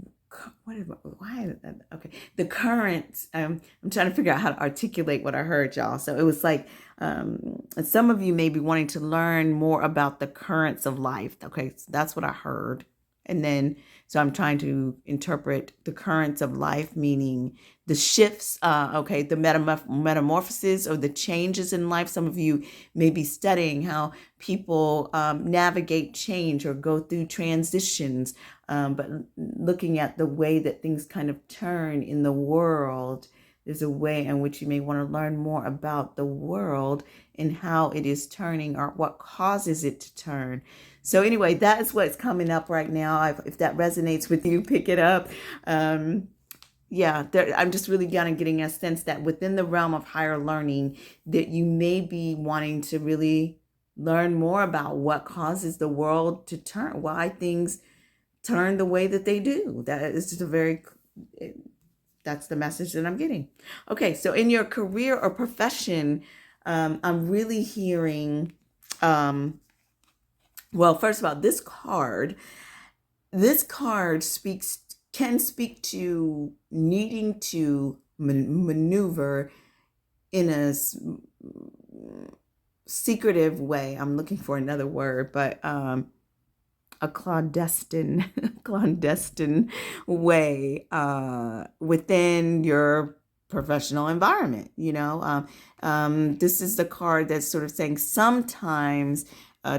the current, I'm trying to figure out how to articulate what I heard, y'all. So it was like, some of you may be wanting to learn more about the currents of life. Okay. So that's what I heard. And then, so I'm trying to interpret the currents of life, meaning the shifts, the metamorphoses or the changes in life. Some of you may be studying how people navigate change or go through transitions, but looking at the way that things kind of turn in the world. There's a way in which you may want to learn more about the world and how it is turning or what causes it to turn. So anyway, that is what's coming up right now. If that resonates with you, pick it up. I'm just really getting a sense that within the realm of higher learning, that you may be wanting to really learn more about what causes the world to turn, why things turn the way that they do. That is just that's the message that I'm getting. Okay, so in your career or profession, I'm really hearing, well, first of all, this card can speak to needing to maneuver in a secretive way. I'm looking for another word, but a clandestine way within your professional environment. This is the card that's sort of saying sometimes,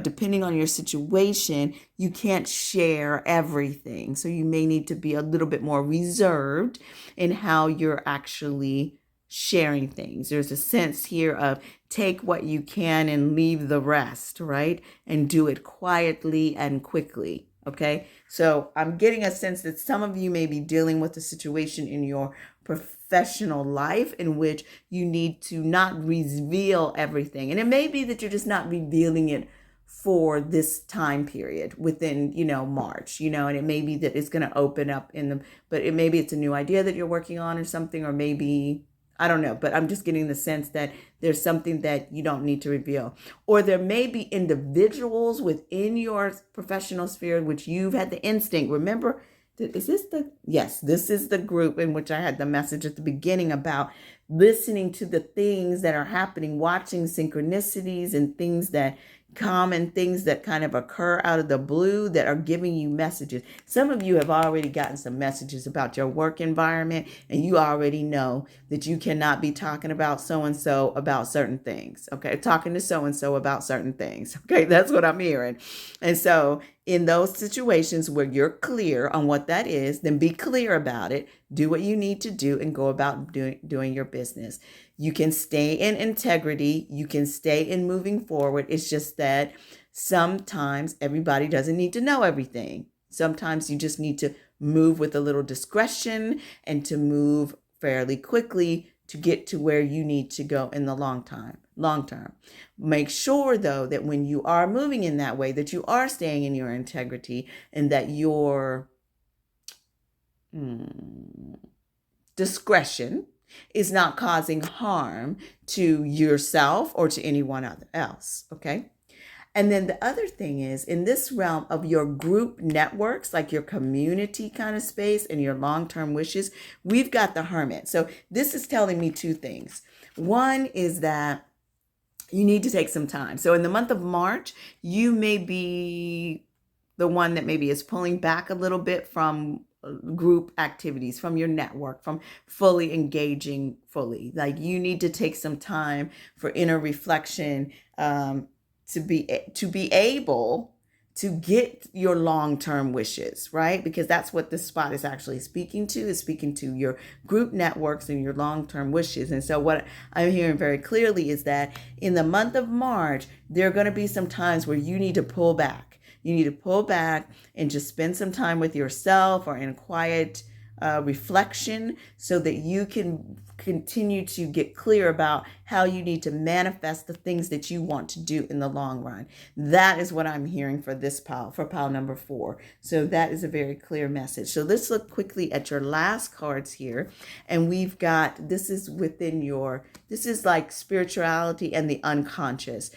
depending on your situation, you can't share everything. So you may need to be a little bit more reserved in how you're actually sharing things. There's a sense here of take what you can and leave the rest, right? And do it quietly and quickly. Okay. So I'm getting a sense that some of you may be dealing with a situation in your professional life in which you need to not reveal everything. And it may be that you're just not revealing it for this time period within, March, and it may be that it's going to open up but it maybe it's a new idea that you're working on or something, or maybe, I don't know, but I'm just getting the sense that there's something that you don't need to reveal. Or there may be individuals within your professional sphere which you've had the instinct. Remember, yes, this is the group in which I had the message at the beginning about listening to the things that are happening, watching synchronicities and things that common things that kind of occur out of the blue that are giving you messages. Some of you have already gotten some messages about your work environment, and you already know that you cannot be talking about so-and-so about certain things. Okay. Talking to so-and-so about certain things. Okay. That's what I'm hearing. And so in those situations where you're clear on what that is, then be clear about it. Do what you need to do and go about doing your business. You can stay in integrity. You can stay in moving forward. It's just that sometimes everybody doesn't need to know everything. Sometimes you just need to move with a little discretion and to move fairly quickly to get to where you need to go in the long term. Make sure, though, that when you are moving in that way, that you are staying in your integrity and that your discretion is not causing harm to yourself or to anyone else. Okay. And then the other thing is, in this realm of your group networks, like your community kind of space and your long-term wishes, we've got the Hermit. So this is telling me two things. One is that you need to take some time. So in the month of March, you may be the one that maybe is pulling back a little bit from group activities, from your network, from fully engaging fully. Like you need to take some time for inner reflection, to be able to get your long-term wishes, right? Because that's what this spot is actually speaking to your group networks and your long-term wishes. And so what I'm hearing very clearly is that in the month of March, there are going to be some times where you need to pull back. You need to pull back and just spend some time with yourself or in quiet reflection so that you can continue to get clear about how you need to manifest the things that you want to do in the long run. That is what I'm hearing for this pile, for pile number 4. So that is a very clear message. So let's look quickly at your last cards here. And we've got, this is like spirituality and the unconscious.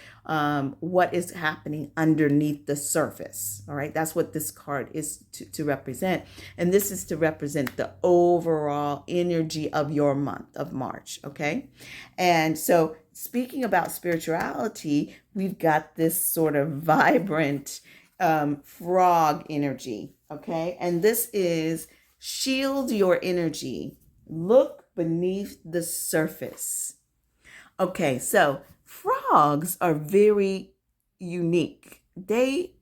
What is happening underneath the surface. All right. That's what this card is to represent. And this is to represent the overall energy of your month of March. Okay. And so speaking about spirituality, we've got this sort of vibrant frog energy. Okay. And this is shield your energy. Look beneath the surface. Okay. So frogs are very unique. They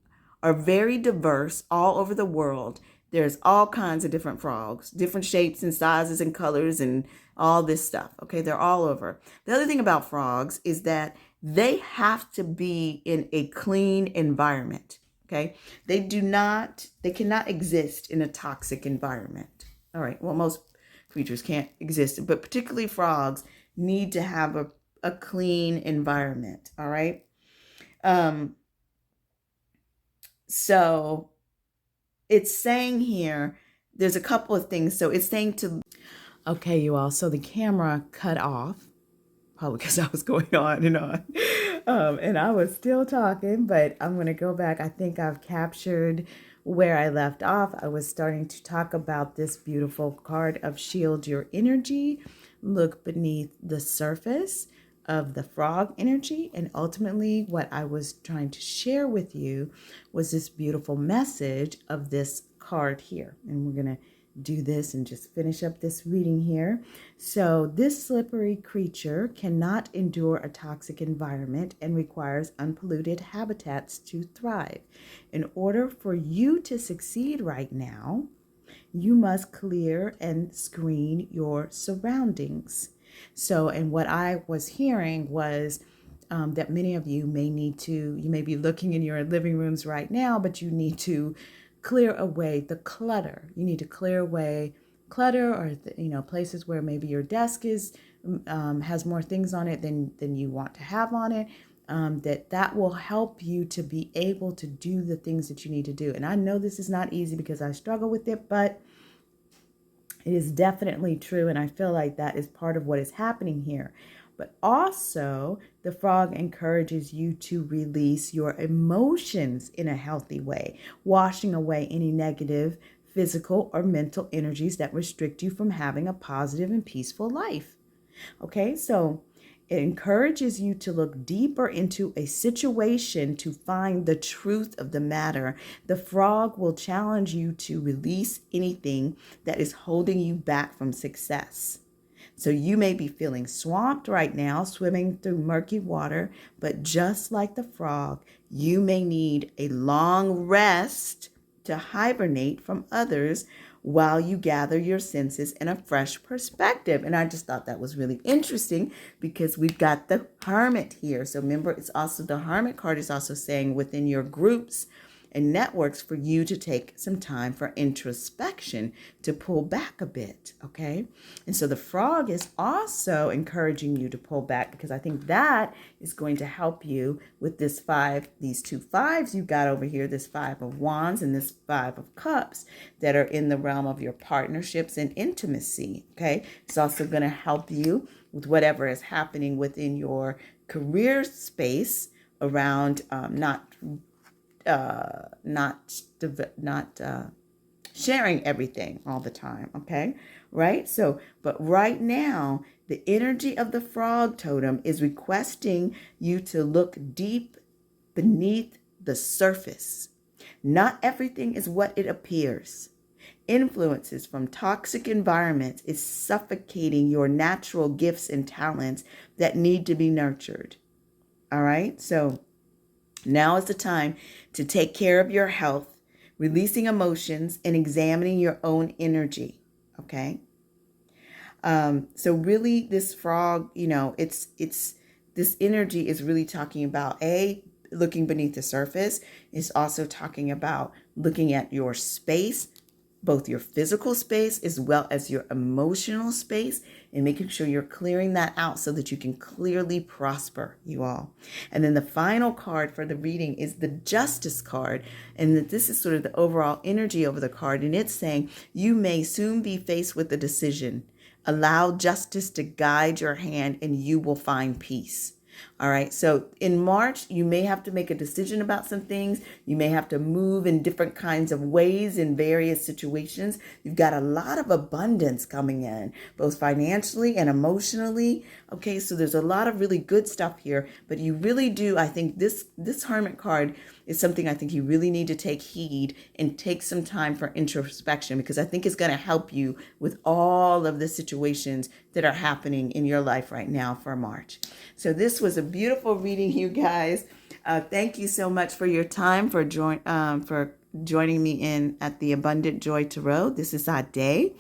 are very diverse all over the world. There's all kinds of different frogs, different shapes and sizes and colors and all this stuff. Okay, they're all over. The other thing about frogs is that they have to be in a clean environment. Okay, they cannot exist in a toxic environment. All right, well, most creatures can't exist, but particularly frogs need to have a clean environment. All right. So it's saying here, there's a couple of things. So it's saying to, okay, you all, so the camera cut off, probably because I was going on and on. And I was still talking, but I'm going to go back. I think I've captured where I left off. I was starting to talk about this beautiful card of Shield Your Energy. Look beneath the surface of the frog energy. And ultimately, what I was trying to share with you was this beautiful message of this card here. And we're going to do this and just finish up this reading here. So this slippery creature cannot endure a toxic environment and requires unpolluted habitats to thrive. In order for you to succeed right now, you must clear and screen your surroundings. So, and what I was hearing was that many of you may need to, you may be looking in your living rooms right now, but you need to clear away the clutter. You need to clear away clutter, or places where maybe your desk is has more things on it than you want to have on it. That will help you to be able to do the things that you need to do. And I know this is not easy because I struggle with it, but it is definitely true. And I feel like that is part of what is happening here. But also, the frog encourages you to release your emotions in a healthy way, washing away any negative physical or mental energies that restrict you from having a positive and peaceful life. Okay, so it encourages you to look deeper into a situation to find the truth of the matter. The frog will challenge you to release anything that is holding you back from success. So you may be feeling swamped right now, swimming through murky water, but just like the frog, you may need a long rest to hibernate from others while you gather your senses and a fresh perspective. And I just thought that was really interesting because we've got the Hermit here. So remember, it's also the Hermit card is also saying within your groups and networks for you to take some time for introspection, to pull back a bit, okay? And so the frog is also encouraging you to pull back, because I think that is going to help you with these two fives you got over here, this 5 of Wands and this 5 of Cups that are in the realm of your partnerships and intimacy, okay? It's also going to help you with whatever is happening within your career space around not sharing everything all the time, okay? Right? So, but right now, the energy of the frog totem is requesting you to look deep beneath the surface. Not everything is what it appears. Influences from toxic environments is suffocating your natural gifts and talents that need to be nurtured. All right? So, now is the time to take care of your health, releasing emotions, and examining your own energy, okay? So really this frog, it's this energy is really talking about, looking beneath the surface. It's also talking about looking at your space, both your physical space as well as your emotional space, and making sure you're clearing that out so that you can clearly prosper, you all. And then the final card for the reading is the Justice card. And this is sort of the overall energy over the card. And it's saying you may soon be faced with a decision. Allow justice to guide your hand and you will find peace. All right. So in March, you may have to make a decision about some things. You may have to move in different kinds of ways in various situations. You've got a lot of abundance coming in, both financially and emotionally. Okay. So there's a lot of really good stuff here, but you really do. I think this Hermit card is something I think you really need to take heed and take some time for introspection, because I think it's going to help you with all of the situations that are happening in your life right now for March. So this was a beautiful reading, you guys. Thank you so much for your time, for joining me in at the Abundant Joy Tarot. This is Ade.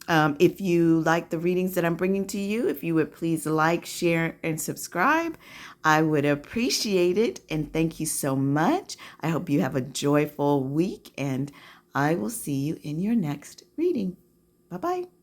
If you like the readings that I'm bringing to you, if you would please like, share, and subscribe, I would appreciate it. And thank you so much. I hope you have a joyful week, and I will see you in your next reading. Bye-bye.